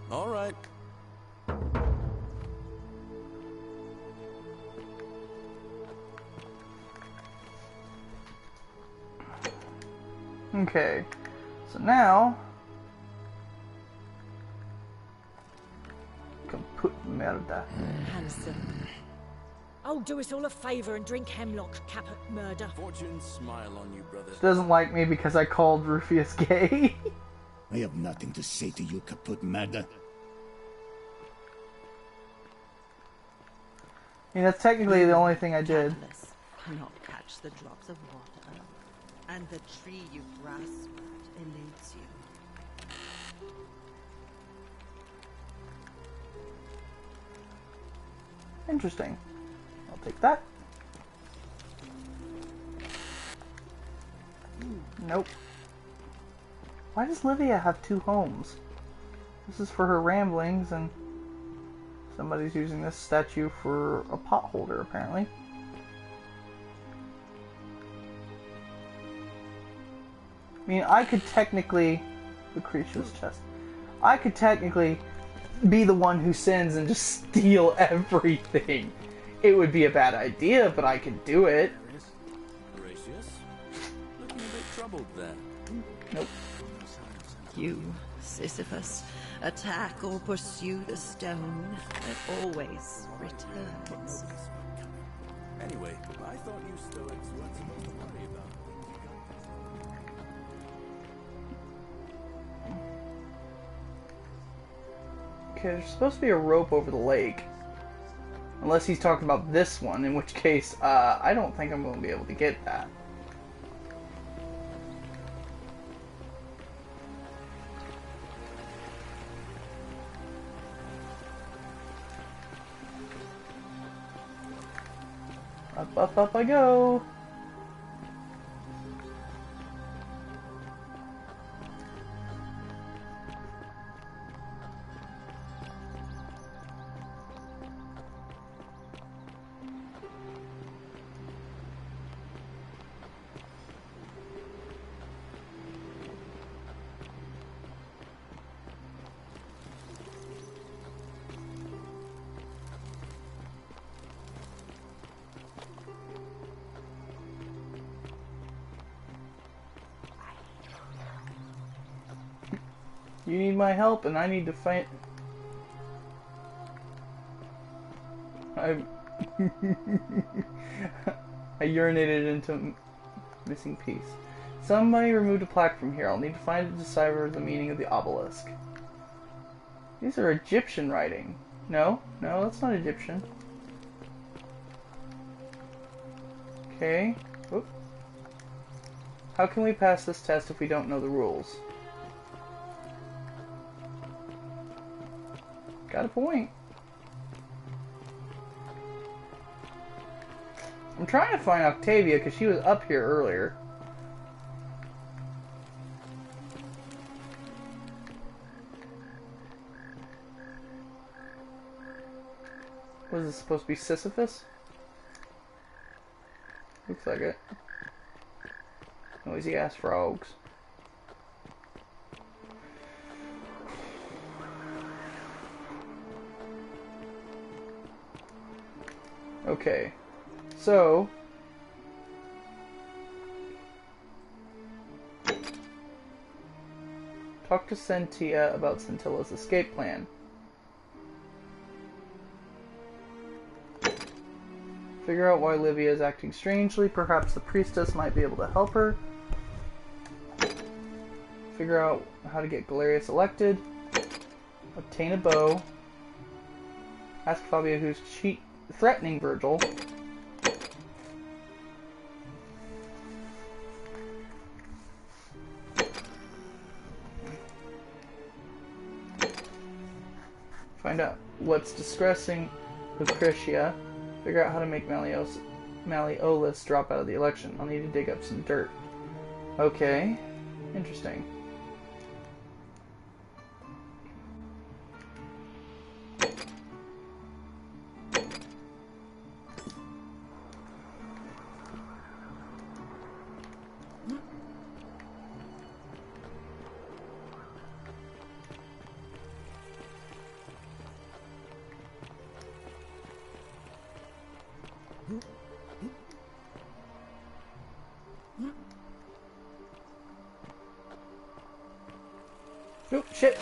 All right. Okay, so now... Kaput Murder. Handsome. Oh, do us all a favour and drink hemlock, Caput Murder. Fortune smile on you, brother. She doesn't like me because I called Rufius gay. I have nothing to say to you, Kaput Murder. I mean, that's technically the only thing I did. Catalyst cannot catch the drops of water, and the tree you grasp at eludes you. Interesting. I'll take that. Nope. Why does Livia have two homes? This is for her ramblings, and somebody's using this statue for a pot holder, apparently. I mean, I could technically... Lucretia's chest. I could technically be the one who sins and just steal everything. It would be a bad idea, but I could do it. Gracious. Looking a bit troubled there. Nope. You, Sisyphus, attack or pursue the stone that always returns. Anyway, I thought you Stoics weren't supposed to worry about Okay, there's supposed to be a rope over the lake. Unless he's talking about this one, in which case, I don't think I'm going to be able to get that. Up I go! You need my help, and I need to find... I urinated into missing piece. Somebody removed a plaque from here. I'll need to find and decipher the meaning of the obelisk. These are Egyptian writing. No, that's not Egyptian. Okay. Oop. How can we pass this test if we don't know the rules? Got a point. I'm trying to find Octavia because she was up here earlier. Was this supposed to be Sisyphus? Looks like it. Noisy ass frogs. Okay, so Talk to Sentia about Scintilla's escape plan. Figure out why Livia is acting strangely. Perhaps the priestess might be able to help her. Figure out how to get Galerius elected. Obtain a bow. Ask Fabio who's threatening Virgil. Find out what's distressing Lucretia. Figure out how to make Malleolus drop out of the election. I'll need to dig up some dirt. Okay. Interesting. Oh, shit!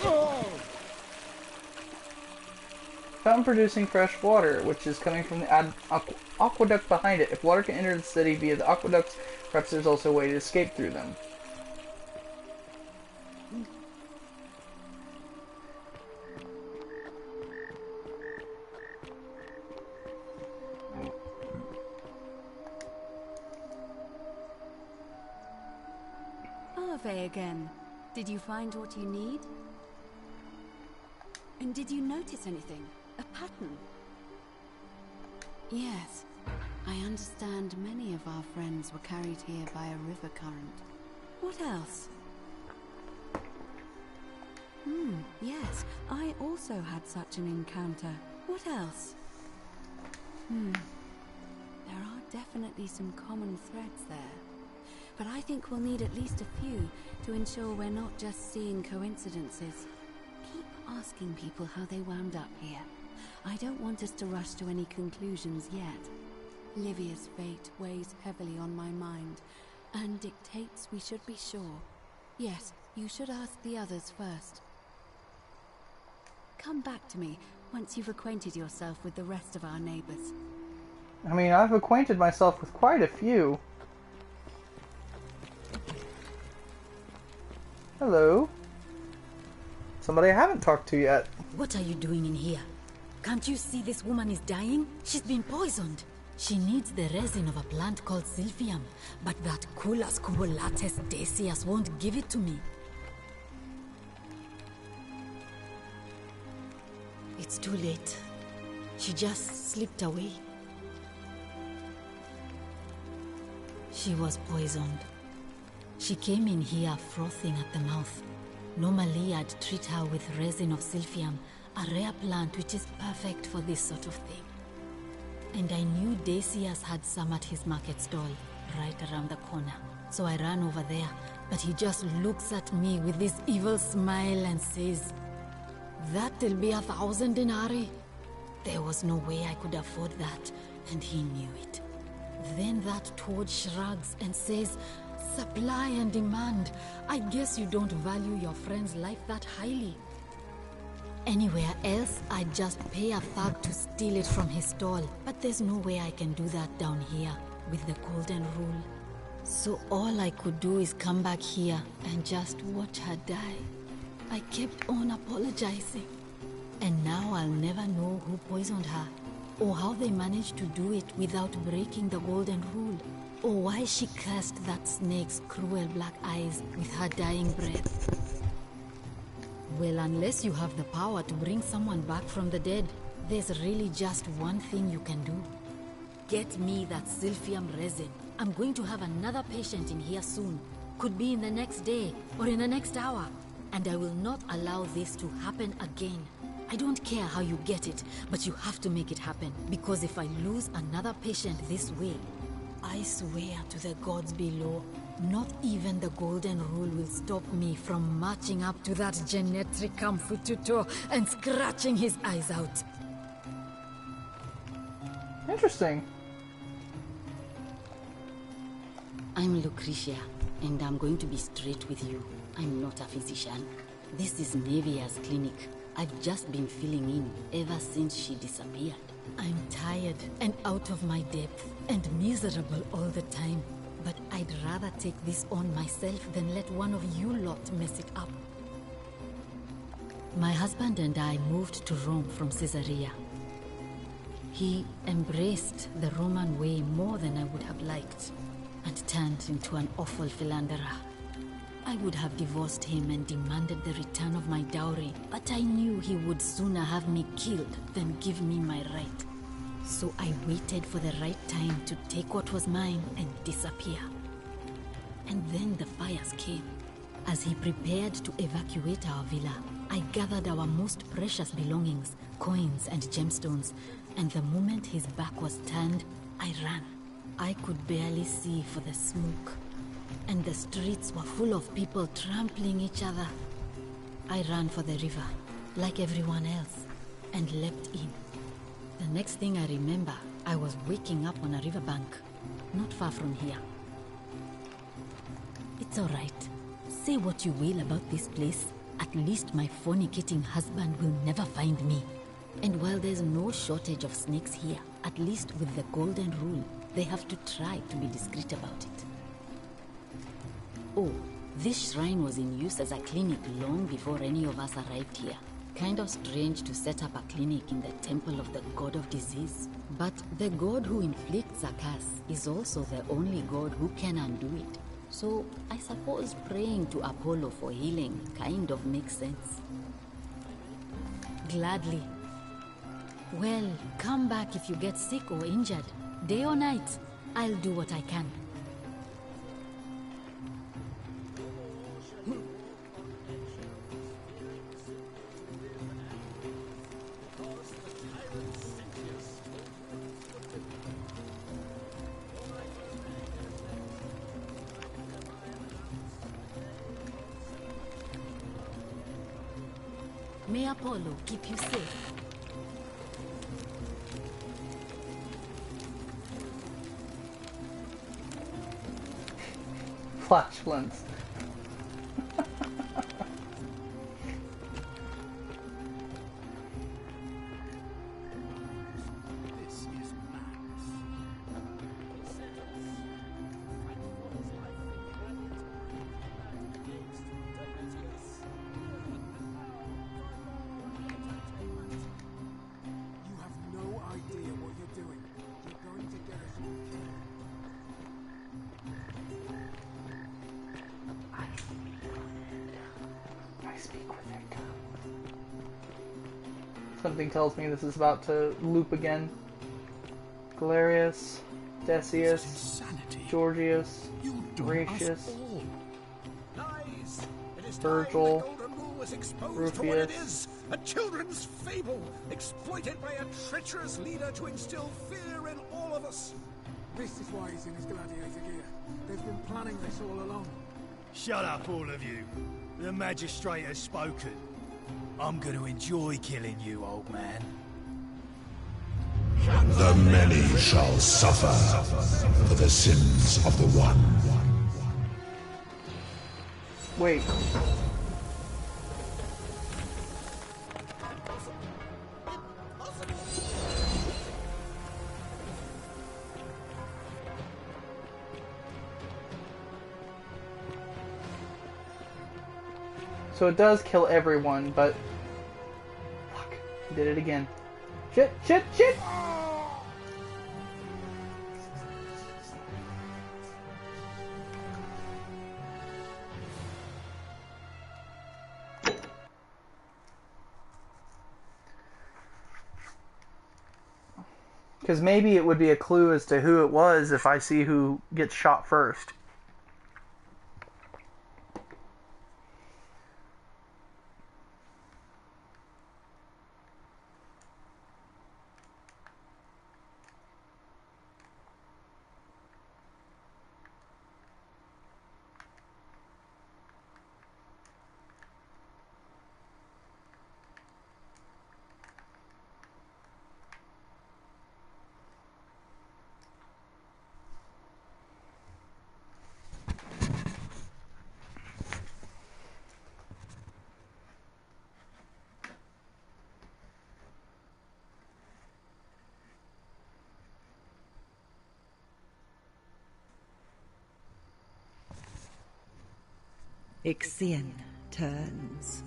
Fountain producing fresh water, which is coming from the aqueduct behind it. If water can enter the city via the aqueducts, perhaps there's also a way to escape through them. Ave again. Did you find what you need? And did you notice anything? A pattern? Yes. I understand many of our friends were carried here by a river current. What else? Yes. I also had such an encounter. What else? There are definitely some common threads there. But I think we'll need at least a few to ensure we're not just seeing coincidences. Keep asking people how they wound up here. I don't want us to rush to any conclusions yet. Livia's fate weighs heavily on my mind, and dictates we should be sure. Yes, you should ask the others first. Come back to me once you've acquainted yourself with the rest of our neighbors. I mean, I've acquainted myself with quite a few. Hello. Somebody I haven't talked to yet. What are you doing in here? Can't you see this woman is dying? She's been poisoned. She needs the resin of a plant called Silphium, but that Culus cubulatus Decius won't give it to me. It's too late. She just slipped away. She was poisoned. She came in here frothing at the mouth. Normally I'd treat her with resin of Silphium, a rare plant which is perfect for this sort of thing. And I knew Decius had some at his market stall, right around the corner. So I ran over there, but he just looks at me with this evil smile and says, "That'll be 1,000 denarii." There was no way I could afford that, and he knew it. Then that toad shrugs and says, "Supply and demand. I guess you don't value your friend's life that highly." Anywhere else, I'd just pay a thug to steal it from his stall. But there's no way I can do that down here, with the golden rule. So all I could do is come back here and just watch her die. I kept on apologizing. And now I'll never know who poisoned her, or how they managed to do it without breaking the golden rule, or why she cursed that snake's cruel black eyes with her dying breath. Well, unless you have the power to bring someone back from the dead, there's really just one thing you can do. Get me that Silphium resin. I'm going to have another patient in here soon. Could be in the next day, or in the next hour. And I will not allow this to happen again. I don't care how you get it, but you have to make it happen. Because if I lose another patient this way, I swear to the gods below, not even the golden rule will stop me from marching up to that Genetricum Fututor and scratching his eyes out. Interesting. I'm Lucretia, and I'm going to be straight with you. I'm not a physician. This is Nevia's clinic. I've just been filling in ever since she disappeared. I'm tired and out of my depth and miserable all the time. But I'd rather take this on myself than let one of you lot mess it up. My husband and I moved to Rome from Caesarea. He embraced the Roman way more than I would have liked, and turned into an awful philanderer. I would have divorced him and demanded the return of my dowry, but I knew he would sooner have me killed than give me my right. So I waited for the right time to take what was mine and disappear. And then the fires came. As he prepared to evacuate our villa, I gathered our most precious belongings, coins and gemstones, and the moment his back was turned, I ran. I could barely see for the smoke, and the streets were full of people trampling each other. I ran for the river, like everyone else, and leapt in. The next thing I remember, I was waking up on a riverbank, not far from here. It's all right. Say what you will about this place. At least my fornicating husband will never find me. And while there's no shortage of snakes here, at least with the golden rule, they have to try to be discreet about it. Oh, this shrine was in use as a clinic long before any of us arrived here. Kind of strange to set up a clinic in the temple of the god of disease. But the god who inflicts a curse is also the only god who can undo it. So I suppose praying to Apollo for healing kind of makes sense. Gladly. Well, come back if you get sick or injured. Day or night, I'll do what I can. May Apollo keep you safe. Flatulence. Something tells me this is about to loop again. Galerius, Decius, Georgius, Horatius, Virgil, Rufius. A children's fable, exploited by a treacherous leader to instill fear in all of us. This is why he's in his gladiator gear. They've been planning this all along. Shut up, all of you. The magistrate has spoken. I'm going to enjoy killing you, old man. The many shall suffer for the sins of the one. Wait. So it does kill everyone, but... Fuck. Did it again. Shit, shit, shit! Because maybe it would be a clue as to who it was if I see who gets shot first. Ixion turns.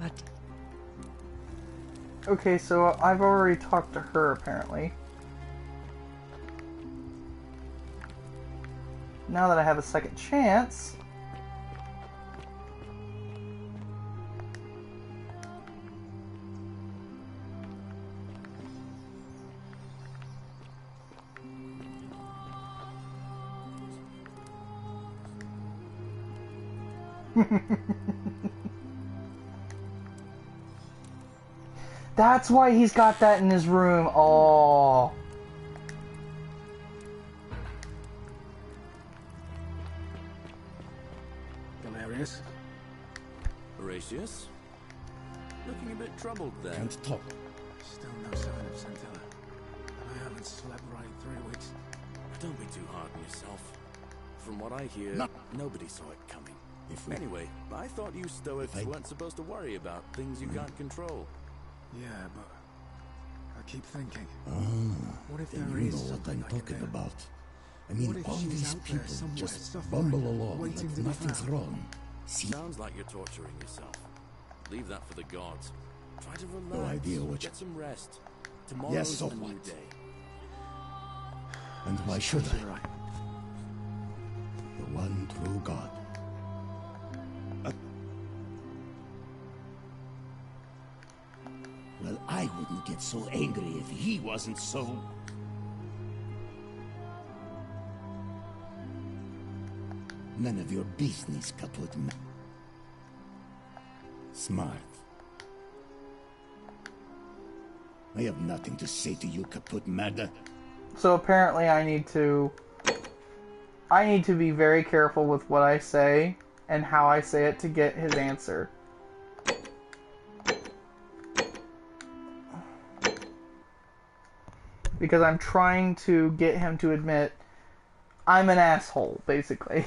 But okay, so I've already talked to her apparently. Now that I have a second chance, that's why he's got that in his room. Oh. Galerius? Horatius? Looking a bit troubled there. Can't talk. Still no sign of Santella. And I haven't slept right in 3 weeks. Don't be too hard on yourself. From what I hear, nobody saw it coming. Anyway, I thought you Stoics weren't supposed to worry about things you can't control. Yeah, but I keep thinking. What if Then there you is know what something I'm I can talking do? about. I What mean, if all she's these out there people somewhere just suffering, bumble along waiting like to be nothing's found? wrong. See? Sounds like you're torturing yourself. Leave that for the gods. Try to relax. No idea what Get some rest. Yes, Tomorrow's so a new what? day. And why should I? Right. The one true God. Well, I wouldn't get so angry if he wasn't so... None of your business, Kaput. Smart. I have nothing to say to you, Kaput Murder. So apparently I need to be very careful with what I say and how I say it to get his answer. Because I'm trying to get him to admit I'm an asshole, basically.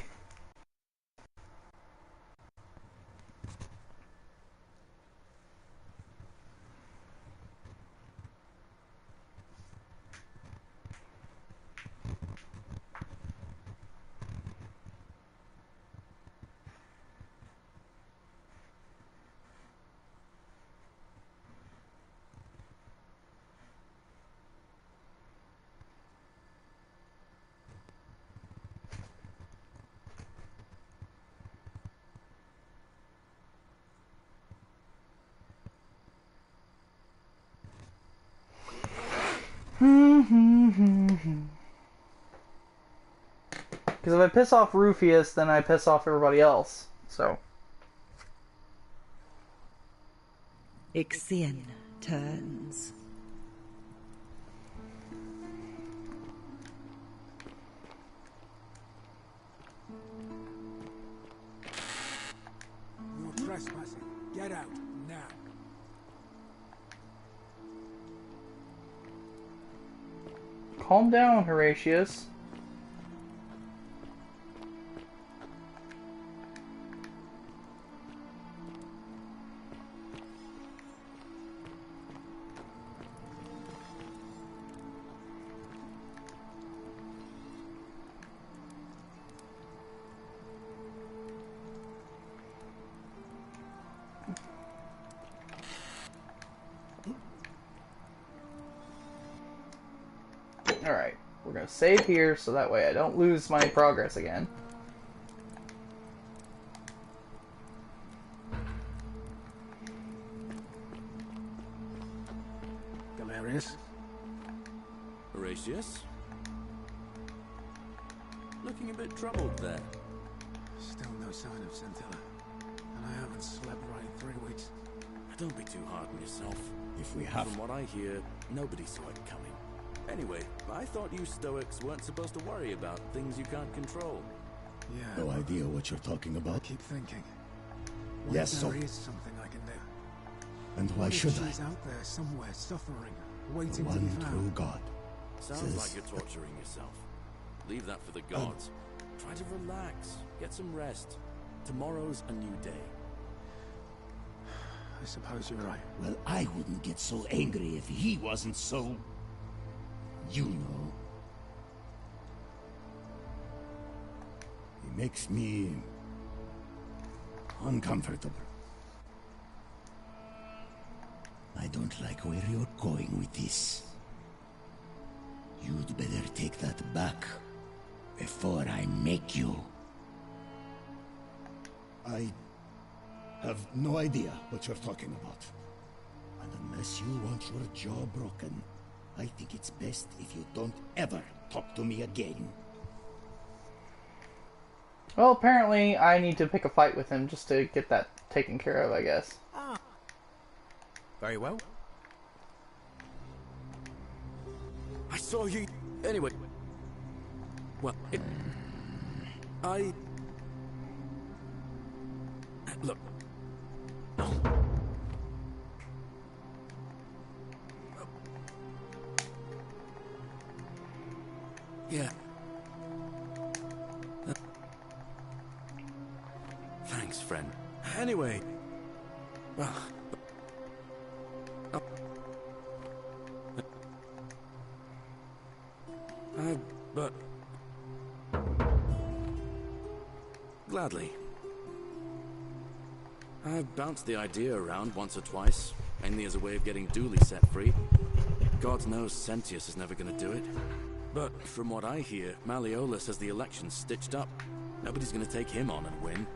Because if I piss off Rufius, then I piss off everybody else. So. Ixion turns. You're trespassing. Get out, now. Calm down, Horatius. Alright, we're gonna save here so that way I don't lose my progress again. Galerius? Horatius? Looking a bit troubled there. Still no sign of Santella. And I haven't slept right in 3 weeks. Don't be too hard on yourself. If we have... From what I hear, nobody saw it coming. Anyway, I thought you Stoics weren't supposed to worry about things you can't control. Yeah. No idea what you're talking about. I keep thinking. What Yes, if so... there is something I can do? And why What if should I? she's out there somewhere suffering, The waiting to be one found? true God. Sounds Says- like you're torturing yourself. Leave that for the gods. Try to relax. Get some rest. Tomorrow's a new day. I suppose you're right. Well, I wouldn't get so angry if he wasn't so... you know. He makes me... uncomfortable. I don't like where you're going with this. You'd better take that back before I make you. I have no idea what you're talking about. And unless you want your jaw broken, I think it's best if you don't ever talk to me again. Well, apparently I need to pick a fight with him just to get that taken care of, I guess. Ah. Very well. I saw you... Anyway... Well, Look. Yeah. Thanks, friend. Anyway... Well... but... Gladly. I've bounced the idea around once or twice, mainly as a way of getting Dooley set free. God knows Sentius is never gonna do it. But from what I hear, Malleolus has the election stitched up. Nobody's gonna take him on and win.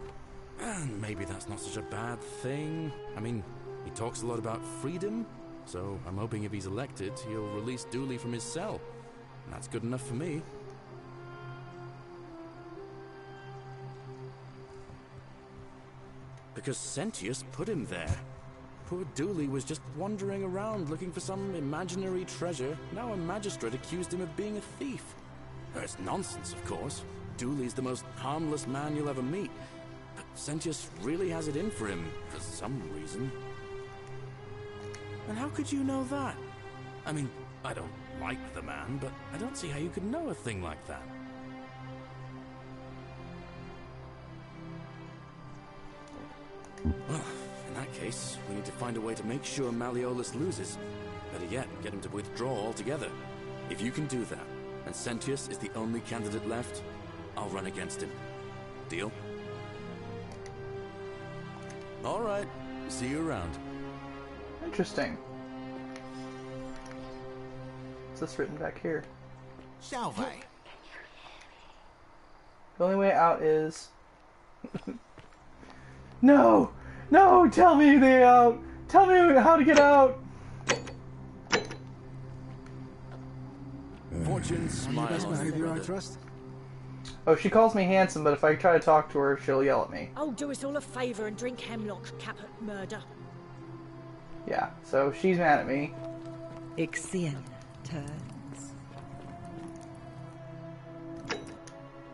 And maybe that's not such a bad thing. I mean, he talks a lot about freedom, so I'm hoping if he's elected, he'll release Dooley from his cell. And that's good enough for me. Because Sentius put him there. Poor Dooley was just wandering around looking for some imaginary treasure. Now a magistrate accused him of being a thief. It's nonsense, of course. Dooley's the most harmless man you'll ever meet. But Sentius really has it in for him, for some reason. And how could you know that? I mean, I don't like the man, but I don't see how you could know a thing like that. Well, in that case, we need to find a way to make sure Malleolus loses. Better yet, get him to withdraw altogether. If you can do that, and Sentius is the only candidate left, I'll run against him. Deal? Alright, see you around. Interesting. What's this written back here? Salve. The only way out is... No! No! Tell me the out! Tell me how to get out! Fortune smiles on you, I trust. Oh, she calls me handsome, but if I try to talk to her, she'll yell at me. Oh, do us all a favour and drink hemlock, Caput Murder. Yeah, so she's mad at me. Ixion turns.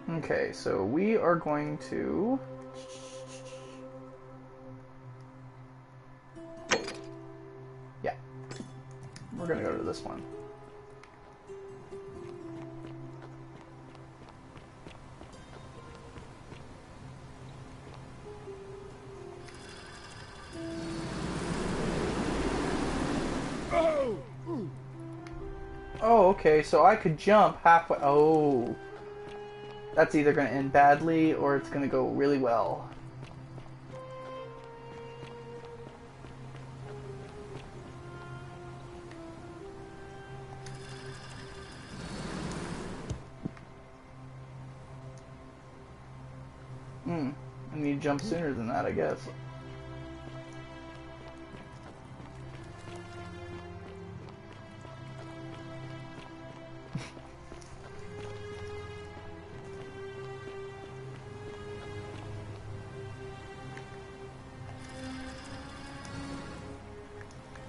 Okay, so we are going to... Yeah. We're gonna go to this one. Oh, okay, so I could jump halfway. Oh. That's either going to end badly or it's going to go really well. I need to jump sooner than that, I guess.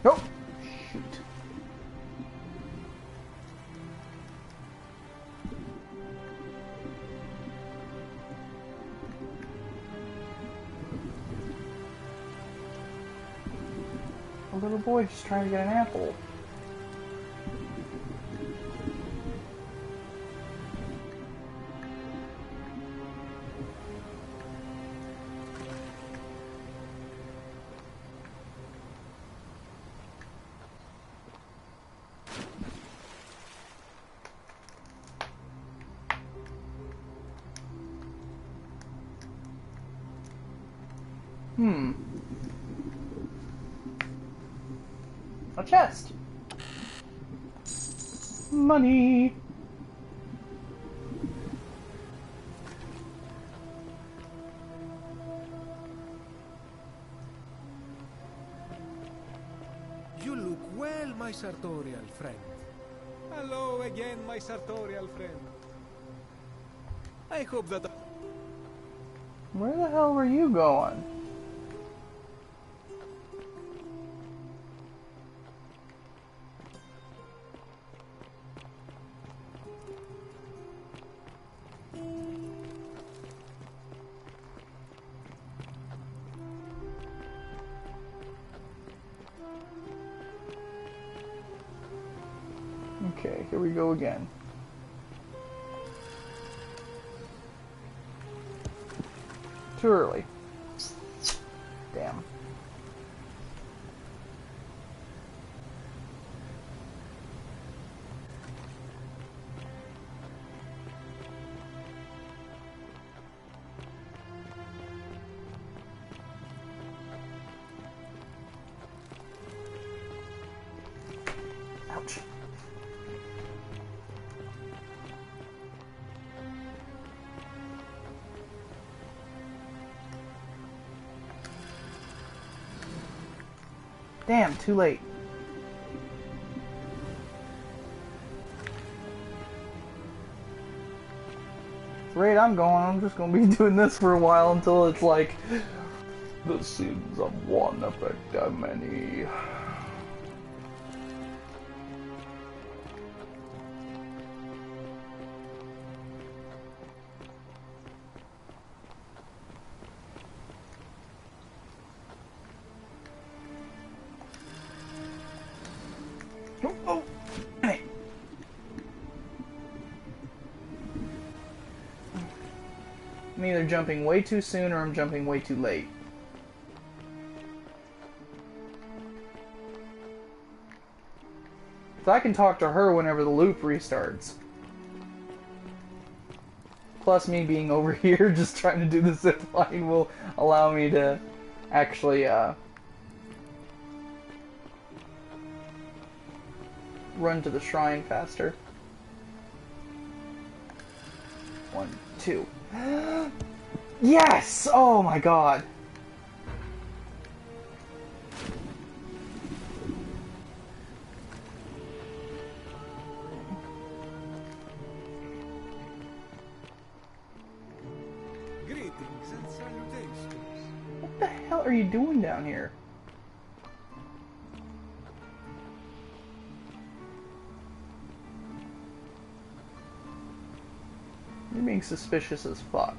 Oh, shoot. A little boy just trying to get an apple. A chest. Money. You look well, my sartorial friend. Hello again, my sartorial friend. I hope that... Where the hell were you going? Okay, here we go again. Too early. Damn. Ouch. Damn, too late. The rate I'm going, I'm just gonna be doing this for a while until it's like the sins of one affect the many. Oh, damn it. I'm either jumping way too soon or I'm jumping way too late. So I can talk to her whenever the loop restarts. Plus me being over here just trying to do the zip line will allow me to actually run to the shrine faster. 1, 2. Yes! Oh my god. Greetings and salutations. What the hell are you doing down here? You're being suspicious as fuck.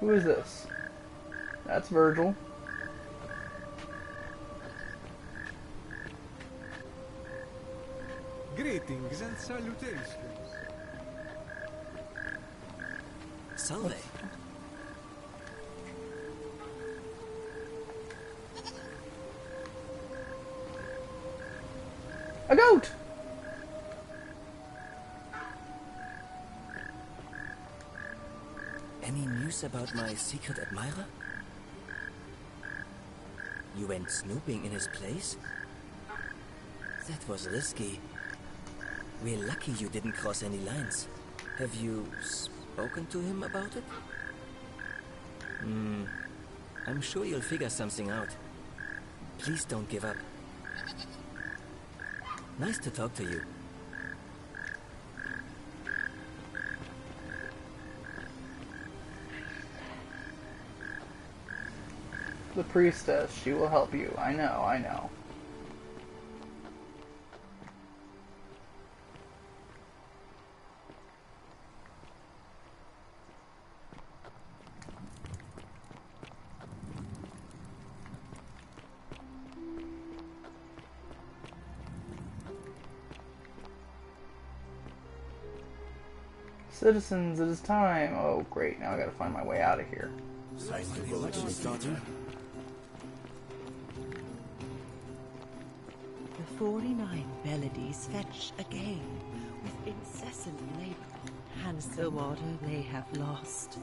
Who is this? That's Virgil. Greetings and salutations. Salve. A goat! Any news about my secret admirer? You went snooping in his place? That was risky. We're lucky you didn't cross any lines. Have you spoken to him about it? I'm sure you'll figure something out. Please don't give up. Nice to talk to you. The priestess, she will help you. I know, I know. Citizens, it is time. Oh, great. Now I gotta find my way out of here. The 49 melodies fetch again with incessant labor, hence the water they have lost.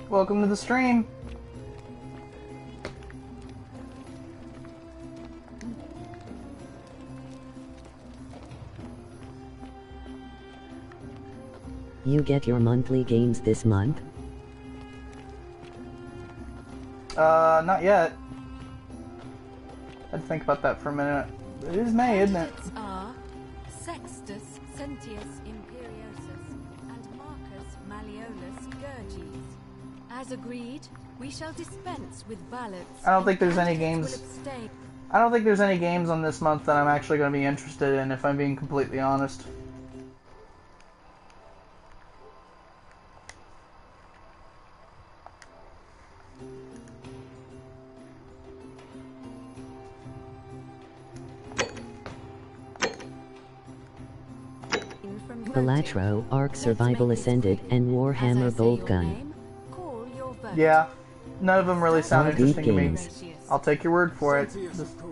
Welcome to the stream. You get your monthly gains this month? Not yet. I'd think about that for a minute. It is May, isn't it? Candidates are Sextus Sentius Imperiosus and Marcus Malleolus Gurges. As agreed, we shall dispense with ballots. I don't think there's any Candidates games. will abstain. I don't think there's any games on this month that I'm actually going to be interested in, if I'm being completely honest. Balatro, Ark Survival Ascended, and Warhammer Boltgun. Yeah, none of them really sound All good interesting to me. games. I'll take your word for it.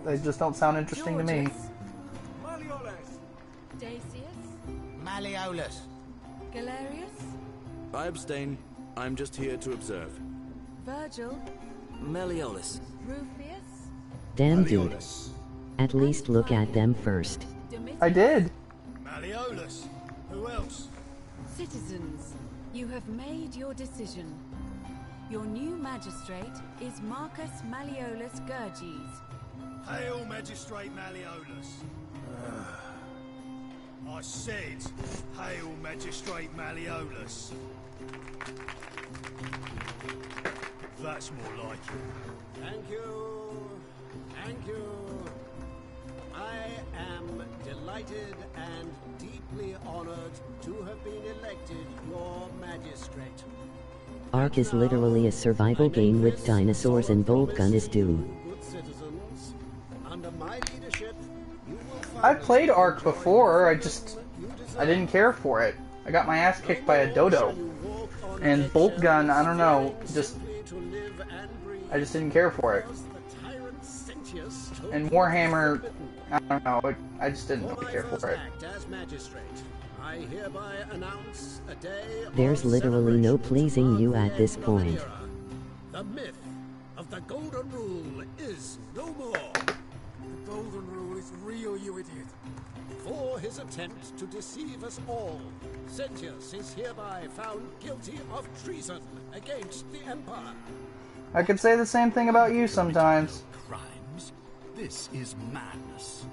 They just don't sound interesting to me. Dacius, Malleolus. Galerius, I abstain. I'm just here to observe. Virgil, Malleolus. Rufius, Damn dude. At least look at them first. I did. Malleolus. Who else? Citizens, you have made your decision. Your new magistrate is Marcus Malleolus Gurges. Hail, Magistrate Malleolus. I said, hail, Magistrate Malleolus. That's more like it. Thank you. Thank you. I am delighted and deeply honored to have been elected your magistrate. Ark is literally a survival game with dinosaurs and Boltgun is Doom. Good citizens, under my leadership, you will find I've played Ark before, I didn't care for it. I got my ass kicked by a dodo. And Boltgun, I don't know, I just didn't care for it. And Warhammer, I don't know, I just didn't really care for it. as magistrate. I hereby announce a day There's of literally no pleasing you at this point. the myth of the Golden Rule is no more. The Golden Rule is real, you idiot. For his attempt to deceive us all, Sentius is hereby found guilty of treason against the Empire. I could say the same thing about you sometimes. Crimes? This is madness.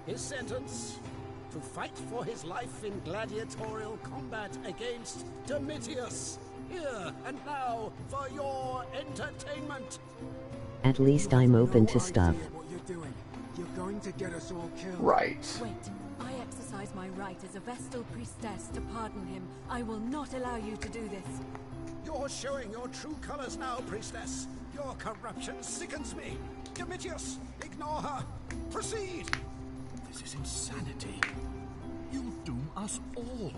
His sentence? To fight for his life in gladiatorial combat against Domitius. Here and now for your entertainment. At least I'm open to stuff. What you're doing. You're going to get us all killed. Right. Wait, I exercise my right as a Vestal priestess to pardon him. I will not allow you to do this. You're showing your true colors now, priestess. Your corruption sickens me. Domitius, ignore her. Proceed. This is insanity. You doom us all.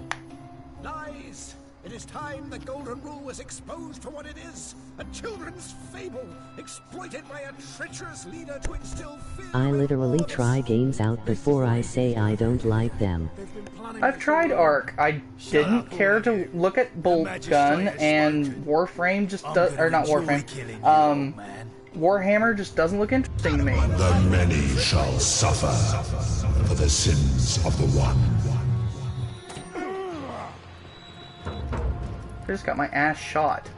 Lies. It is time the Golden Rule was exposed for what it is, a children's fable, exploited by a treacherous leader to instill fear. I literally try games out before I say I don't like them. I've tried Ark. I didn't care to look at Bolt Gun, and Warframe just does, or not Warframe, Warhammer just doesn't look interesting to me. The many shall suffer for the sins of the one. I just got my ass shot.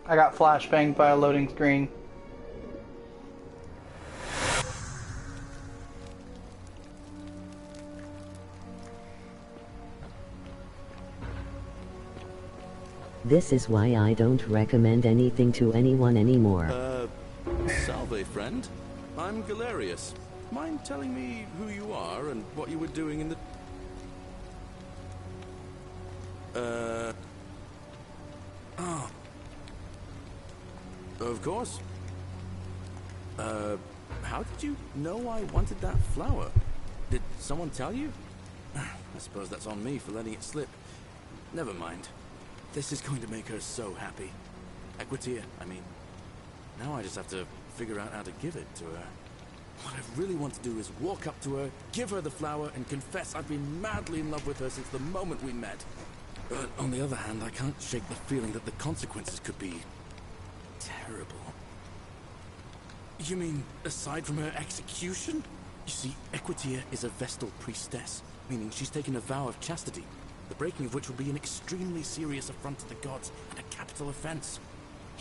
I got flashbanged by a loading screen. This is why I don't recommend anything to anyone anymore. Salve, friend. I'm Galerius. Mind telling me who you are and what you were doing in the... Oh. Of course. How did you know I wanted that flower? Did someone tell you? I suppose that's on me for letting it slip. Never mind. This is going to make her so happy. Equitia, I mean. Now I just have to figure out how to give it to her. What I really want to do is walk up to her, give her the flower, and confess I've been madly in love with her since the moment we met. But on the other hand, I can't shake the feeling that the consequences could be... terrible. You mean, aside from her execution? You see, Equitia is a Vestal priestess, meaning she's taken a vow of chastity, the breaking of which would be an extremely serious affront to the gods and a capital offense.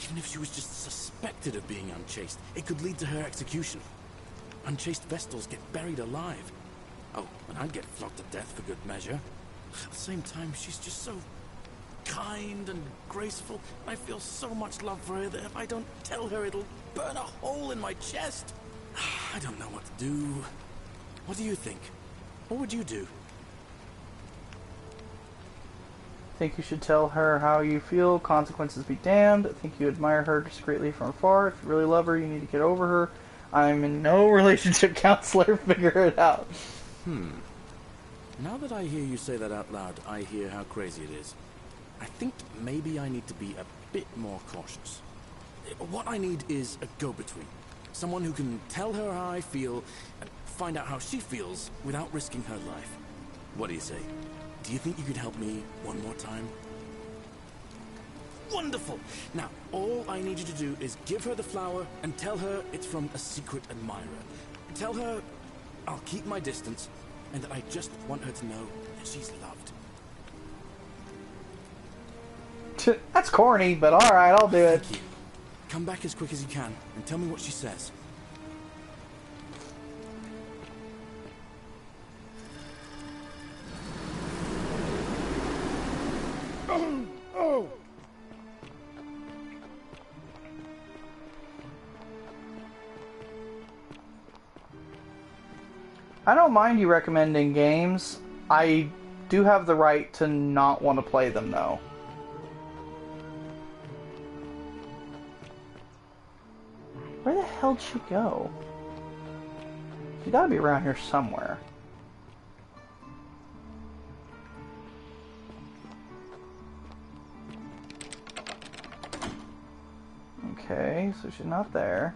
Even if she was just suspected of being unchaste, it could lead to her execution. Unchaste Vestals get buried alive. Oh, and I'd get flogged to death for good measure. At the same time, she's just so kind and graceful. I feel so much love for her that if I don't tell her, it'll burn a hole in my chest. I don't know what to do. What do you think? What would you do? I think you should tell her how you feel, consequences be damned. I think you admire her discreetly from afar. If you really love her, you need to get over her. I'm in no relationship counselor, figure it out. Now that I hear you say that out loud, I hear how crazy it is. I think maybe I need to be a bit more cautious. What I need is a go-between. Someone who can tell her how I feel and find out how she feels without risking her life. What do you say? Do you think you could help me one more time? Wonderful! Now, all I need you to do is give her the flower and tell her it's from a secret admirer. Tell her I'll keep my distance and that I just want her to know that she's loved. That's corny, but alright, I'll do it. Thank you. Come back as quick as you can and tell me what she says. Oh! I don't mind you recommending games. I do have the right to not want to play them, though. Where the hell'd she go? She gotta be around here somewhere. Okay, so she's not there.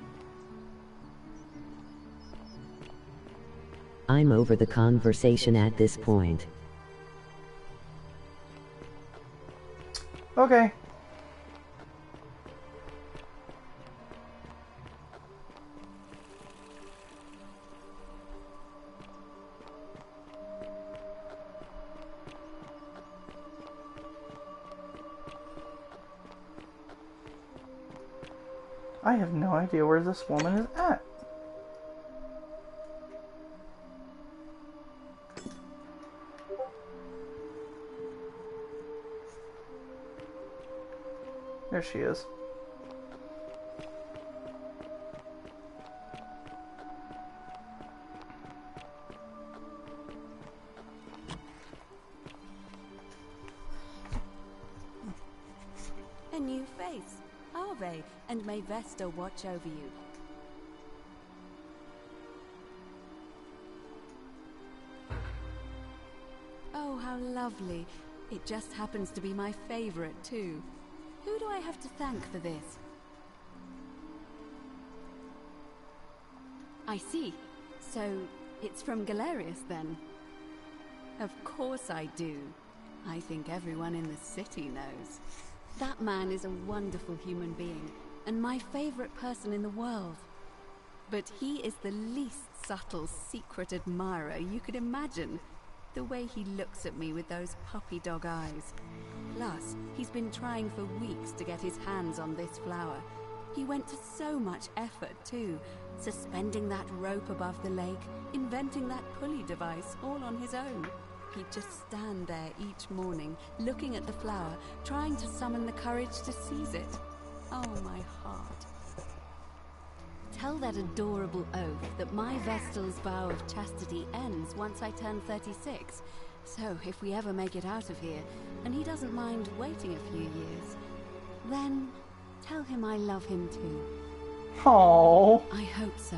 I'm over the conversation at this point. Okay. I have no idea where this woman is at. There she is. A new face, Arve, and may Vesta watch over you. Oh, how lovely. It just happens to be my favorite, too. Who do I have to thank for this? I see. So, it's from Galerius, then? Of course I do. I think everyone in the city knows. That man is a wonderful human being, and my favorite person in the world. But he is the least subtle secret admirer you could imagine. The way he looks at me with those puppy dog eyes. Plus, he's been trying for weeks to get his hands on this flower. He went to so much effort, too. Suspending that rope above the lake, inventing that pulley device all on his own. He'd just stand there each morning, looking at the flower, trying to summon the courage to seize it. Oh, my heart. Tell that adorable oaf that my Vestal's vow of chastity ends once I turn 36. So, if we ever make it out of here, and he doesn't mind waiting a few years, then tell him I love him too. Oh. I hope so.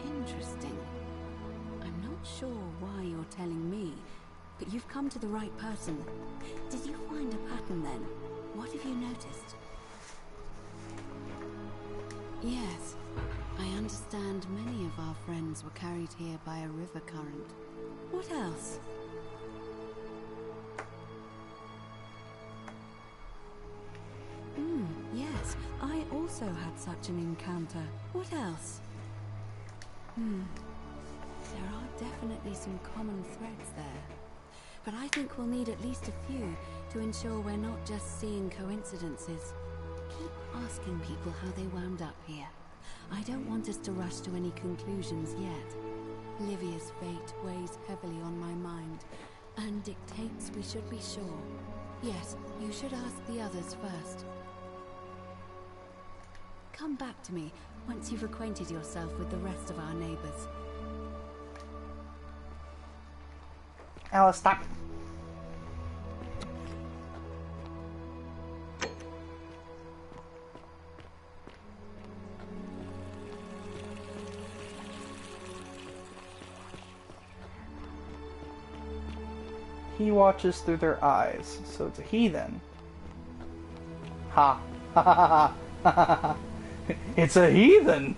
Interesting. I'm not sure why you're telling me, but you've come to the right person. Did you find a pattern then? What have you noticed? Yes, I understand many of our friends were carried here by a river current. What else? Yes, I also had such an encounter. What else? There are definitely some common threads there. But I think we'll need at least a few to ensure we're not just seeing coincidences. Keep asking people how they wound up here. I don't want us to rush to any conclusions yet. Livia's fate weighs heavily on my mind, and dictates we should be sure. Yes, you should ask the others first. Come back to me once you've acquainted yourself with the rest of our neighbors. Alice, stop. He watches through their eyes, so it's a heathen. Ha! Ha ha ha ha ha ha! It's a heathen!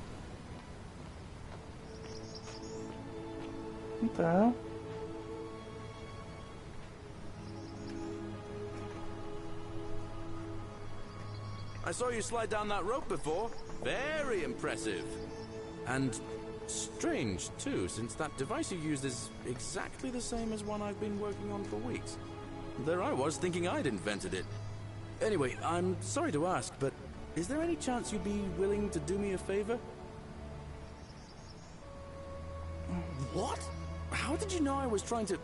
What the hell? I saw you slide down that rope before. Very impressive. And strange, too, since that device you used is exactly the same as one I've been working on for weeks. There I was, thinking I'd invented it. Anyway, I'm sorry to ask, but is there any chance you'd be willing to do me a favor? What? How did you know I was trying to...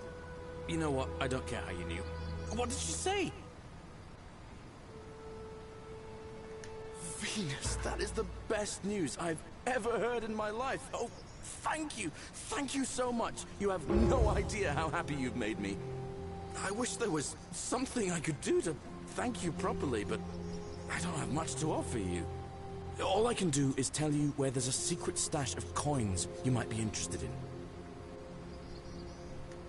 You know what, I don't care how you knew. What did you say? Venus, that is the best news I've ever heard in my life. Oh, thank you. Thank you so much. You have no idea how happy you've made me. I wish there was something I could do to thank you properly, but I don't have much to offer you. All I can do is tell you where there's a secret stash of coins you might be interested in.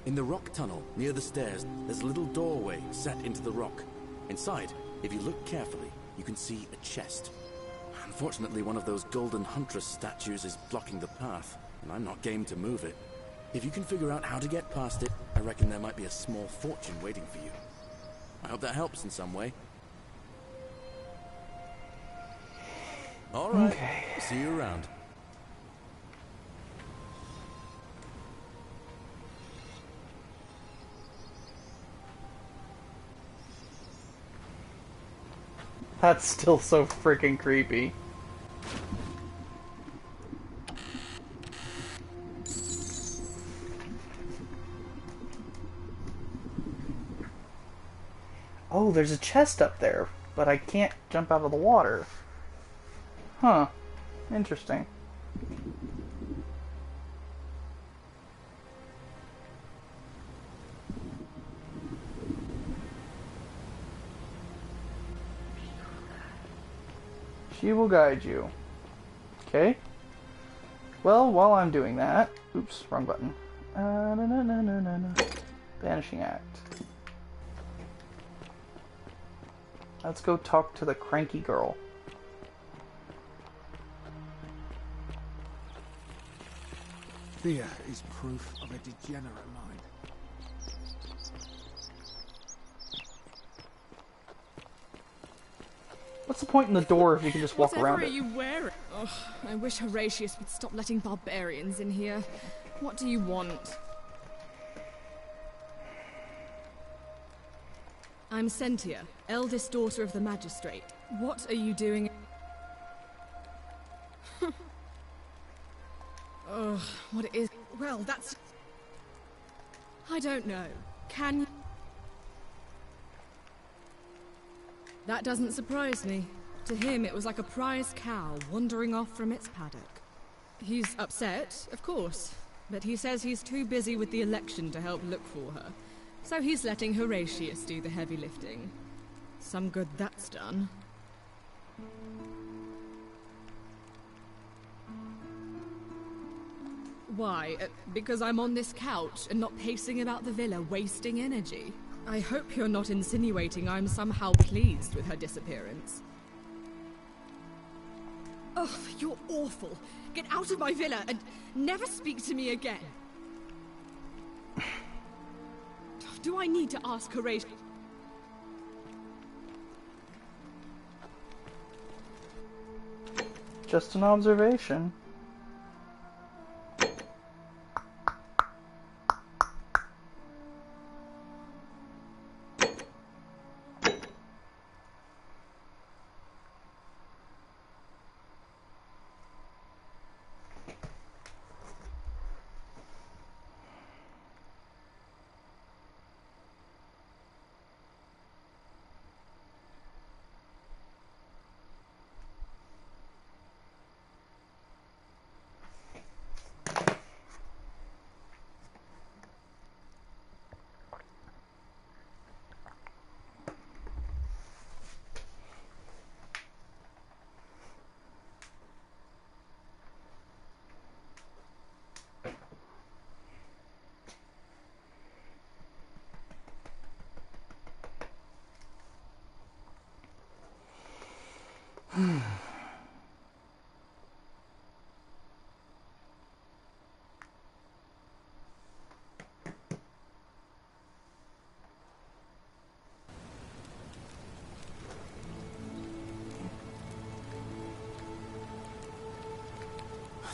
In the rock tunnel, near the stairs, there's a little doorway set into the rock. Inside, if you look carefully, you can see a chest. Unfortunately, one of those golden huntress statues is blocking the path, and I'm not game to move it. If you can figure out how to get past it, I reckon there might be a small fortune waiting for you. I hope that helps in some way. All right. Okay. See you around. That's still so freaking creepy. Oh, there's a chest up there, but I can't jump out of the water. Huh. Interesting. She will guide you. Okay. Well, while I'm doing that... Oops, wrong button. Vanishing Act. Let's go talk to the cranky girl. Fear is proof of a degenerate mind. What's the point in the door if you can just walk Whatever around are it? you wearing? Ugh, I wish Horatius would stop letting barbarians in here. What do you want? I'm Sentia, eldest daughter of the magistrate. What are you doing? Ugh, what it is? Well, that's... I don't know. Can you... That doesn't surprise me. To him, it was like a prize cow wandering off from its paddock. He's upset, of course, but he says he's too busy with the election to help look for her. So he's letting Horatius do the heavy lifting. Some good that's done. Why? Because I'm on this couch and not pacing about the villa, wasting energy. I hope you're not insinuating I'm somehow pleased with her disappearance. Ugh, you're awful. Get out of my villa and never speak to me again. Do I need to ask Horatius? Just an observation.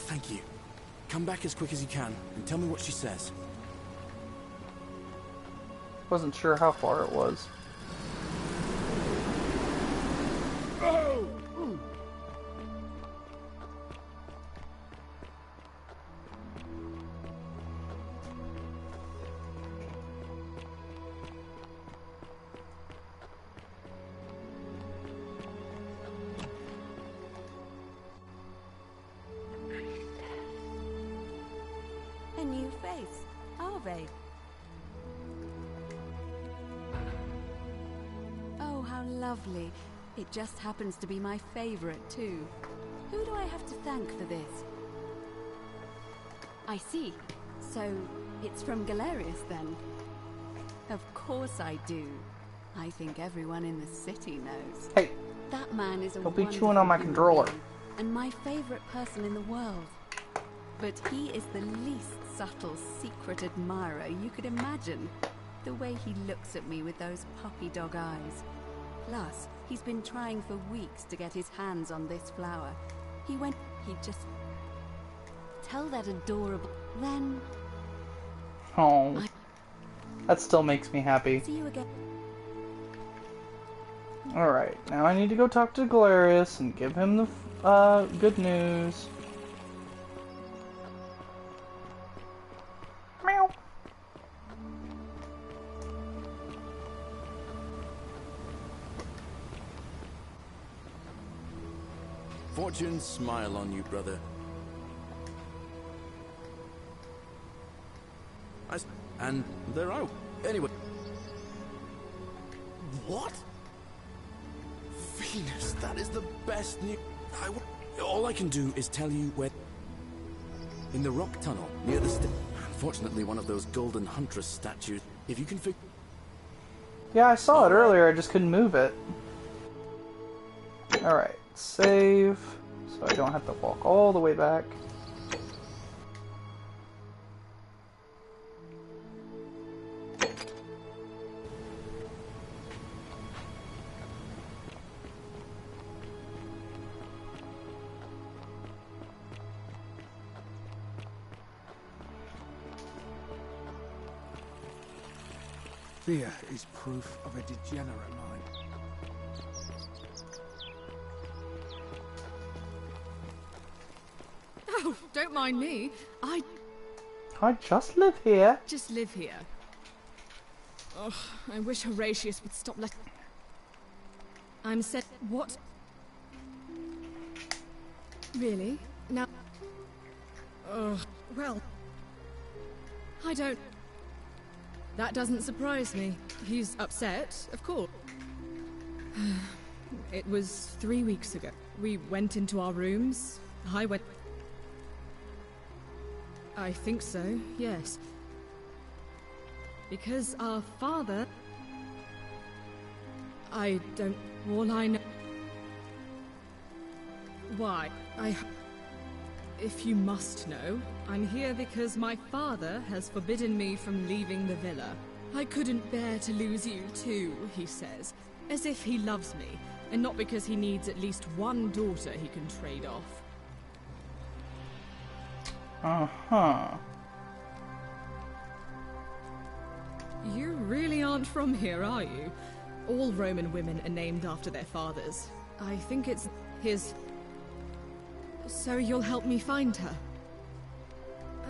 Thank you. Come back as quick as you can and tell me what she says. Wasn't sure how far it was. A new face, Arve. Oh, how lovely. It just happens to be my favorite, too. Who do I have to thank for this? I see. So, it's from Galerius, then? Of course I do. I think everyone in the city knows. Hey! That man is a Don't be chewing on my wonderful controller. being, and my favorite person in the world. But he is the least subtle, secret admirer you could imagine. The way he looks at me with those puppy dog eyes. Plus, he's been trying for weeks to get his hands on this flower. He just... Tell that adorable... Then... Oh. That still makes me happy. See you again. Alright, now I need to go talk to Galerius and give him the good news. Meow. fortune smile on you, brother. And they're out. Anyway. What? Venus, that is the best news. All I can do is tell you where... In the rock tunnel, near the unfortunately, one of those golden huntress statues. If you can figure... Yeah, I saw it earlier, I just couldn't move it. Alright, save, so I don't have to walk all the way back. Fear is proof of a degenerate mind. Oh, don't mind me. I just live here. Just live here. Oh, I wish Horatius would stop letting... I'm set... What? Really? Now... Oh, well... I don't... That doesn't surprise me. He's upset, of course. It was 3 weeks ago. We went into our rooms. I went... I think so, yes. Because our father... I don't... All I know... Why? If you must know, I'm here because my father has forbidden me from leaving the villa. I couldn't bear to lose you too, he says, as if he loves me, and not because he needs at least one daughter he can trade off. Uh-huh. You really aren't from here, are you? All Roman women are named after their fathers. I think it's his... So you'll help me find her?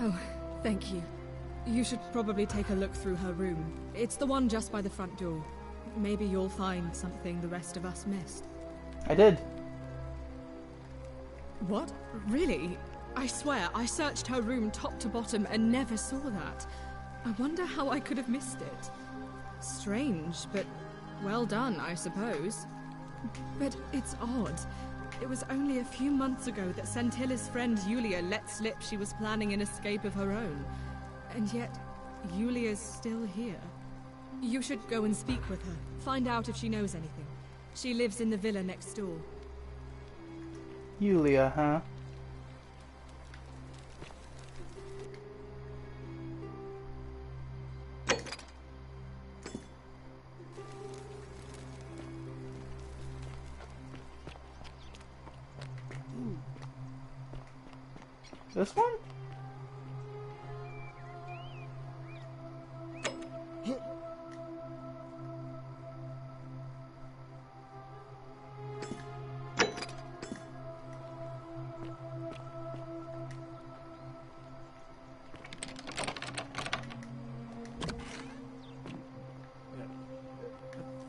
Oh, thank you. You should probably take a look through her room. It's the one just by the front door. Maybe you'll find something the rest of us missed. I did. What? Really? I swear, I searched her room top to bottom and never saw that. I wonder how I could have missed it. Strange, but well done, I suppose. But it's odd. It was only a few months ago that Sentilla's friend Yulia let slip she was planning an escape of her own. And yet, Yulia's still here. You should go and speak with her. Find out if she knows anything. She lives in the villa next door. Yulia, huh? This one?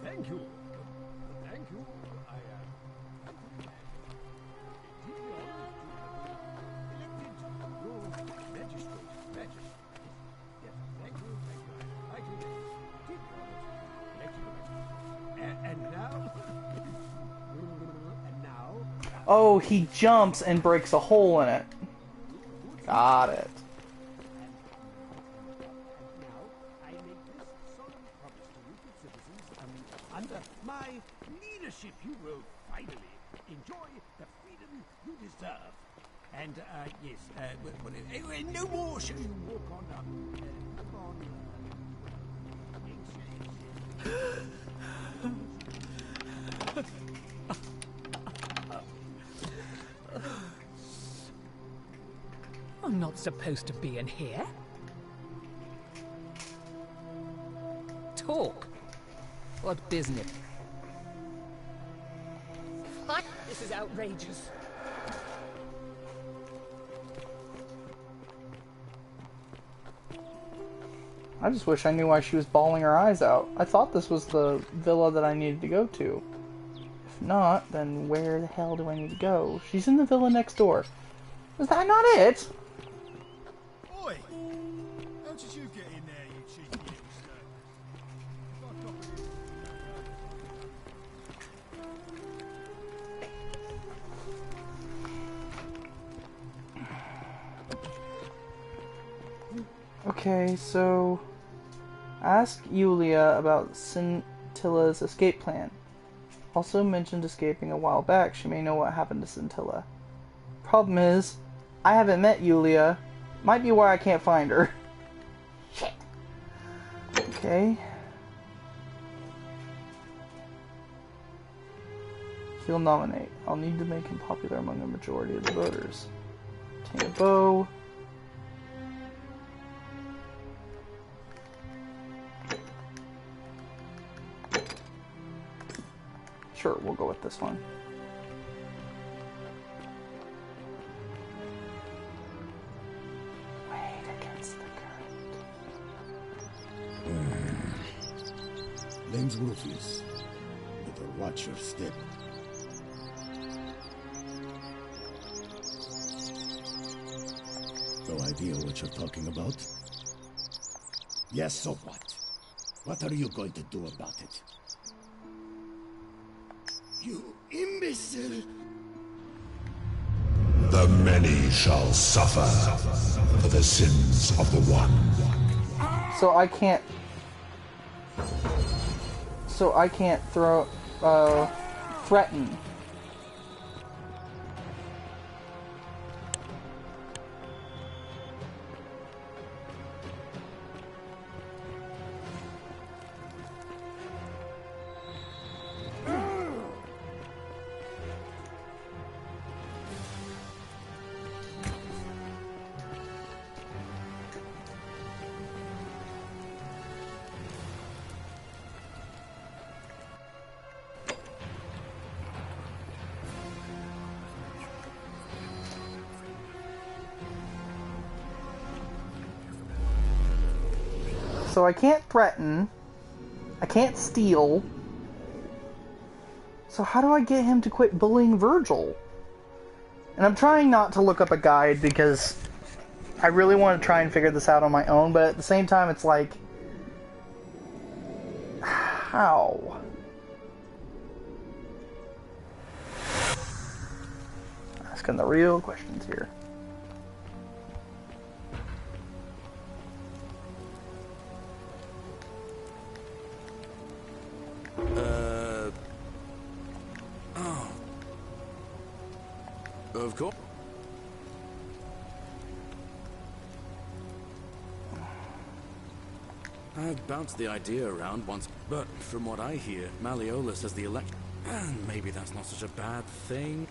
Thank you. Thank you. Oh, he jumps and breaks a hole in it. Got it. Under my leadership, you will finally enjoy the freedom you deserve. And, yes, no more shall you walk on, I'm not supposed to be in here. Talk. What business? What? This is outrageous. I just wish I knew why she was bawling her eyes out. I thought this was the villa that I needed to go to. not, then where the hell do I need to go? She's in the villa next door. Is that not it? Oi! How did you get in there, you cheeky youngster? Okay, so ask Yulia about Scintilla's escape plan. Also mentioned escaping a while back. She may know what happened to Scintilla. Problem is, I haven't met Yulia. Might be why I can't find her. Shit. Okay. He'll nominate. I'll need to make him popular among the majority of the voters. Obtain a bow. Sure, we'll go with this one. Wait against the current. Name's Rufus. Better watch your step. No idea what you're talking about? Yes, so what? What are you going to do about it? You imbecile! The many shall suffer for the sins of the one. So I can't throw, threaten. So I can't threaten. I can't steal. So how do I get him to quit bullying Virgil? And I'm trying not to look up a guide because I really want to try and figure this out on my own, but at the same time it's like, how? Asking the real questions here. Of course. I've bounced the idea around once, but from what I hear, Malleolus has the election. And maybe that's not such a bad thing.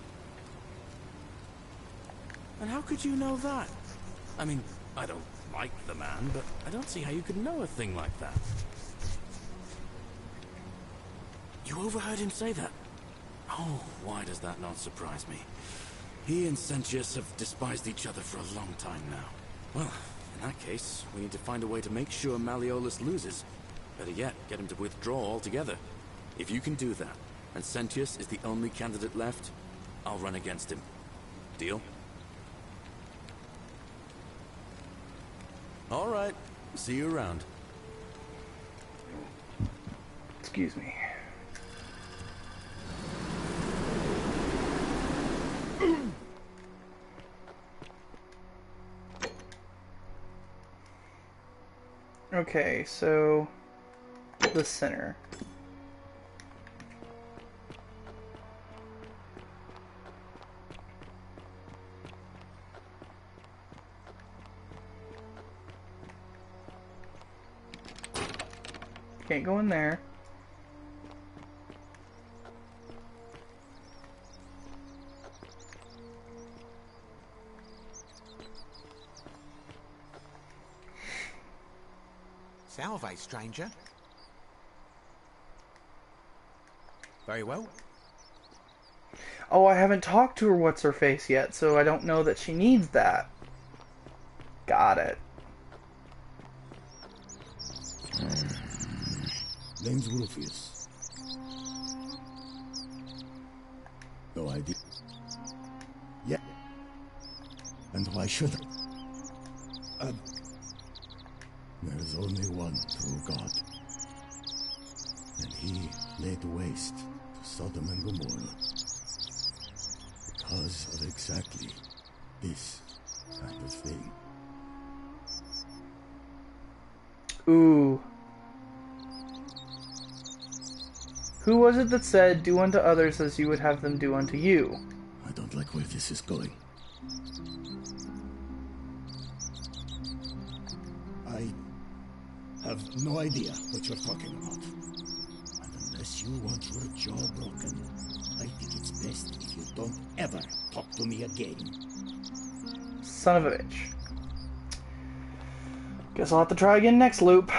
And how could you know that? I mean, I don't like the man, but I don't see how you could know a thing like that. You overheard him say that? Oh, why does that not surprise me? He and Sentius have despised each other for a long time now. Well, in that case, we need to find a way to make sure Malleolus loses. Better yet, get him to withdraw altogether. If you can do that, and Sentius is the only candidate left, I'll run against him. Deal? All right. See you around. Excuse me. Okay, so the center. Can't go in there. Salve, stranger. Very well. Oh, I haven't talked to her what's-her-face yet, so I don't know that she needs that. Got it. Name's Rufus. No idea. Yeah. And why should I? There's only one true God. And he laid waste to Sodom and Gomorrah. Because of exactly this kind of thing. Ooh. Who was it that said, "Do unto others as you would have them do unto you"? I don't like where this is going. I have no idea what you're talking about. And unless you want your jaw broken, I think it's best if you don't ever talk to me again. Son of a bitch. Guess I'll have to try again next loop.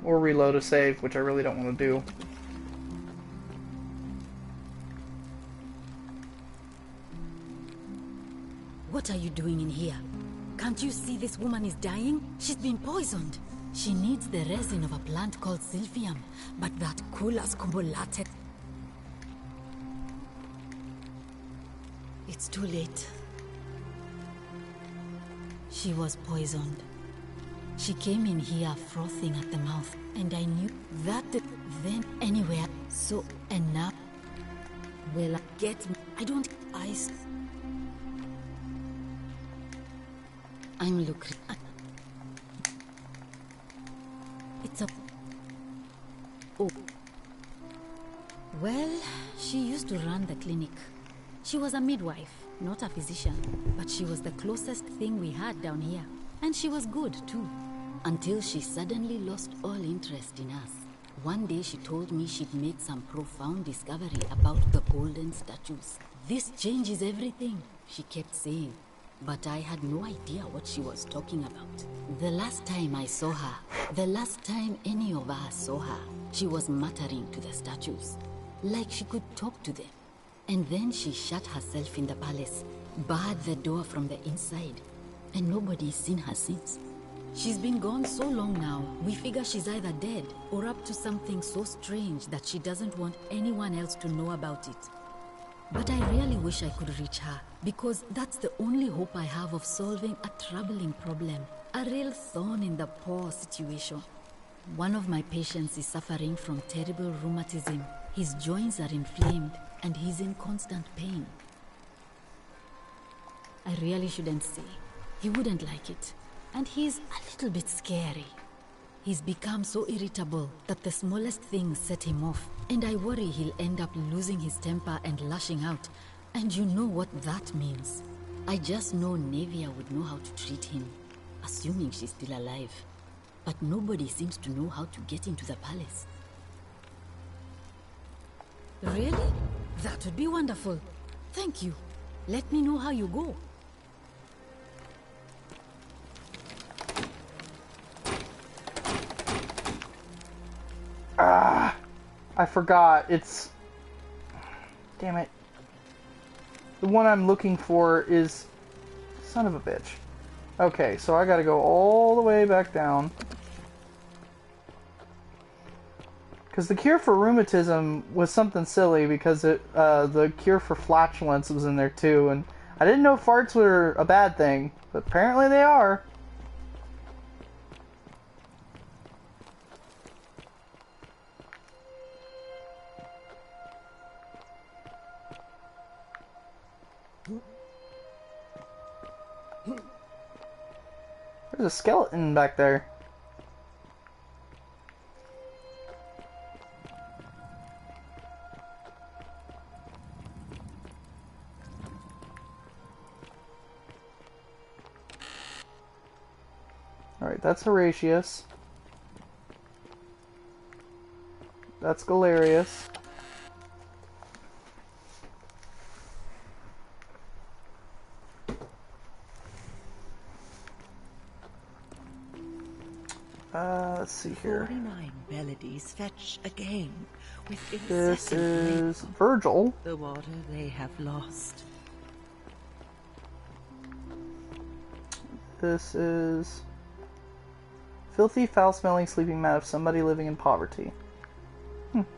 Or reload a save, which I really don't want to do. What are you doing in here? Can't you see this woman is dying? She's been poisoned. She needs the resin of a plant called Silphium, but that Culus cumbulatus... It's too late. She was poisoned. She came in here frothing at the mouth, and I knew that then anywhere. So, and now... Well, get me. I don't... I'm looking. It's a... Oh. Well, she used to run the clinic. She was a midwife, not a physician, but she was the closest thing we had down here. And she was good, too. Until she suddenly lost all interest in us. One day she told me she'd made some profound discovery about the golden statues. This changes everything, she kept saying. But I had no idea what she was talking about. The last time I saw her, the last time any of us saw her, she was muttering to the statues, like she could talk to them. And then she shut herself in the palace, barred the door from the inside, and nobody's seen her since. She's been gone so long now, we figure she's either dead or up to something so strange that she doesn't want anyone else to know about it. But I really wish I could reach her, because that's the only hope I have of solving a troubling problem, a real thorn in the paw situation. One of my patients is suffering from terrible rheumatism. His joints are inflamed, and he's in constant pain. I really shouldn't say. He wouldn't like it, and he's a little bit scary. He's become so irritable that the smallest things set him off, and I worry he'll end up losing his temper and lashing out, and you know what that means. I just know Nevia would know how to treat him, assuming she's still alive. But nobody seems to know how to get into the palace. Really? That would be wonderful. Thank you. Let me know how you go. Ah, I forgot. It's... Damn it. The one I'm looking for is... Son of a bitch. Okay, so I gotta go all the way back down. Because the cure for rheumatism was something silly, because the cure for flatulence was in there too, and I didn't know farts were a bad thing, but apparently they are. There's a skeleton back there. Alright, that's Horatius. That's Galerius. Let's see here. 49 melodies fetch again with This incessant is labor. Virgil. The water they have lost. This is filthy, foul-smelling sleeping mat of somebody living in poverty.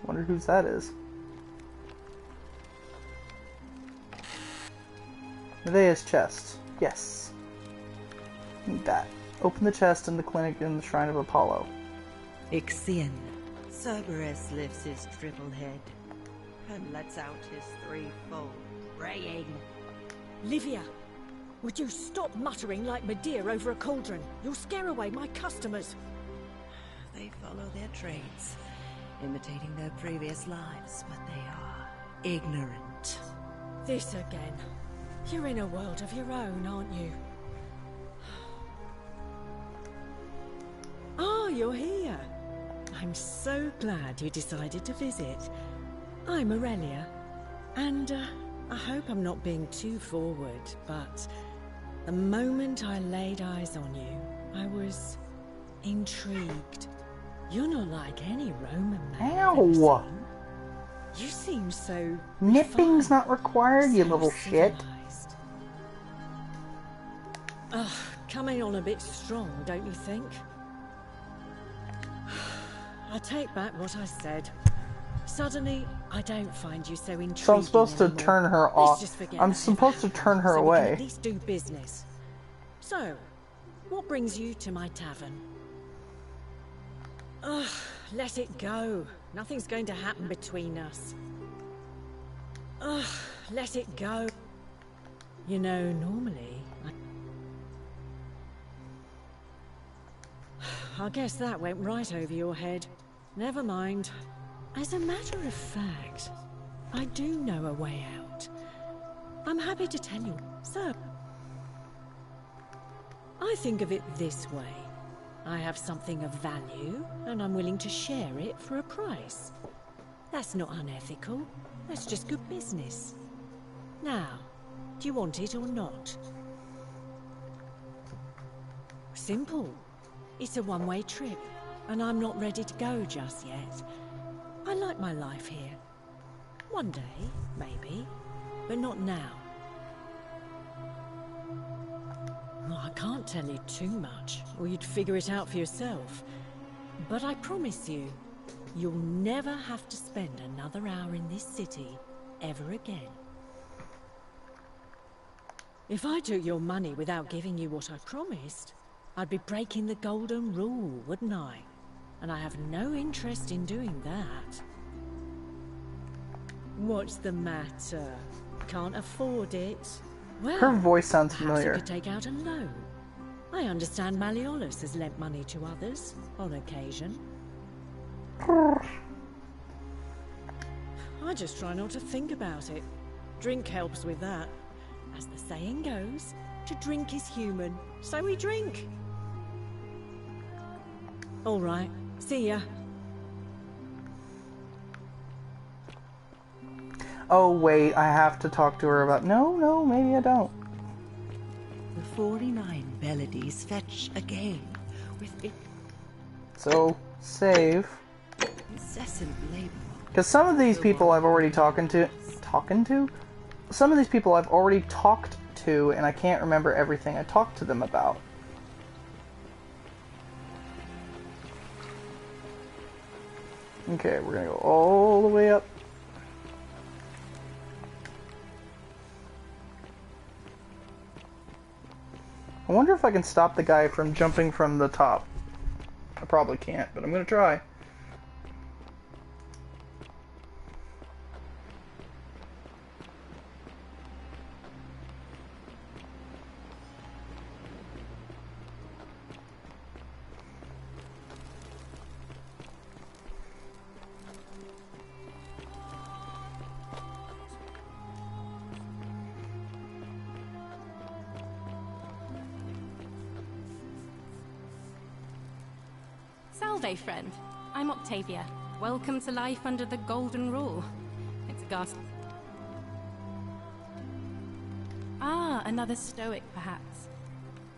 Wonder whose that is. Medea's chest. Yes. Need that. Open the chest in the clinic in the Shrine of Apollo. Ixion. Cerberus lifts his triple head and lets out his threefold braying. Livia, would you stop muttering like Medea over a cauldron? You'll scare away my customers. They follow their trades, imitating their previous lives, but they are ignorant. This again. You're in a world of your own, aren't you? Oh, you're here. I'm so glad you decided to visit. I'm Aurelia, and I hope I'm not being too forward, but the moment I laid eyes on you, I was intrigued. You're not like any Roman man I've ever seen. You seem so Nipping's not required, you little shit. Ugh, coming on a bit strong, don't you think? I take back what I said. Suddenly, I don't find you so intriguing So I'm supposed to turn her off. I'm supposed to turn her so away. we can at least do business. So, what brings you to my tavern? Ugh, let it go. Nothing's going to happen between us. Ugh, let it go. You know, normally, I guess that went right over your head. Never mind. As a matter of fact, I do know a way out. I'm happy to tell you, sir. I think of it this way. I have something of value, and I'm willing to share it for a price. That's not unethical. That's just good business. Now, do you want it or not? Simple. It's a one-way trip, and I'm not ready to go just yet. I like my life here. One day, maybe, but not now. Well, I can't tell you too much, or you'd figure it out for yourself. But I promise you, you'll never have to spend another hour in this city ever again. If I took your money without giving you what I promised, I'd be breaking the golden rule, wouldn't I? And I have no interest in doing that. What's the matter? Can't afford it? Well, Her voice sounds perhaps familiar. you could take out a loan. I understand Malleolus has lent money to others, on occasion. I just try not to think about it. Drink helps with that. As the saying goes, to drink is human, so we drink. All right, see ya. Oh wait, I have to talk to her about... No, maybe I don't. The 49 Beladies fetch again with So, save. incessant labor. Because some of these people I've already talking to? Some of these people I've already talked to, and I can't remember everything I talked to them about. Okay, we're gonna go all the way up. I wonder if I can stop the guy from jumping from the top. I probably can't, but I'm gonna try. Salve, friend. I'm Octavia. Welcome to life under the Golden Rule. It's ghastly. Ah, another stoic, perhaps.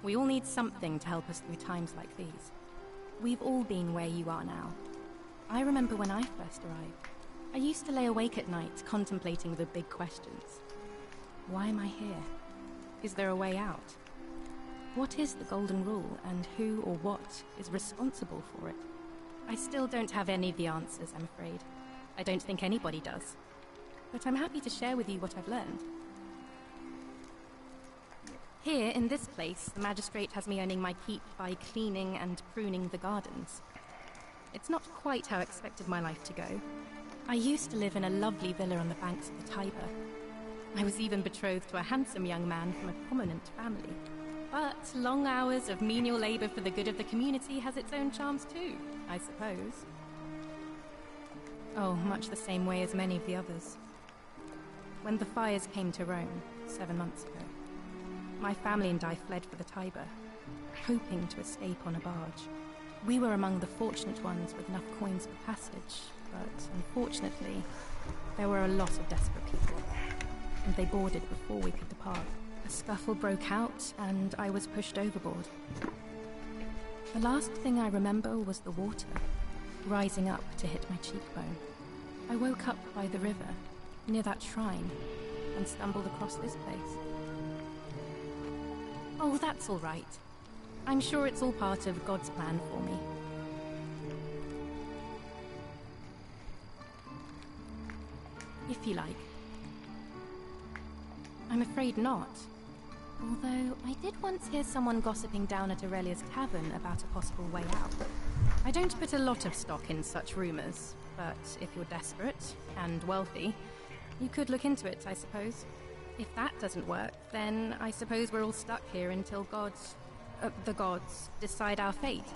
We all need something to help us through times like these. We've all been where you are now. I remember when I first arrived. I used to lay awake at night contemplating the big questions. Why am I here? Is there a way out? What is the Golden Rule, and who or what is responsible for it? I still don't have any of the answers, I'm afraid. I don't think anybody does. But I'm happy to share with you what I've learned. Here, in this place, the magistrate has me earning my keep by cleaning and pruning the gardens. It's not quite how I expected my life to go. I used to live in a lovely villa on the banks of the Tiber. I was even betrothed to a handsome young man from a prominent family. But long hours of menial labor for the good of the community has its own charms too, I suppose. Oh, much the same way as many of the others. When the fires came to Rome 7 months ago, my family and I fled for the Tiber, hoping to escape on a barge. We were among the fortunate ones with enough coins for passage, but unfortunately, there were a lot of desperate people, and they boarded before we could depart. A scuffle broke out, and I was pushed overboard. The last thing I remember was the water, rising up to hit my cheekbone. I woke up by the river, near that shrine, and stumbled across this place. Oh, that's all right. I'm sure it's all part of God's plan for me. If you like. I'm afraid not. Although, I did once hear someone gossiping down at Aurelia's tavern about a possible way out. I don't put a lot of stock in such rumors, but if you're desperate and wealthy, you could look into it, I suppose. If that doesn't work, then I suppose we're all stuck here until the gods decide our fate.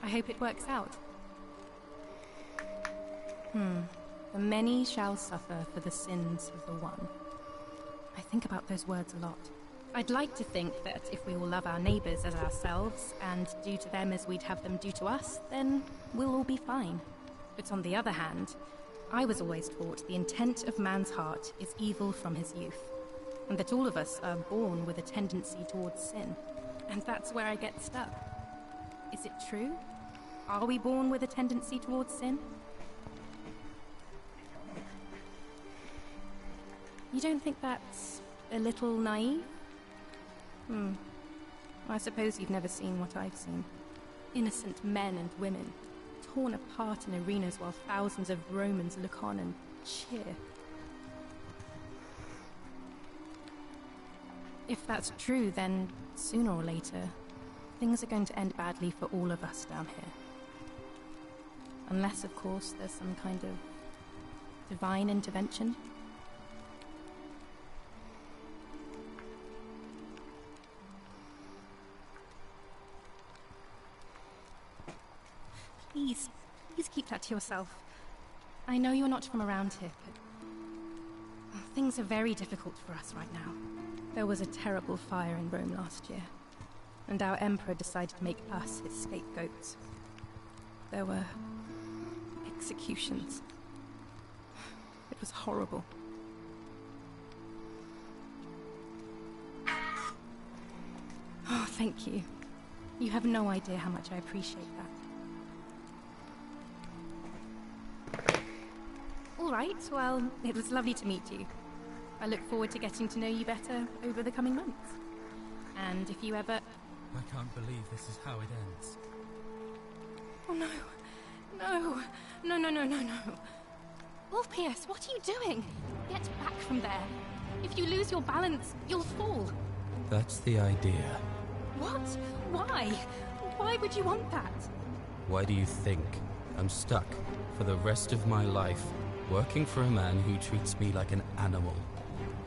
I hope it works out. The many shall suffer for the sins of the one. I think about those words a lot. I'd like to think that if we all love our neighbors as ourselves and do to them as we'd have them do to us, then we'll all be fine. But on the other hand, I was always taught the intent of man's heart is evil from his youth, and that all of us are born with a tendency towards sin. And that's where I get stuck. Is it true? Are we born with a tendency towards sin? You don't think that's a little naive? I suppose you've never seen what I've seen. Innocent men and women, torn apart in arenas while thousands of Romans look on and cheer. If that's true, then sooner or later, things are going to end badly for all of us down here. Unless, of course, there's some kind of divine intervention. Please keep that to yourself. I know you're not from around here, but things are very difficult for us right now. There was a terrible fire in Rome last year, and our emperor decided to make us his scapegoats. There were executions. It was horrible. Oh, thank you. You have no idea how much I appreciate that. All right, well, it was lovely to meet you. I look forward to getting to know you better over the coming months. And if you ever... I can't believe this is how it ends. Oh no. No. Ulpius, what are you doing? Get back from there. If you lose your balance, you'll fall. That's the idea. What? Why? Why would you want that? Why do you think I'm stuck for the rest of my life working for a man who treats me like an animal?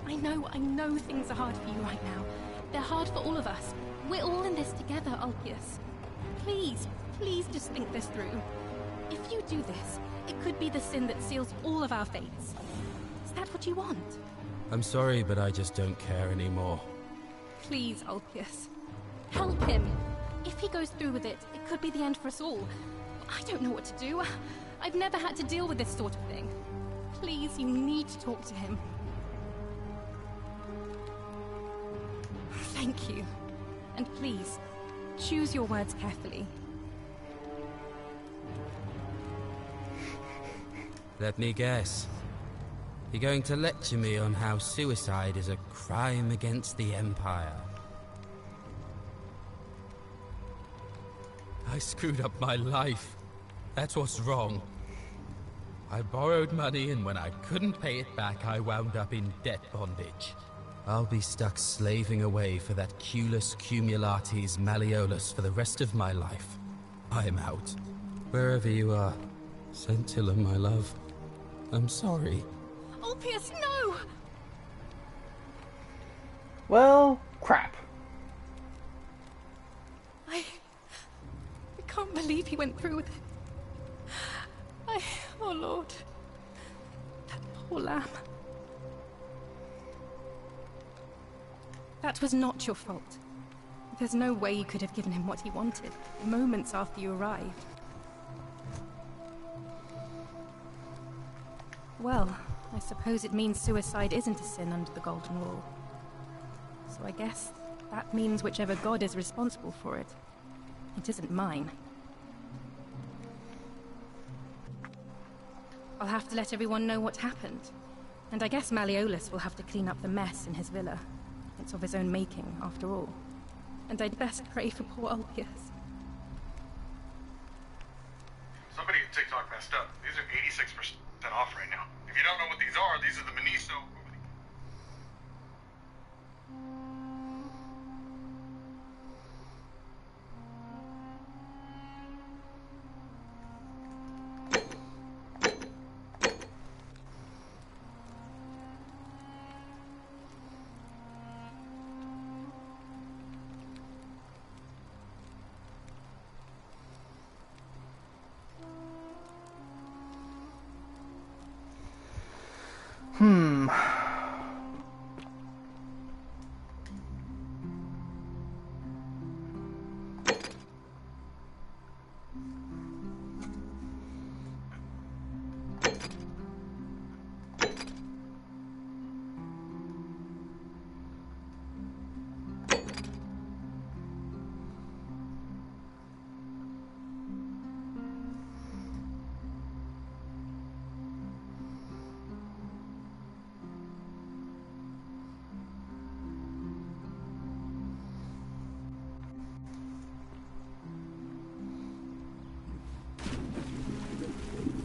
I know things are hard for you right now. They're hard for all of us. We're all in this together, Ulpius. Please just think this through. If you do this, it could be the sin that seals all of our fates. Is that what you want? I'm sorry, but I just don't care anymore. Please, Ulpius. Help him. If he goes through with it, it could be the end for us all. I don't know what to do. I've never had to deal with this sort of thing. Please, you need to talk to him. Thank you. And please, choose your words carefully. Let me guess. You're going to lecture me on how suicide is a crime against the Empire. I screwed up my life. That's what's wrong. I borrowed money, and when I couldn't pay it back, I wound up in debt bondage. I'll be stuck slaving away for that Culus Cumulatis Malleolus for the rest of my life. I'm out. Wherever you are, Scintilla, my love. I'm sorry. Ulpius, no! Well, crap. I can't believe he went through with it. Oh Lord. That poor lamb. That was not your fault. There's no way you could have given him what he wanted, moments after you arrived. Well, I suppose it means suicide isn't a sin under the Golden Rule. So I guess that means whichever god is responsible for it. It isn't mine. I'll have to let everyone know what happened. And I guess Malleolus will have to clean up the mess in his villa. It's of his own making, after all. And I'd best pray for poor Ulpius. Somebody at TikTok messed up. These are 86% off right now. If you don't know what these are the Miniso...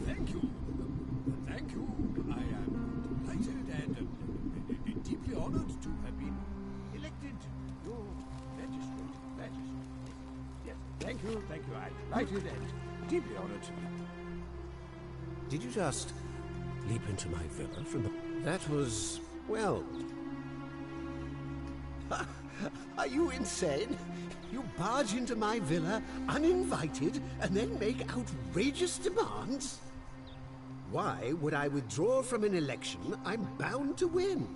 Thank you. I'm delighted and deeply honored. Did you just leap into my villa from the... That was... well... Are you insane? You barge into my villa, uninvited, and then make outrageous demands? Why would I withdraw from an election I'm bound to win?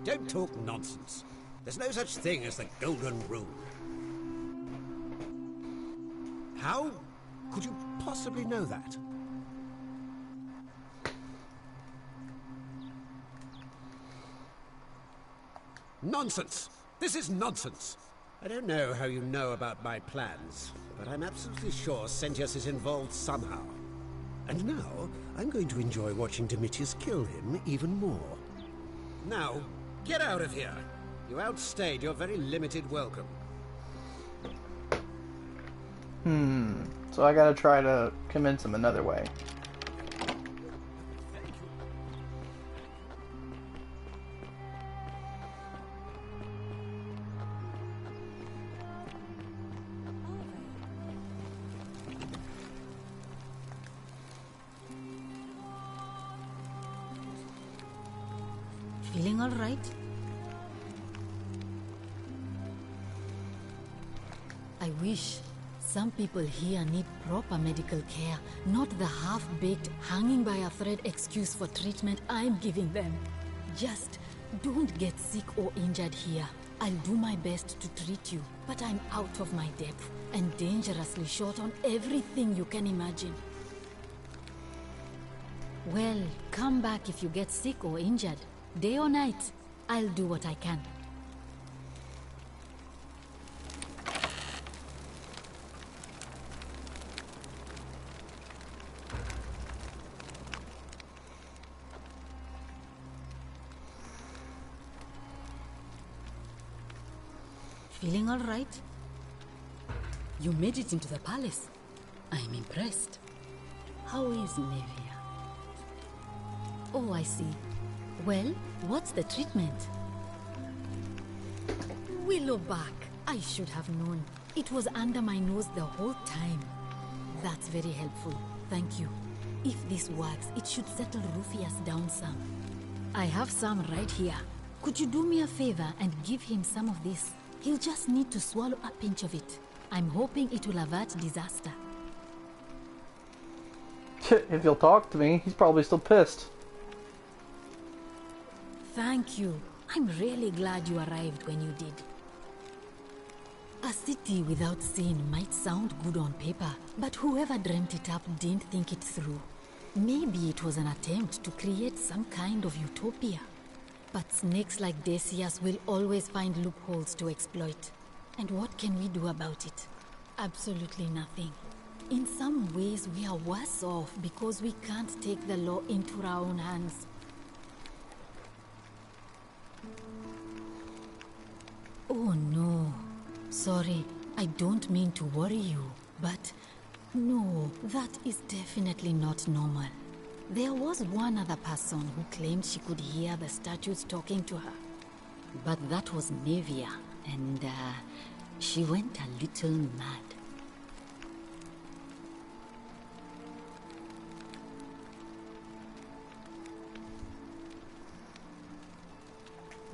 Don't talk nonsense. There's no such thing as the Golden Rule. How could you possibly know that? Nonsense! This is nonsense! I don't know how you know about my plans, but I'm absolutely sure Sentius is involved somehow. And now, I'm going to enjoy watching Domitius kill him even more. Now, get out of here! You outstayed your very limited welcome. So I gotta try to convince him another way. Feeling all right? I wish. Some people here need proper medical care, not the half-baked, hanging by a thread excuse for treatment I'm giving them. Just don't get sick or injured here. I'll do my best to treat you, but I'm out of my depth and dangerously short on everything you can imagine. Well, come back if you get sick or injured. Day or night, I'll do what I can. Feeling all right? You made it into the palace. I'm impressed. How is Nevia? Oh, I see. Well, what's the treatment? Willowbark. I should have known. It was under my nose the whole time. That's very helpful. Thank you. If this works, it should settle Rufius down some. I have some right here. Could you do me a favor and give him some of this? He'll just need to swallow a pinch of it. I'm hoping it will avert disaster. If he'll talk to me, he's probably still pissed. Thank you. I'm really glad you arrived when you did. A city without sin might sound good on paper, but whoever dreamt it up didn't think it through. Maybe it was an attempt to create some kind of utopia. But snakes like Decius will always find loopholes to exploit. And what can we do about it? Absolutely nothing. In some ways, we are worse off because we can't take the law into our own hands. Oh no. Sorry, I don't mean to worry you, but no, that is definitely not normal. There was one other person who claimed she could hear the statues talking to her. But that was Nevia, and she went a little mad.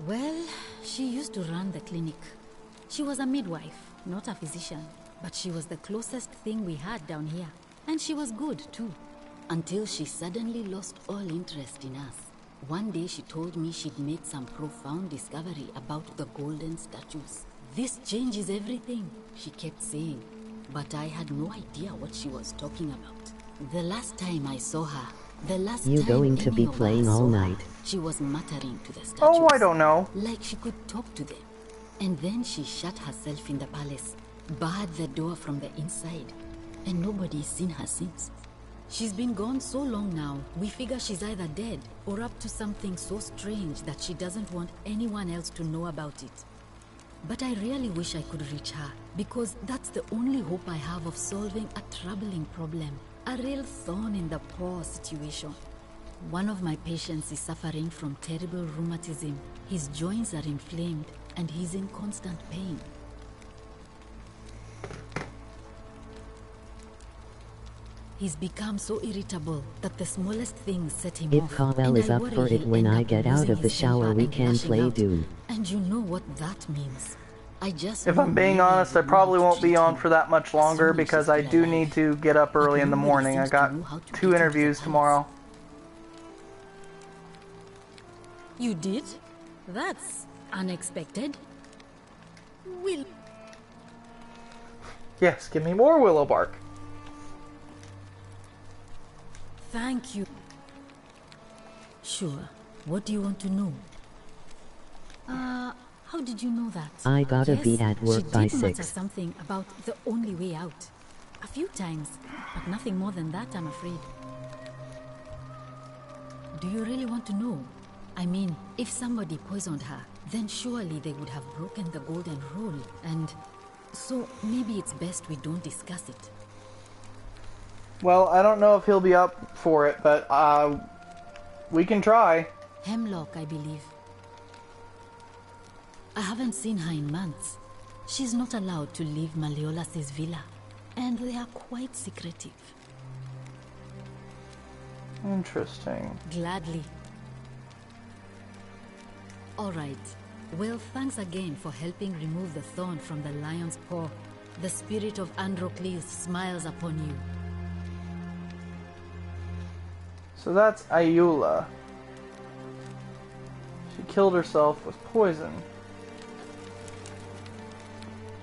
Well, she used to run the clinic. She was a midwife, not a physician, but she was the closest thing we had down here. And she was good, too. Until she suddenly lost all interest in us. One day she told me she'd made some profound discovery about the golden statues. This changes everything, she kept saying. But I had no idea what she was talking about. The last time I saw her, You going to be playing all night? She was muttering to the statues. Oh, I don't know. Like she could talk to them. And then she shut herself in the palace, barred the door from the inside, and nobody's seen her since. She's been gone so long now, we figure she's either dead or up to something so strange that she doesn't want anyone else to know about it. But I really wish I could reach her, because that's the only hope I have of solving a troubling problem, a real thorn in the paw situation. One of my patients is suffering from terrible rheumatism. His joints are inflamed, and he's in constant pain. He's become so irritable that the smallest things set him If off. Cowell is up for it when I get out of the shower, we can play Doom. And you know what that means. I just If I'm being honest, I probably won't be on for that much longer because I do need to get up early in the morning. I got 2 interviews tomorrow. You did? That's unexpected. Will. Yes, give me more Willowbark. Thank you. Sure. What do you want to know? How did you know that? I gotta be at work by she did mutter 6. something about the only way out. A few times, but nothing more than that, I'm afraid. Do you really want to know? I mean, if somebody poisoned her, then surely they would have broken the golden rule, and so maybe it's best we don't discuss it. Well, I don't know if he'll be up for it, but we can try. Hemlock, I believe. I haven't seen her in months. She's not allowed to leave Malleolus' villa, and they are quite secretive. Interesting. Gladly. Alright. Well, thanks again for helping remove the thorn from the lion's paw. The spirit of Androcles smiles upon you. So that's Ayula. She killed herself with poison.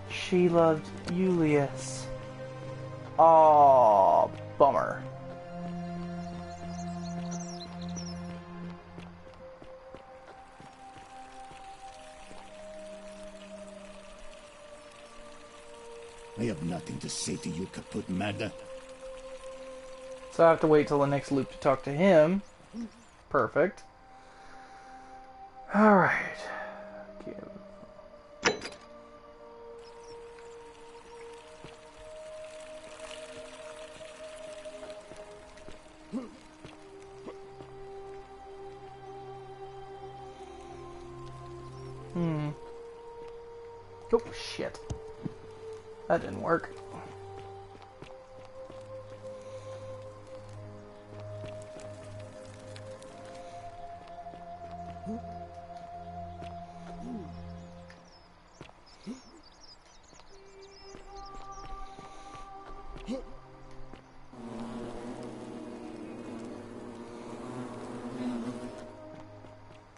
She loved Julius. Aww, bummer. I have nothing to say to you, Kaput Mada. So I have to wait till the next loop to talk to him. Perfect. Alright. Oh, shit. That didn't work.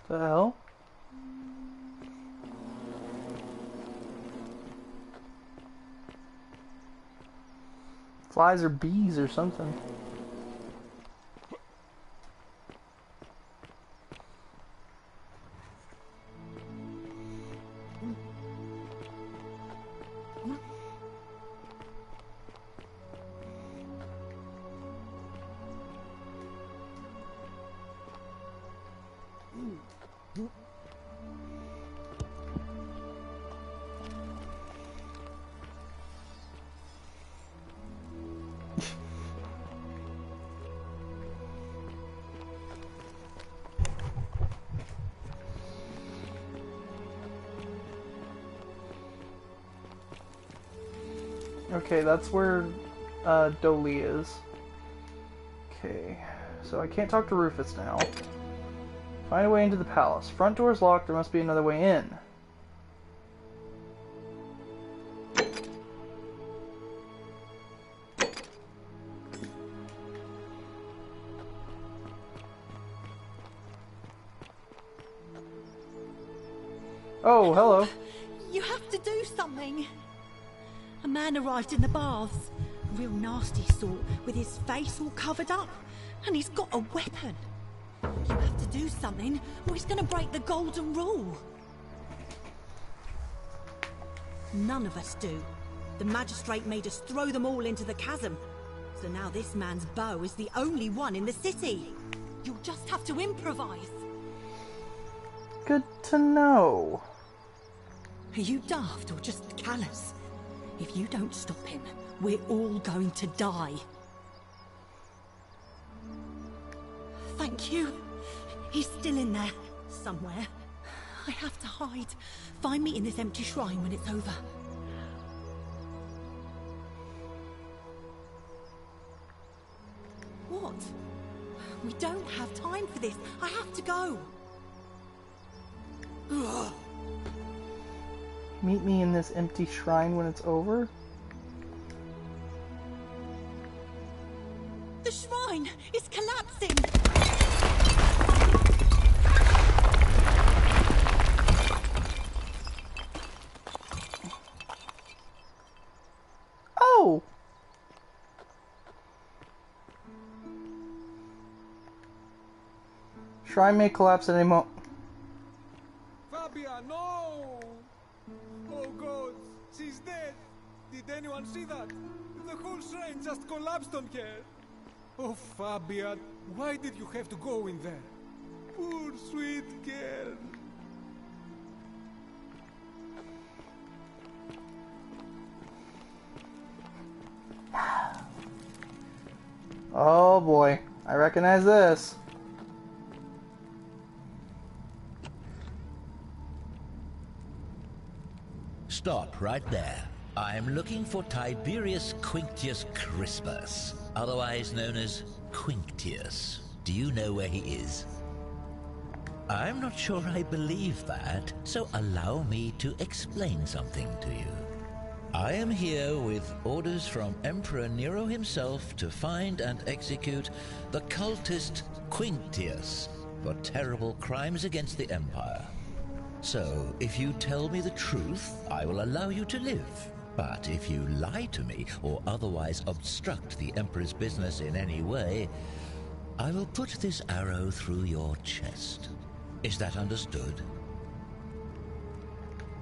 The hell? Flies or bees or something. Okay, that's where Dolly is. Okay, so I can't talk to Rufus now. Find a way into the palace. Front door's locked, there must be another way in. Oh, hello. You have to do something. A man arrived in the baths. A real nasty sort, with his face all covered up. And he's got a weapon. You have to do something, or he's gonna break the golden rule. None of us do. The magistrate made us throw them all into the chasm. So now this man's bow is the only one in the city. You'll just have to improvise. Good to know. Are you daft or just callous? If you don't stop him, we're all going to die. Thank you. He's still in there, somewhere. I have to hide. Find me in this empty shrine when it's over. What? We don't have time for this. I have to go. Ugh. Meet me in this empty shrine when it's over? The shrine is collapsing! Oh! Shrine may collapse at any moment. Fabia, no! Oh God, she's dead! Did anyone see that? The whole shrine just collapsed on her! Oh Fabia, why did you have to go in there? Poor sweet girl! Oh boy, I recognize this. Stop right there. I'm looking for Tiberius Quinctius Crispus, otherwise known as Quinctius. Do you know where he is? I'm not sure I believe that, so allow me to explain something to you. I am here with orders from Emperor Nero himself to find and execute the cultist Quinctius for terrible crimes against the Empire. So, if you tell me the truth, I will allow you to live. But if you lie to me or otherwise obstruct the Emperor's business in any way, I will put this arrow through your chest. Is that understood?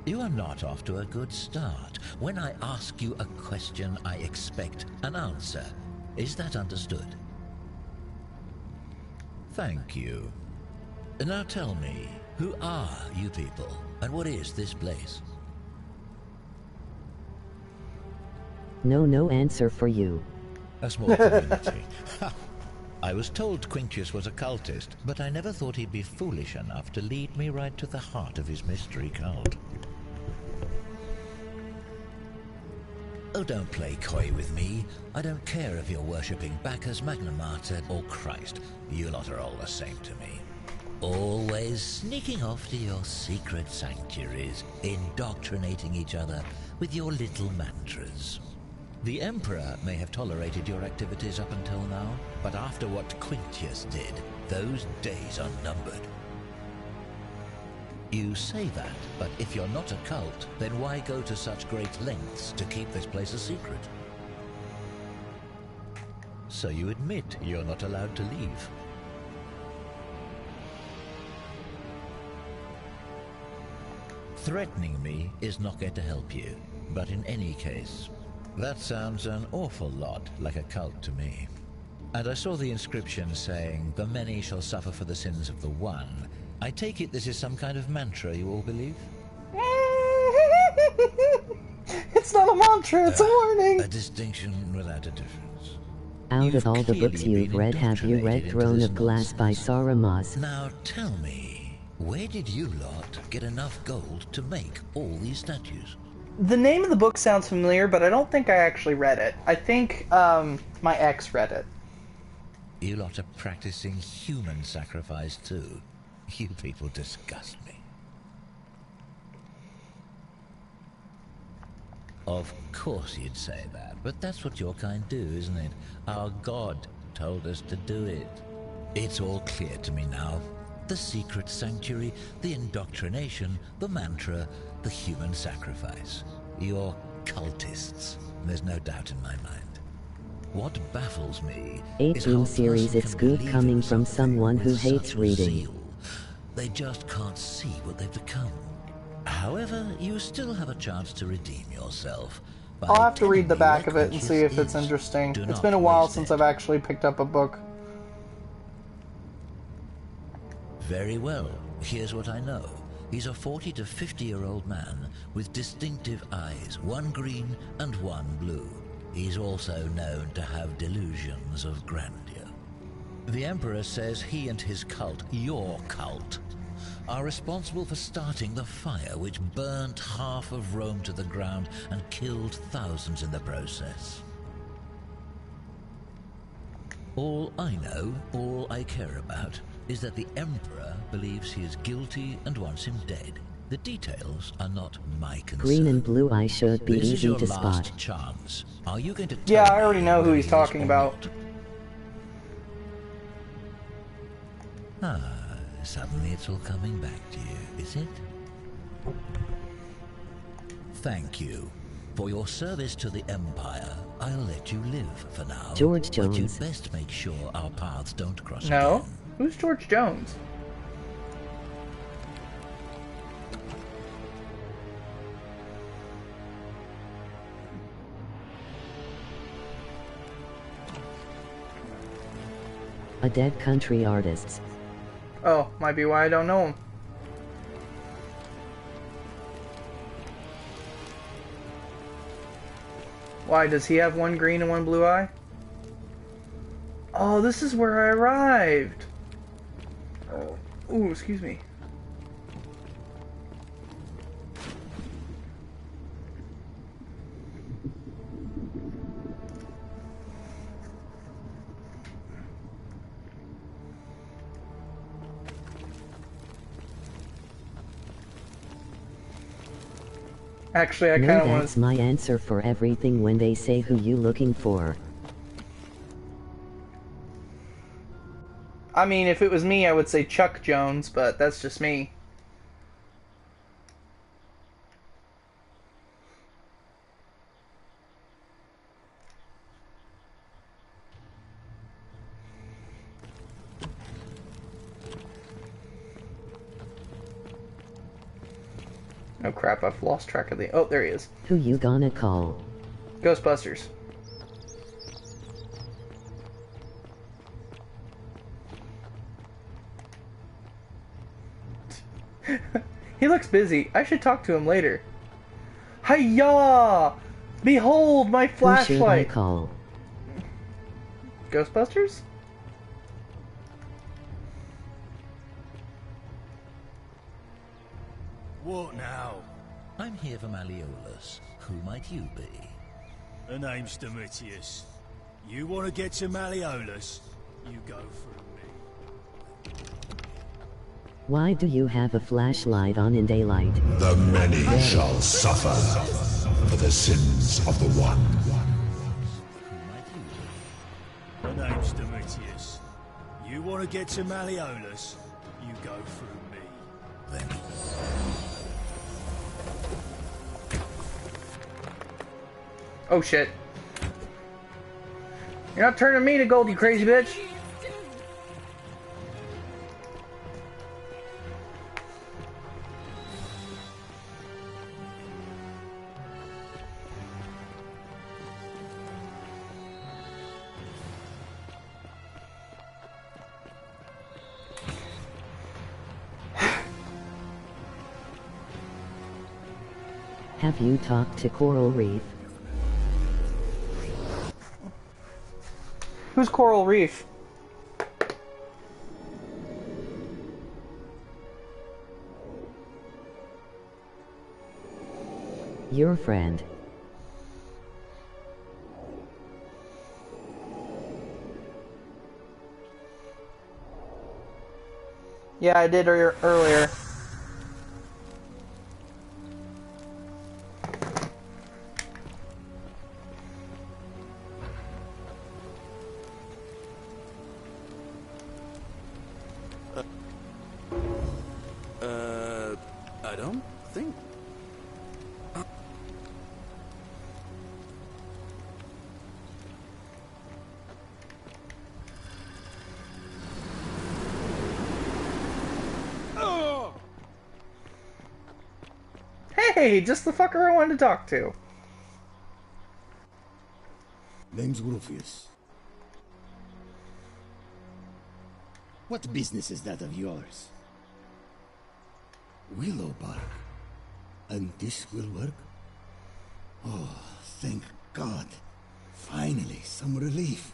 You are not off to a good start. When I ask you a question, I expect an answer. Is that understood? Thank you. Now tell me, who are you people, and what is this place? No answer for you. A small community. I was told Quinctius was a cultist, but I never thought he'd be foolish enough to lead me right to the heart of his mystery cult. Oh, don't play coy with me. I don't care if you're worshipping Bacchus, Magna Mater, or Christ. You lot are all the same to me. Always sneaking off to your secret sanctuaries, indoctrinating each other with your little mantras. The Emperor may have tolerated your activities up until now, but after what Quintius did, those days are numbered. You say that, but if you're not a cult, then why go to such great lengths to keep this place a secret? So you admit you're not allowed to leave. Threatening me is not going to help you, but in any case, that sounds an awful lot like a cult to me. And I saw the inscription saying, "The many shall suffer for the sins of the one." I take it this is some kind of mantra you all believe? It's not a mantra, it's a warning! A distinction without a difference. Out of all the books you've read, have you read Throne of Glass by Saramaz? Now tell me, where did you lot get enough gold to make all these statues? The name of the book sounds familiar, but I don't think I actually read it. I think, my ex read it. You lot are practicing human sacrifice too. You people disgust me. Of course you'd say that, but that's what your kind do, isn't it? Our God told us to do it. It's all clear to me now. The secret sanctuary, the indoctrination, the mantra, the human sacrifice. You're cultists. There's no doubt in my mind. What baffles me is how 18 series, it's good coming from someone who hates reading. They just can't see what they've become. However, you still have a chance to redeem yourself. I'll have to read the back of it and see if it's interesting. It's been a while since I've actually picked up a book. Very well. Here's what I know. He's a 40 to 50-year-old man with distinctive eyes, one green and one blue. He's also known to have delusions of grandeur. The Emperor says he and his cult, your cult, are responsible for starting the fire which burnt half of Rome to the ground and killed thousands in the process. All I know, all I care about, is that the Emperor believes he is guilty and wants him dead. The details are not my concern. Green and blue eye should be This is easy your to last spot. chance. Are you going to Yeah, tell I already me know who whether he's he is talking or about. not? Suddenly it's all coming back to you, is it? Thank you. For your service to the Empire, I'll let you live for now. George But you'd Jones. best make sure our paths don't cross No? again. Who's George Jones? A dead country artist. Oh, might be why I don't know him. Why, does he have one green and one blue eye? Oh, this is where I arrived. Oh, ooh, excuse me. Actually, I No, kind of want that's my answer for everything when they say who you looking for. I mean, if it was me, I would say Chuck Jones, but that's just me. Oh crap, I've lost track of the... Oh, there he is. Who you gonna call? Ghostbusters. He looks busy. I should talk to him later. Hiya! Behold my Who should I flashlight! call? Ghostbusters? What now? I'm here for Malleolus. Who might you be? Her name's Domitius. You want to get to Malleolus? You go through me. Why do you have a flashlight on in daylight? The many shall suffer for the sins of the one. Her name's Domitius. You want to get to Malleolus? You go through me. Then. Oh shit. You're not turning me to gold, you crazy bitch. Have you talked to Coral Reef? Who's Coral Reef? Your friend. Yeah, I did earlier. I don't think... Hey, just the fucker I wanted to talk to. Name's Rufius. What business is that of yours? Willow bark. And this will work? Oh, thank God. Finally, some relief.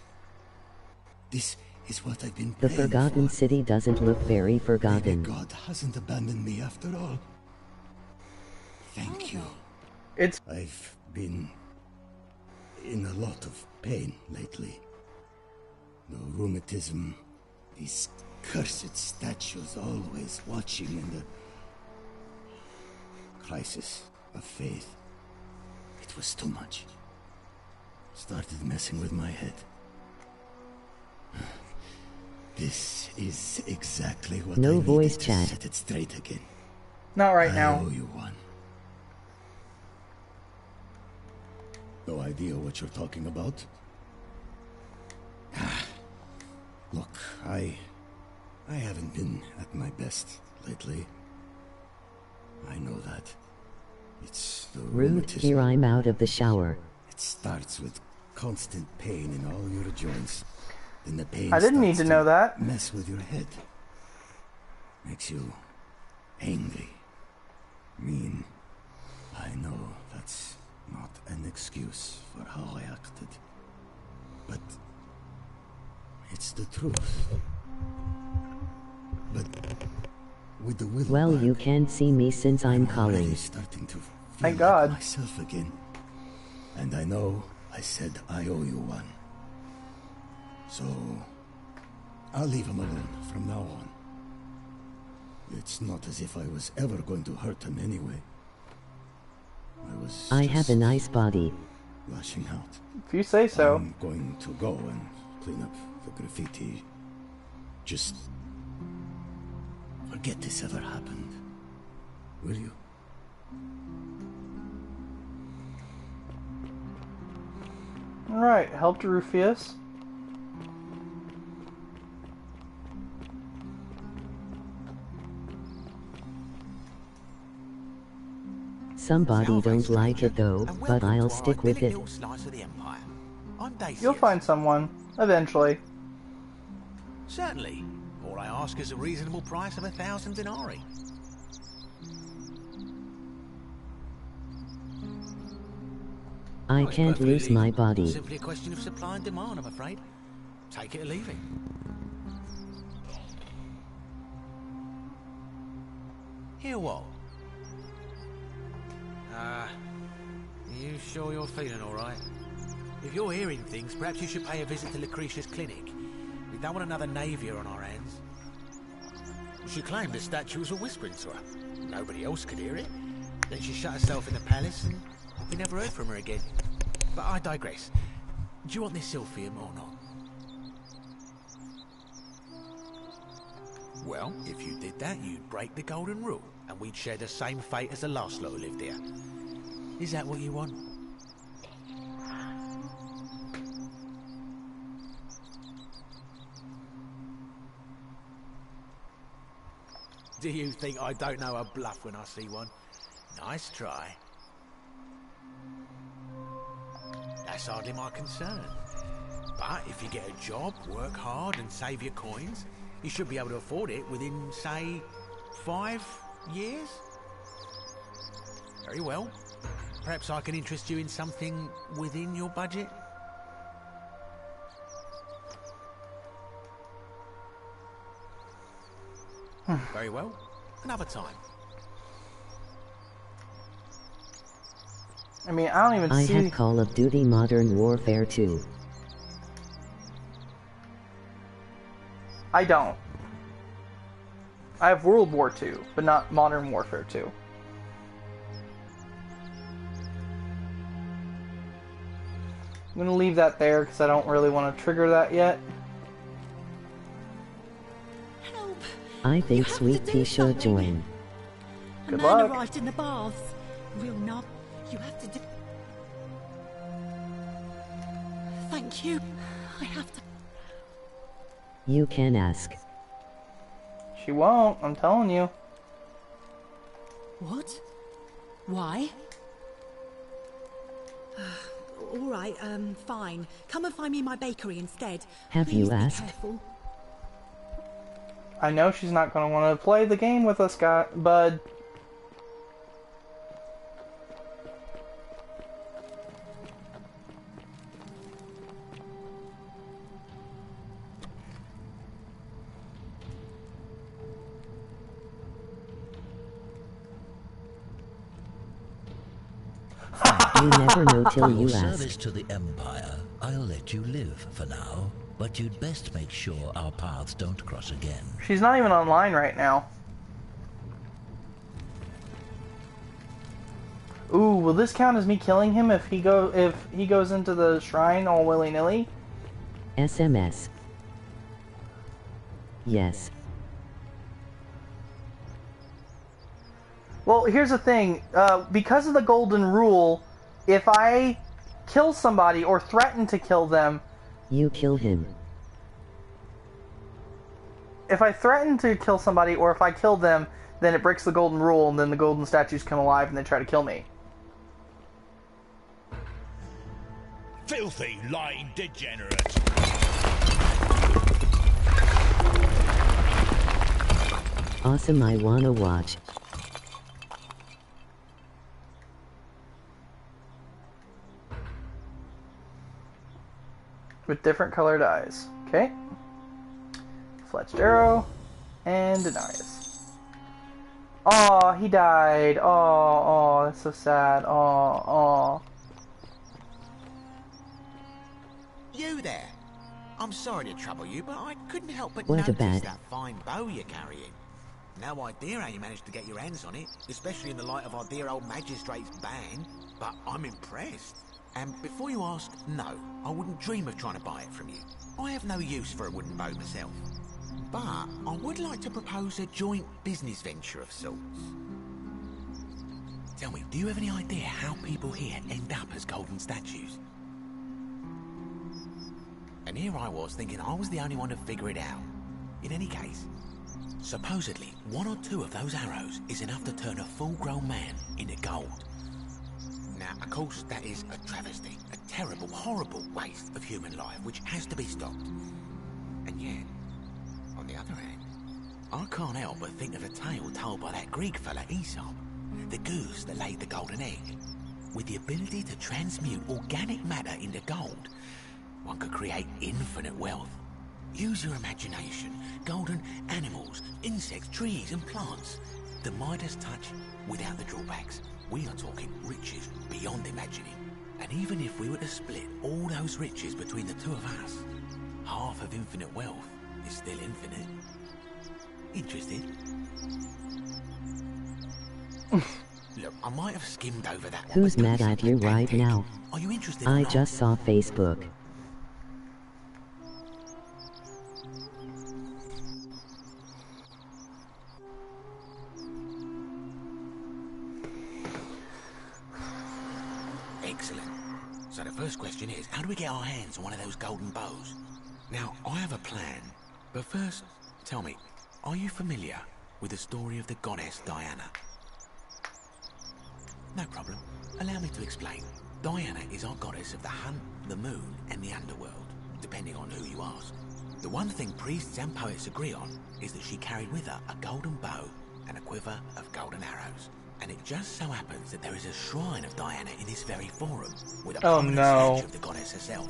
This is what I've been The praying Forgotten for. City doesn't look very forgotten. Maybe God hasn't abandoned me after all. Thank you. I've been in a lot of pain lately. The rheumatism, these cursed statues always watching, and the crisis of faith. It was too much. Started messing with my head. This is exactly what No I needed voice to chat. set it straight again. Not right now. I owe you one. No idea what you're talking about? Look, I haven't been at my best lately. I know that. It's the Rude, rheumatism. here I'm out of the shower. It starts with constant pain in all your joints. Then the pain I didn't need starts to know that. Mess with your head. Makes you angry. Mean. I know that's not an excuse for how I acted. But it's the truth. But with the willow Well, bark, you can't see me since I'm calling. starting to feel Thank like God. myself again. And I know I said I owe you one. So I'll leave him alone from now on. It's not as if I was ever going to hurt him anyway. I have a nice body. Lashing out. If you say so. I'm going to go and clean up the graffiti. Just forget this ever happened. Will you? Alright, helped Rufius. Somebody don't like it though, but I'll stick with it. You'll find someone, eventually. Certainly. All I ask is a reasonable price of 1,000 denarii. I can't lose my body. Simply a question of supply and demand, I'm afraid. Take it or leave it. Here what? You sure you're feeling all right? If you're hearing things, perhaps you should pay a visit to Lucretia's clinic. We don't want another Navier on our hands. She claimed the statue was whispering to her. Nobody else could hear it. Then she shut herself in the palace and we never heard from her again. But I digress. Do you want this Sylphium or not? Well, if you did that, you'd break the golden rule, and we'd share the same fate as the last lot who lived here. Is that what you want? Do you think I don't know a bluff when I see one? Nice try. That's hardly my concern. But if you get a job, work hard and save your coins, you should be able to afford it within, say, 5 years? Very well. Perhaps I can interest you in something within your budget? Very well. Another time. I mean, I don't even I see... have Call of Duty Modern Warfare 2. I don't. I have World War II, but not Modern Warfare 2. I'm gonna leave that there because I don't really want to trigger that yet. I think Sweet Pea should join. Good A man luck. arrived in the baths. Real knob. You have to do... Thank you. I have to... You can ask. She won't, I'm telling you. What? Why? All right, fine. Come and find me in my bakery instead. Have Please you be asked? careful. I know she's not gonna want to play the game with us, bud. You never know till you For ask. service to the Empire, I'll let you live for now, but you'd best make sure our paths don't cross again. She's not even online right now. Ooh, will this count as me killing him if he goes into the shrine all willy-nilly? SMS. Yes. Well, here's the thing. Because of the golden rule, if I kill somebody or threaten to kill them... You kill him. If I threaten to kill somebody or if I kill them, then it breaks the golden rule and then the golden statues come alive and they try to kill me. Filthy, lying degenerate. Awesome, I wanna watch. With different colored eyes. Okay. Fletched Arrow. And Denarius. Aw, he died. Aw, that's so sad. Aw. You there. I'm sorry to trouble you, but I couldn't help but What notice about- that fine bow you're carrying. No idea how you managed to get your hands on it, especially in the light of our dear old magistrate's ban, but I'm impressed. And before you ask, no, I wouldn't dream of trying to buy it from you. I have no use for a wooden bow myself. But I would like to propose a joint business venture of sorts. Tell me, do you have any idea how people here end up as golden statues? And here I was thinking I was the only one to figure it out. In any case, supposedly 1 or 2 of those arrows is enough to turn a full-grown man into gold. Now, of course, that is a travesty, a terrible, horrible waste of human life which has to be stopped. And yet, on the other hand, I can't help but think of a tale told by that Greek fella Aesop, the goose that laid the golden egg. With the ability to transmute organic matter into gold, one could create infinite wealth. Use your imagination. Golden animals, insects, trees and plants. The Midas touch without the drawbacks. We are talking riches beyond imagining. And even if we were to split all those riches between the two of us, half of infinite wealth is still infinite. Interested? Look, I might have skimmed over that one. Who's but mad at you right now? Are you interested or I not? just saw Facebook. Excellent. So the first question is, how do we get our hands on one of those golden bows? Now, I have a plan, but first, tell me, are you familiar with the story of the goddess Diana? No problem. Allow me to explain. Diana is our goddess of the hunt, the moon, and the underworld, depending on who you ask. The one thing priests and poets agree on is that she carried with her a golden bow and a quiver of golden arrows. And it just so happens that there is a shrine of Diana in this very forum, with a prominent statue of the goddess herself.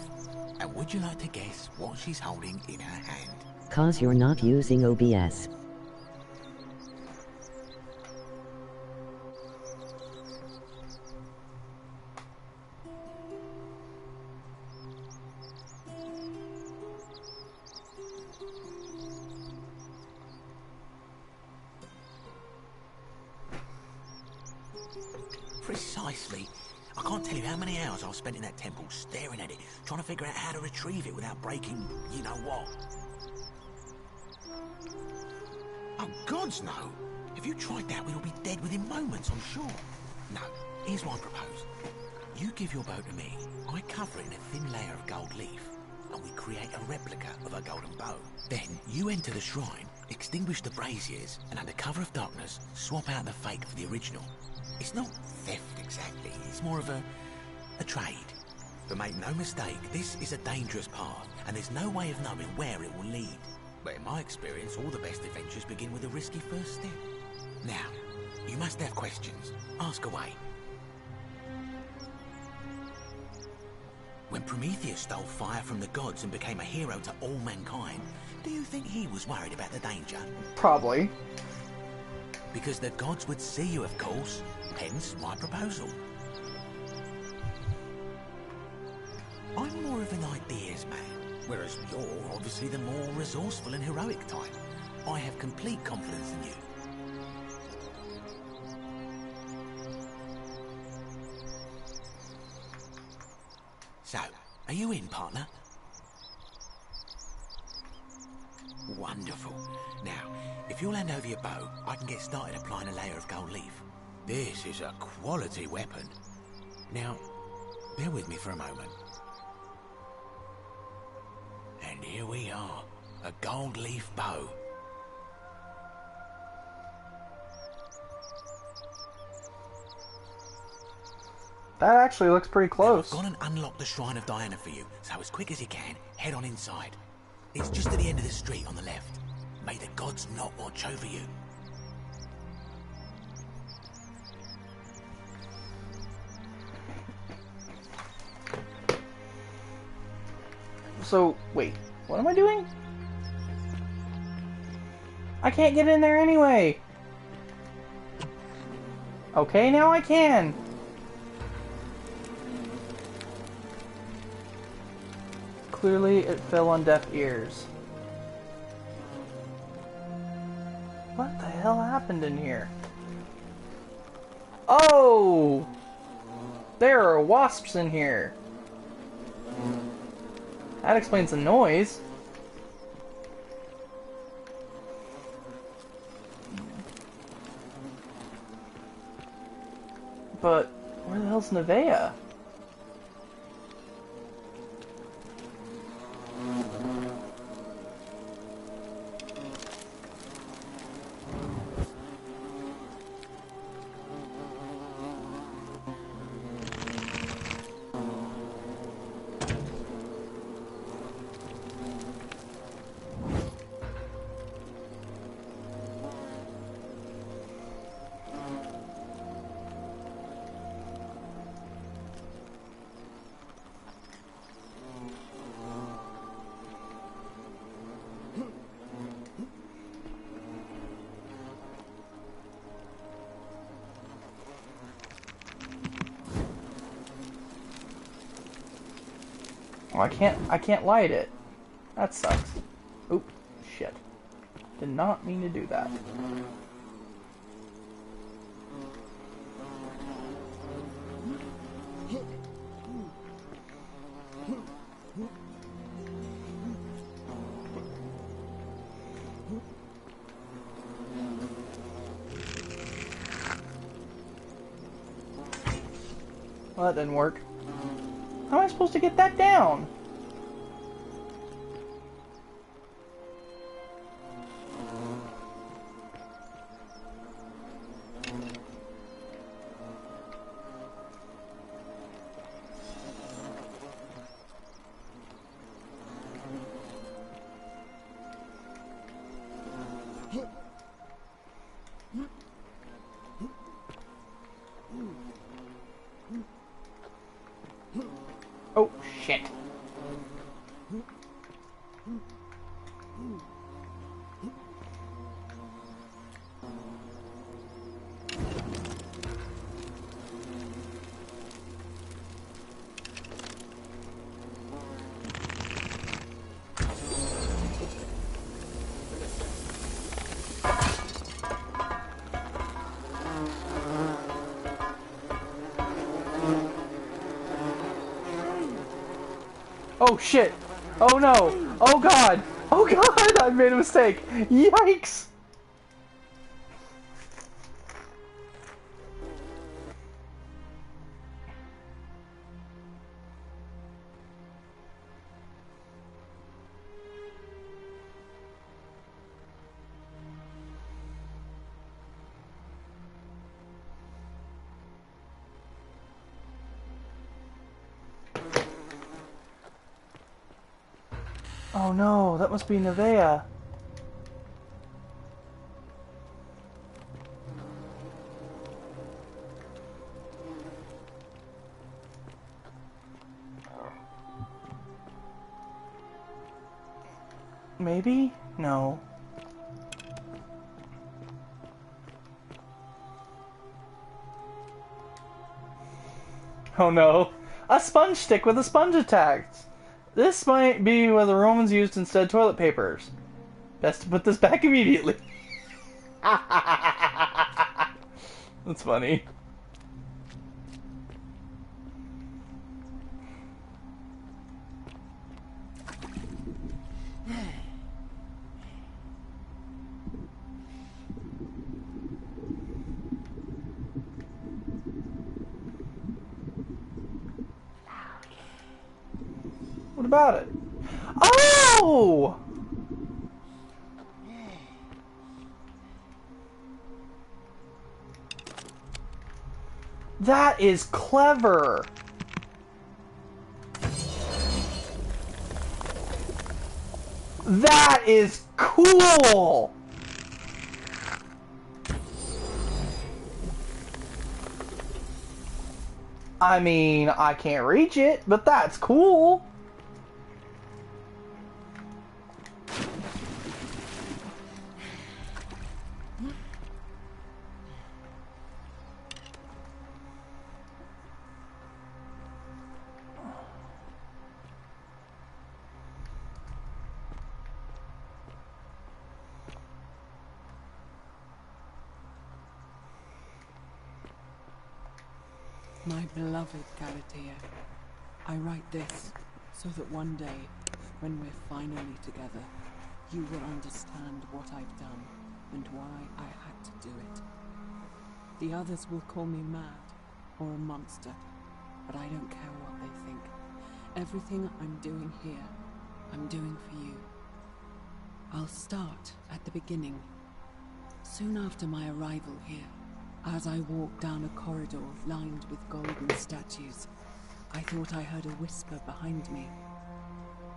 And would you like to guess what she's holding in her hand? 'Cause you're not using OBS. Precisely. I can't tell you how many hours I've spent in that temple staring at it, trying to figure out how to retrieve it without breaking you-know-what. Oh, gods no! If you tried that, we'd all be dead within moments, I'm sure. No, here's what I propose. You give your bow to me, I cover it in a thin layer of gold leaf, and we create a replica of a golden bow. Then, you enter the shrine, extinguish the braziers, and under cover of darkness, swap out the fake for the original. It's not theft exactly, it's more of a trade. But make no mistake, this is a dangerous path, and there's no way of knowing where it will lead. But in my experience, all the best adventures begin with a risky first step. Now, you must have questions. Ask away. When Prometheus stole fire from the gods and became a hero to all mankind, do you think he was worried about the danger? Probably. Because the gods would see you, of course. Hence my proposal. I'm more of an ideas man, whereas you're obviously the more resourceful and heroic type. I have complete confidence in you. So, are you in, partner? Wonderful. Now, if you'll hand over your bow, I can get started applying a layer of gold leaf. This is a quality weapon. Now, bear with me for a moment. And here we are, a gold leaf bow. That actually looks pretty close. Now, I've gone and unlocked the Shrine of Diana for you, so as quick as you can, head on inside. It's just at the end of the street on the left. May the gods not watch over you. So, wait, what am I doing? I can't get in there anyway! Okay, now I can! Clearly, it fell on deaf ears. What the hell happened in here? Oh! There are wasps in here! That explains the noise. But where the hell's Nevaeh? Oh, I can't light it. That sucks. Oop, shit. Did not mean to do that. Well, that didn't work. How am I supposed to get that down? Oh, shit. Oh shit! Oh no! Oh god! Oh god! I made a mistake! Yikes! Oh no, that must be Nevaeh. Maybe? No. Oh no. A sponge stick with a sponge attached. This might be what the Romans used instead of toilet papers. Best to put this back immediately. That's funny. What about it? Oh! That is clever. That is cool. I mean, I can't reach it, but that's cool. My beloved Galatea, I write this so that one day, when we're finally together, you will understand what I've done and why I had to do it. The others will call me mad or a monster, but I don't care what they think. Everything I'm doing here, I'm doing for you. I'll start at the beginning. Soon after my arrival here, as I walked down a corridor lined with golden statues, I thought I heard a whisper behind me.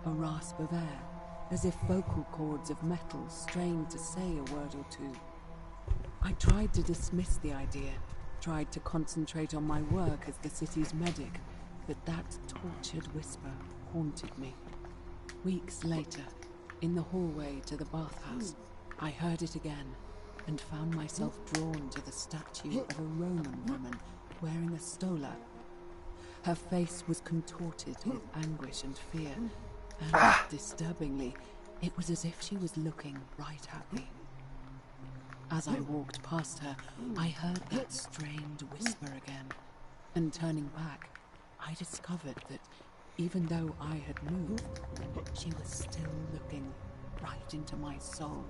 A rasp of air, as if vocal cords of metal strained to say a word or two. I tried to dismiss the idea, tried to concentrate on my work as the city's medic, but that tortured whisper haunted me. Weeks later, in the hallway to the bathhouse, I heard it again, and found myself drawn to the statue of a Roman woman wearing a stola. Her face was contorted with anguish and fear, and disturbingly, it was as if she was looking right at me. As I walked past her, I heard that strained whisper again, and turning back, I discovered that even though I had moved, she was still looking right into my soul.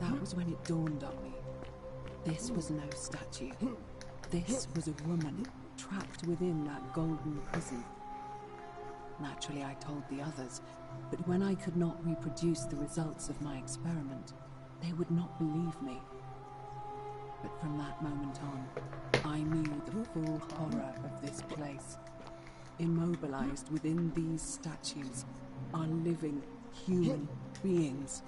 That was when it dawned on me. This was no statue. This was a woman trapped within that golden prison. Naturally, I told the others, but when I could not reproduce the results of my experiment, they would not believe me. But from that moment on, I knew the full horror of this place. Immobilized within these statues are living human beings.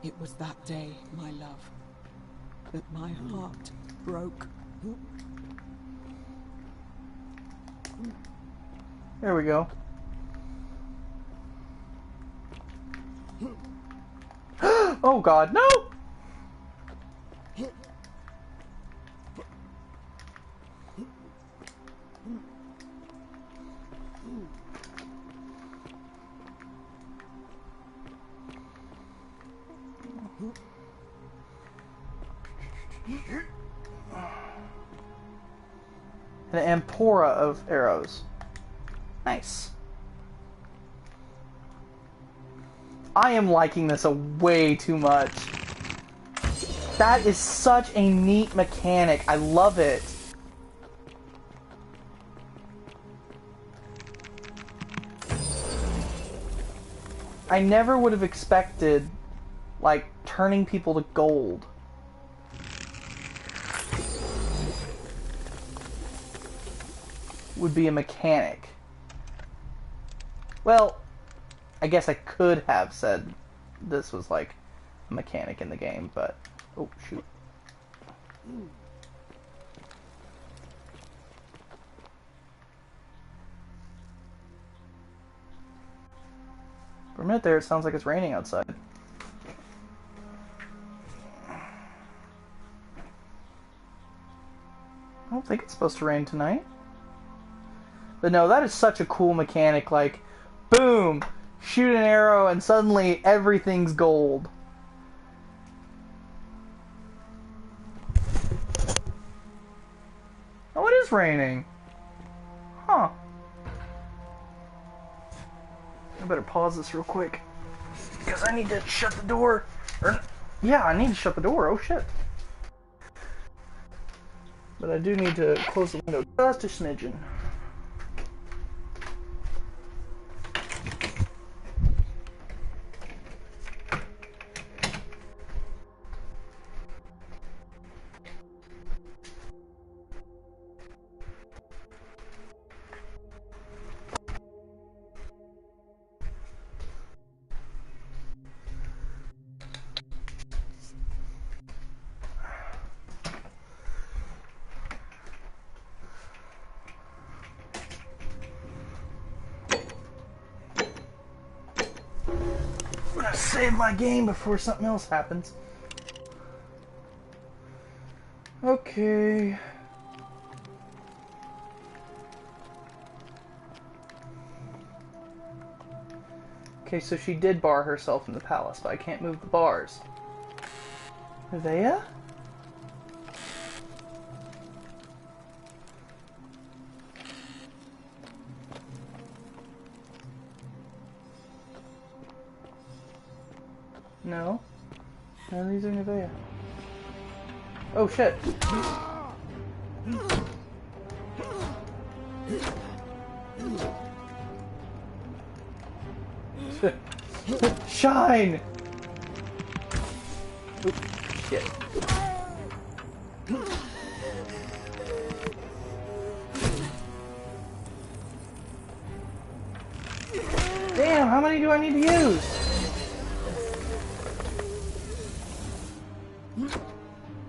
It was that day, my love, that my heart broke. There we go. Oh God, no! An amphora of arrows. Nice. I am liking this way too much. That is such a neat mechanic. I love it. I never would have expected, like, turning people to gold. Would be a mechanic. Well, I guess I could have said this was like a mechanic in the game, but oh shoot. For a minute there, it sounds like it's raining outside. I don't think it's supposed to rain tonight. But no, that is such a cool mechanic, like, boom, shoot an arrow and suddenly everything's gold. Oh, it is raining. Huh. I better pause this real quick, because I need to shut the door. Yeah, I need to shut the door, oh shit. But I do need to close the window just a smidgen. I'm gonna save my game before something else happens. Okay. Okay, so she did bar herself in the palace, but I can't move the bars. Nevaeh? No. None of these are Nevaeh. Oh shit. Shine! Oops, shit. Damn, how many do I need to use?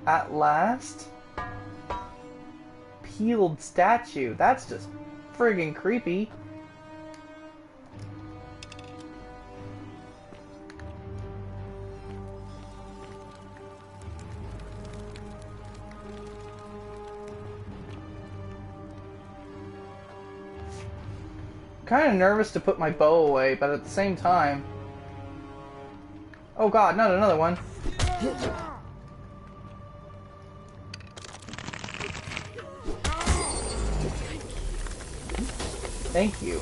At last? Peeled statue. That's just friggin' creepy. kind of nervous to put my bow away, but at the same time... Oh god, not another one. Thank you.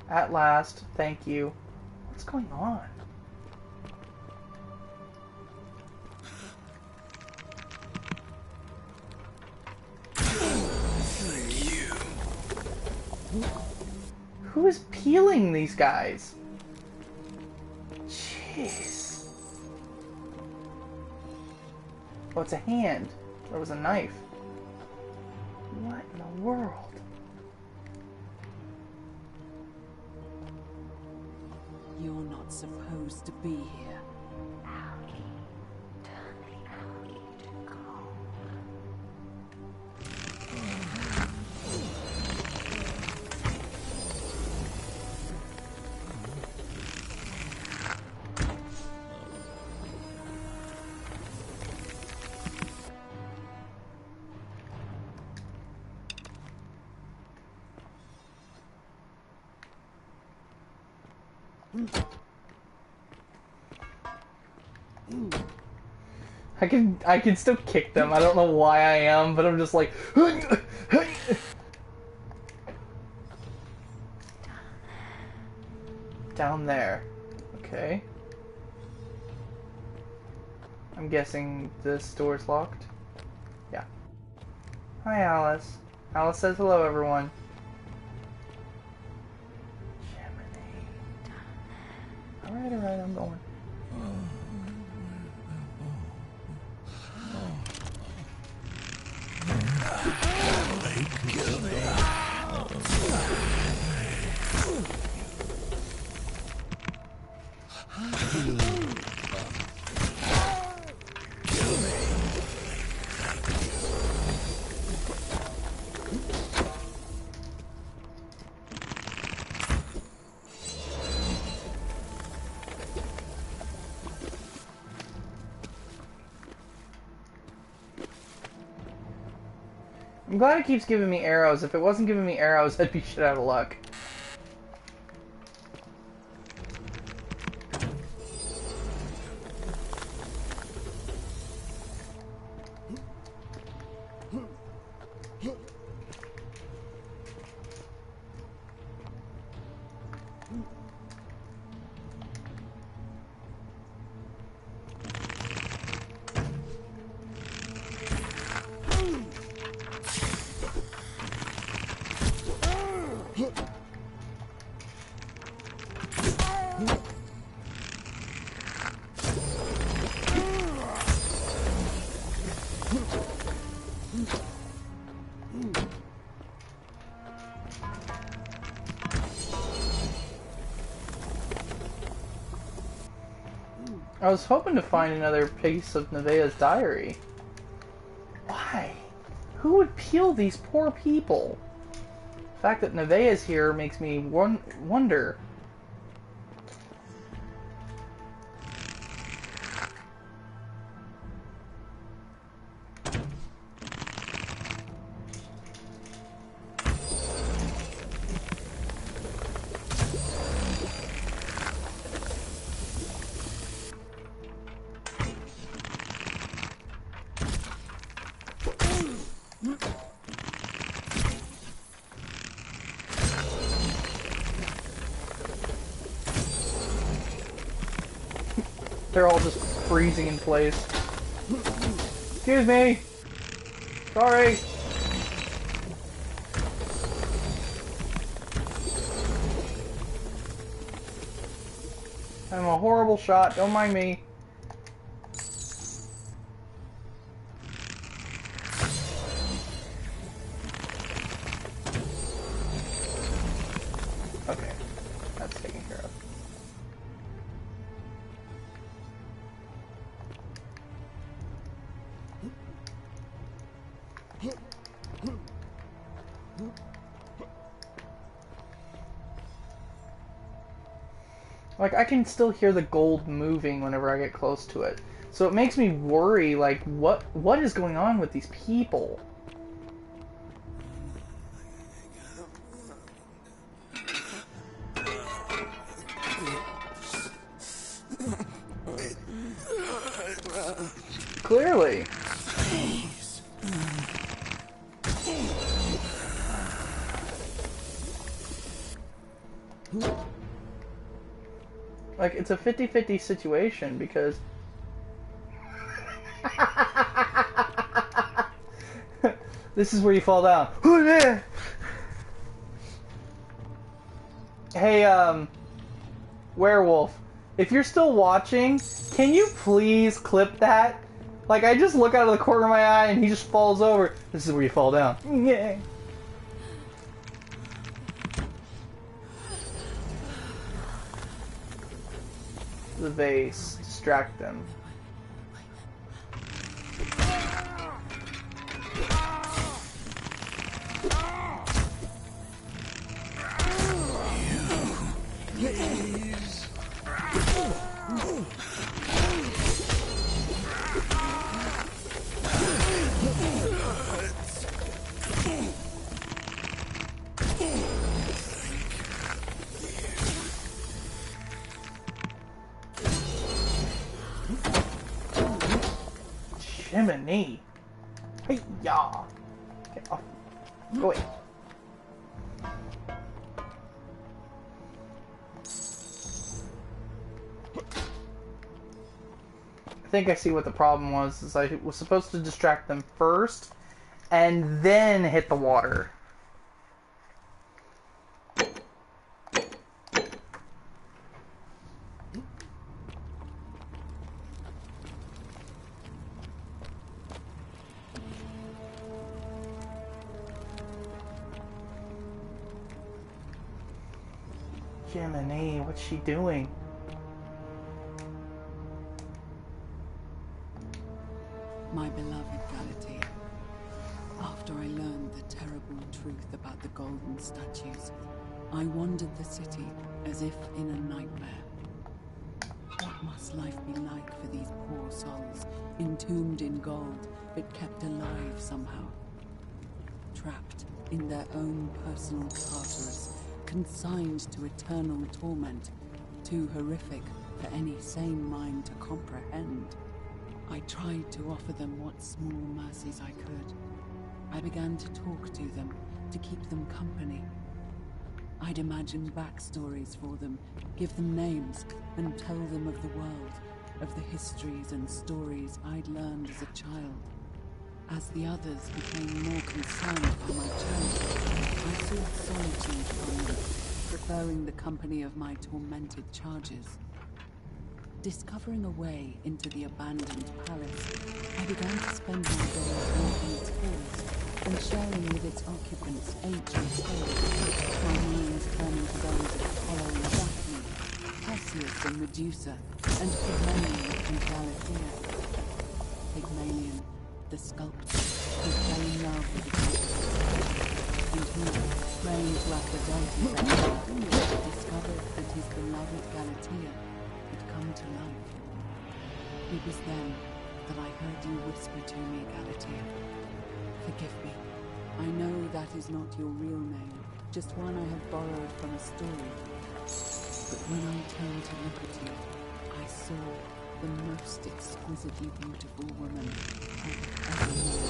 At last, thank you. What's going on? Thank you. Who is peeling these guys? Jeez. Oh, it's a hand. There was a knife. What in the world? You're not supposed to be here. I can still kick them. I don't know why I am, but I'm just like down there. Okay. I'm guessing this door's locked. Yeah. Hi, Alice. Alice says hello, everyone. Alright, I'm going. I'm glad it keeps giving me arrows. If it wasn't giving me arrows, I'd be shit out of luck. I was hoping to find another piece of Nevaeh's diary. Why? Who would peel these poor people? The fact that Nevaeh's here makes me wonder. They're all just freezing in place. Excuse me! Sorry! I'm a horrible shot, don't mind me. Okay, that's taken care of. Like, I can still hear the gold moving whenever I get close to it. So it makes me worry, like, what is going on with these people? Clearly. Like, it's a 50-50 situation because... This is where you fall down. Hey, Werewolf, if you're still watching, can you please clip that? Like, I just look out of the corner of my eye and he just falls over. This is where you fall down. Yeah. The vase. Distract them. Jiminy. Hey, ya. Get off. Go away. I think I see what the problem was. Is I was supposed to distract them first and then hit the water. Jiminy, what's she doing? My beloved Galatea, after I learned the terrible truth about the golden statues, I wandered the city as if in a nightmare. What must life be like for these poor souls, entombed in gold, but kept alive somehow? Trapped in their own personal Tartarus, consigned to eternal torment, too horrific for any sane mind to comprehend. I tried to offer them what small mercies I could. I began to talk to them, to keep them company. I'd imagine backstories for them, give them names, and tell them of the world, of the histories and stories I'd learned as a child. As the others became more concerned by my challenge, I sought solitude from them, preferring the company of my tormented charges. Discovering a way into the abandoned palace, I began to spend my days walking its halls and sharing with its occupants ancient tales, my minds turning to those of Apollo and Daphne, Perseus and Medusa, and Pygmalion and Galatea. Pygmalion, the sculptor who fell in love with the goddess, and who, praying to Aphrodite that night, discovered that his beloved Galatea had come to life. It was then that I heard you whisper to me, Galatea. Forgive me. I know that is not your real name, just one I have borrowed from a story. But when I turned to look at you, I saw the most exquisitely beautiful woman I've ever known.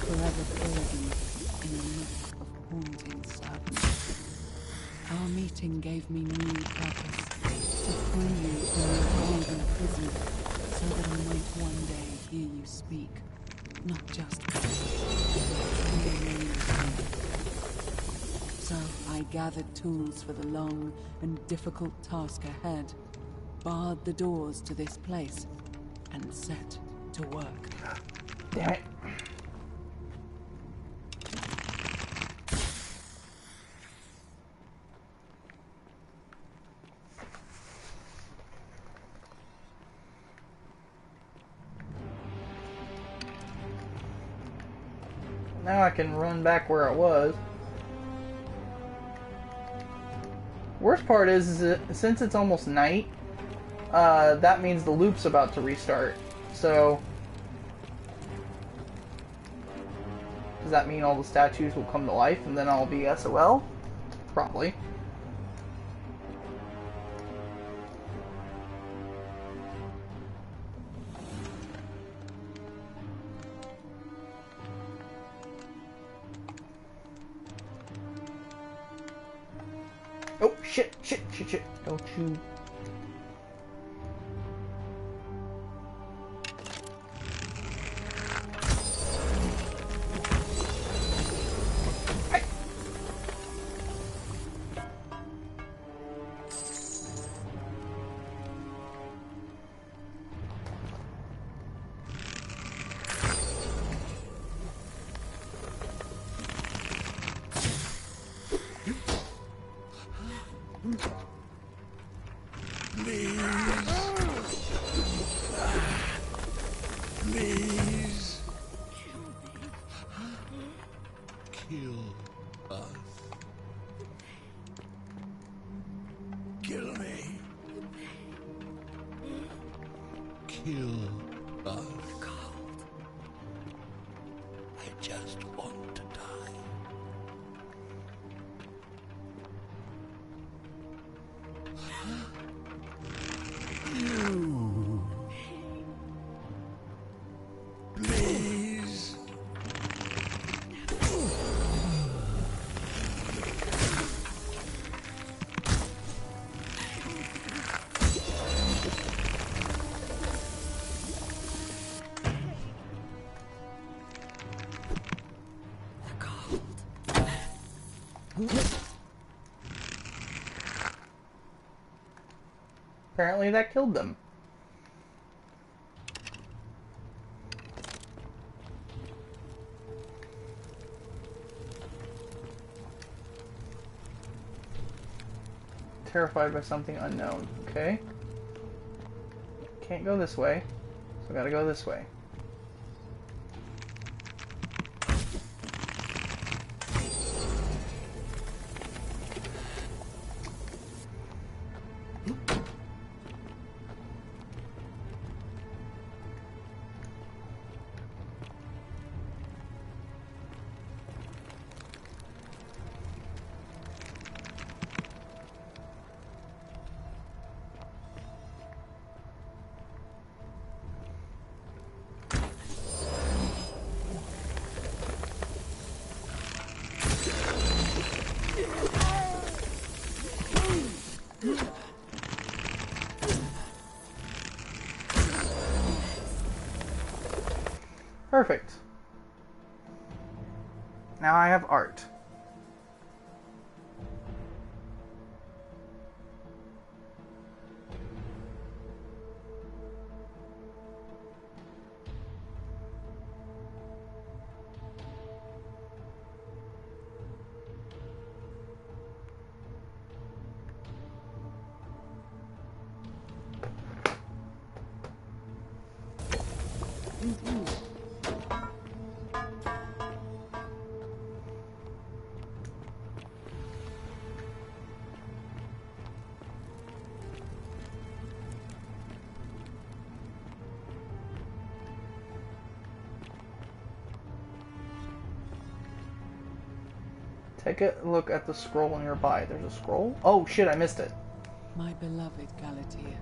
Forever frozen in a nook of haunting sadness. Our meeting gave me new purpose, to free you from your golden prison, so that I might one day hear you speak, not just so I gathered tools for the long and difficult task ahead, barred the doors to this place, and set to work. Damn it. Now I can run back where I was. Worst part is that since it's almost night, that means the loop's about to restart. So, does that mean all the statues will come to life and then I'll be SOL? Probably. Oh, shit. Don't you... Please. Kill us. Kill me. Kill us. I just want to die. You. Please. Apparently that killed them. Terrified by something unknown. Okay. Can't go this way, so gotta go this way. Perfect. Now I have art. Take a look at the scroll nearby. There's a scroll? Oh shit, I missed it. My beloved Galatea,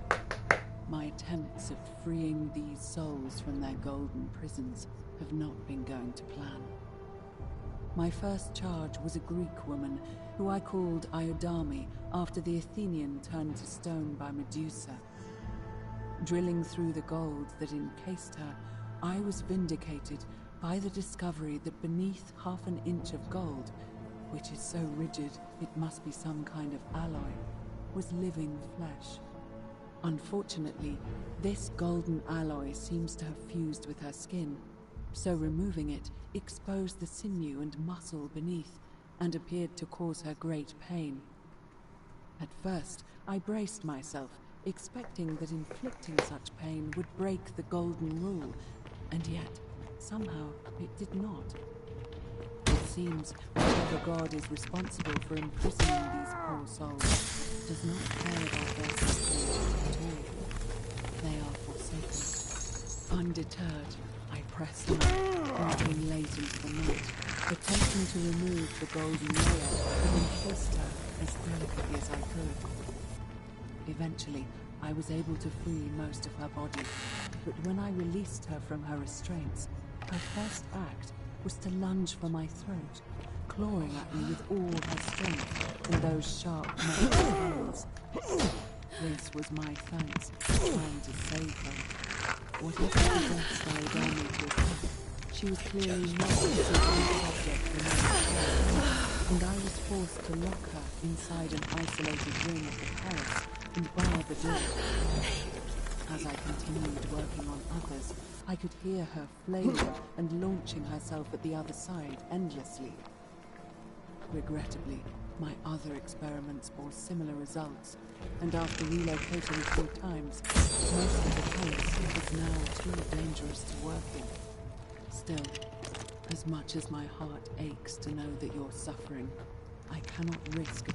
my attempts at freeing these souls from their golden prisons have not been going to plan. My first charge was a Greek woman who I called Iodame after the Athenian turned to stone by Medusa. Drilling through the gold that encased her, I was vindicated by the discovery that beneath half an inch of gold, which is so rigid it must be some kind of alloy, was living flesh. Unfortunately, this golden alloy seems to have fused with her skin, so removing it exposed the sinew and muscle beneath, and appeared to cause her great pain. At first, I braced myself, expecting that inflicting such pain would break the golden rule, and yet, somehow, it did not. It seems whichever god is responsible for imprisoning these poor souls does not care about their suffering at all. They are forsaken. Undeterred, I pressed on, working late into the night, attempting to remove the golden layer that encased her as delicately as I could. Eventually, I was able to free most of her body, but when I released her from her restraints, her first act was to lunge for my throat, clawing at me with all her strength in those sharp metal fangs. This was my thanks for trying to save her. Whatever the death slowed down me to attack, she was clearly not a suitable subject for my and I was forced to lock her inside an isolated wing of the palace and bar the door. As I continued working on others, I could hear her flailing and launching herself at the other side endlessly. Regrettably, my other experiments bore similar results, and after relocating 3 times, most of the palace is now too dangerous to work in. Still, as much as my heart aches to know that you're suffering, I cannot risk a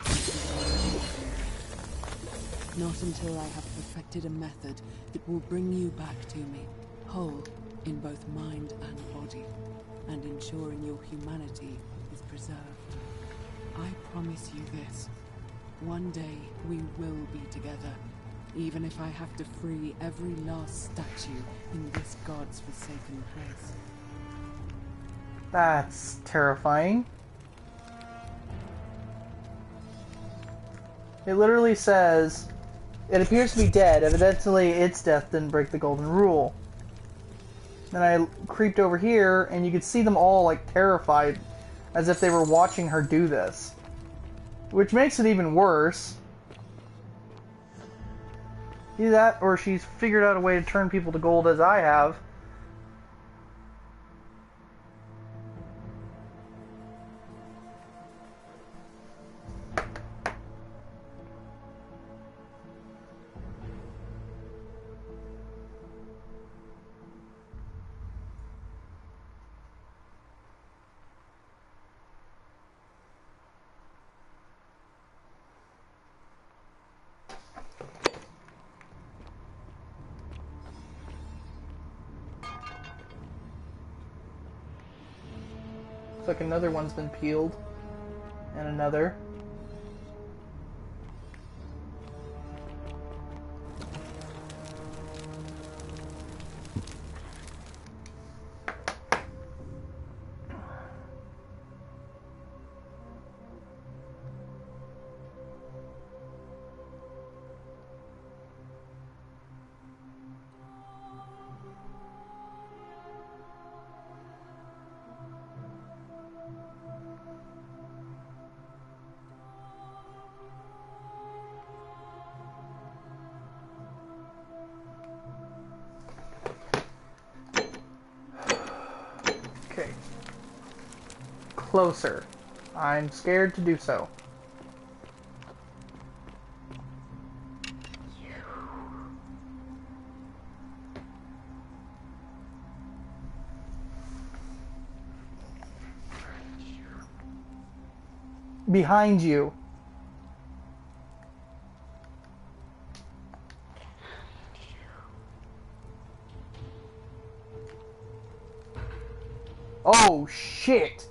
not until I have perfected a method that will bring you back to me, whole in both mind and body, and ensuring your humanity is preserved. I promise you this. One day we will be together, even if I have to free every last statue in this god's forsaken place. That's terrifying. It literally says, it appears to be dead. Evidently, its death didn't break the golden rule. Then I creeped over here, and you could see them all, like, terrified, as if they were watching her do this. Which makes it even worse. Either that, or she's figured out a way to turn people to gold as I have. Looks like another one's been peeled. And another. Okay. Closer. I'm scared to do so. Behind you. Oh, shit!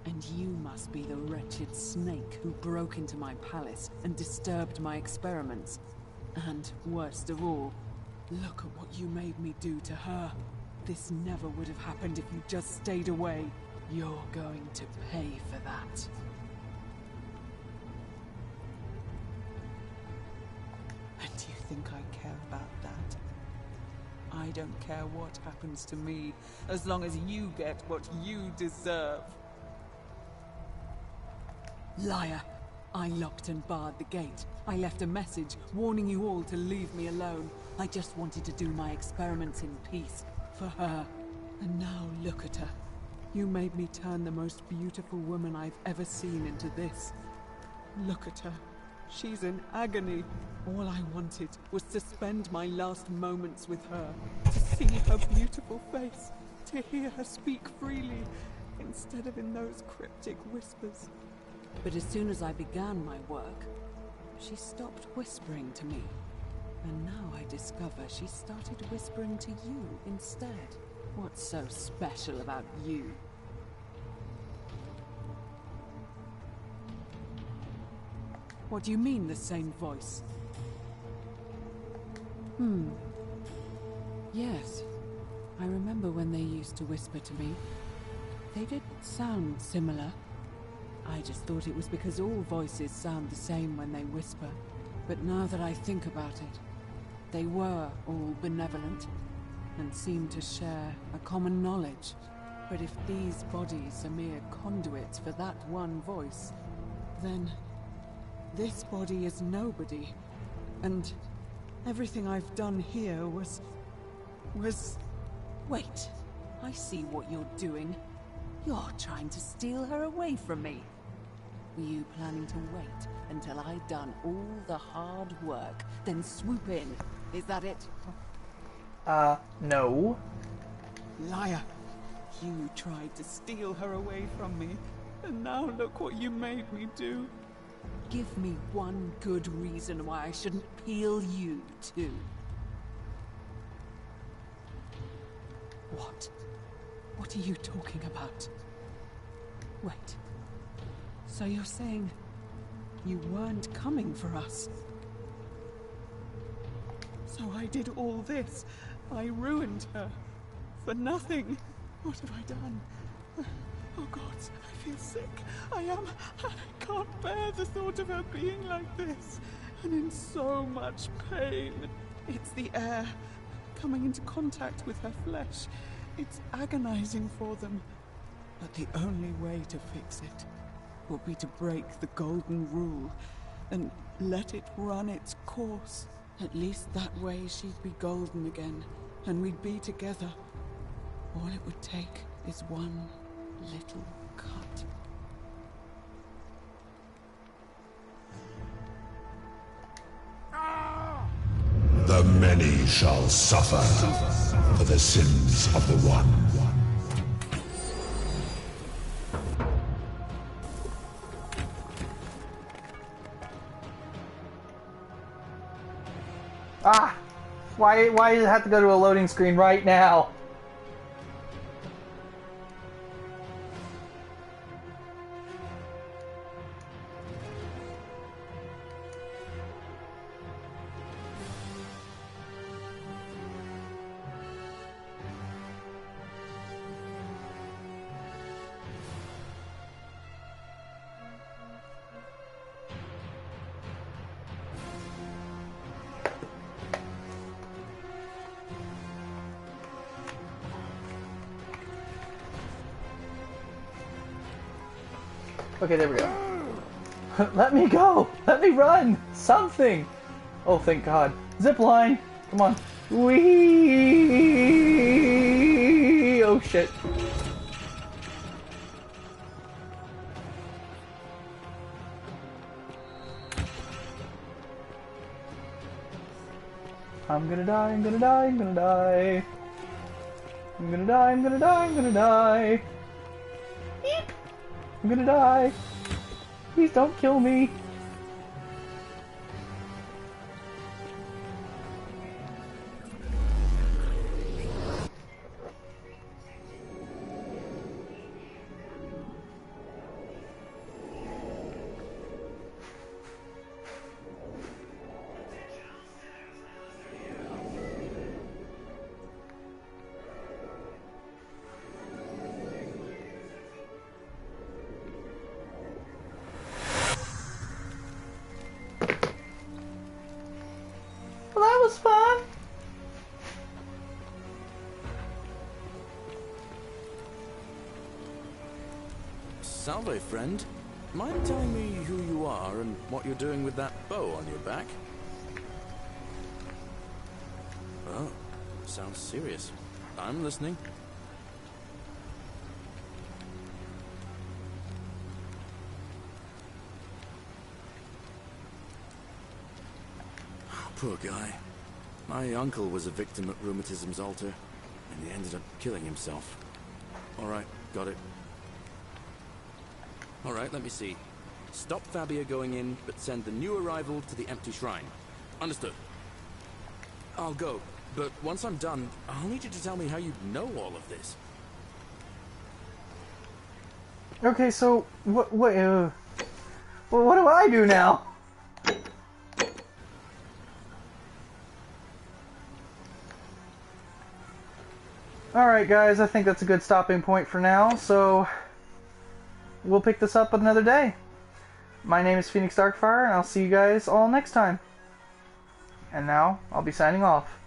And you must be the wretched snake who broke into my palace and disturbed my experiments. And, worst of all, look at what you made me do to her. This never would have happened if you just stayed away. You're going to pay for that. And do you think I care about that? I don't care what happens to me, as long as you get what you deserve. Liar! I locked and barred the gate. I left a message warning you all to leave me alone. I just wanted to do my experiments in peace, for her. And now look at her. You made me turn the most beautiful woman I've ever seen into this. Look at her. She's in agony. All I wanted was to spend my last moments with her, to see her beautiful face, to hear her speak freely, instead of in those cryptic whispers. But as soon as I began my work, she stopped whispering to me. And now I discover she started whispering to you instead. What's so special about you? What do you mean, the same voice? Yes. I remember when they used to whisper to me. They did sound similar. I just thought it was because all voices sound the same when they whisper. But now that I think about it, they were all benevolent and seemed to share a common knowledge. But if these bodies are mere conduits for that one voice, then this body is nobody. And everything I've done here was... Wait, I see what you're doing. You're trying to steal her away from me. Were you planning to wait until I'd done all the hard work, then swoop in? Is that it? No. Liar. You tried to steal her away from me, and now look what you made me do. Give me one good reason why I shouldn't peel you too. What? What are you talking about? Wait. So you're saying you weren't coming for us? So I did all this. I ruined her. For nothing. What have I done? Oh God, I feel sick. I can't bear the thought of her being like this. And in so much pain. It's the air coming into contact with her flesh. It's agonizing for them. But the only way to fix it will be to break the golden rule and let it run its course. At least that way she'd be golden again, and we'd be together. All it would take is one little cut. The many shall suffer for the sins of the one. Ah! Why does it have to go to a loading screen right now? Okay, there we go. Let me go! Let me run! Something! Oh, thank God. Zip line! Come on. Whee! Oh, shit. I'm gonna die, I'm gonna die, I'm gonna die. I'm gonna die, I'm gonna die, I'm gonna die. Eep. I'm gonna die. Please don't kill me. Well, that was fun. Salve, friend. Mind telling me who you are and what you're doing with that bow on your back? Oh, sounds serious. I'm listening. Poor guy. My uncle was a victim at Rheumatism's altar, and he ended up killing himself. Alright, got it. Alright, let me see. Stop Fabia going in, but send the new arrival to the empty shrine. Understood. I'll go, but once I'm done, I'll need you to tell me how you know all of this. Okay, so what do I do now? Alright guys, I think that's a good stopping point for now, so we'll pick this up another day. My name is Phoenix Darkfire, and I'll see you guys all next time. And now, I'll be signing off.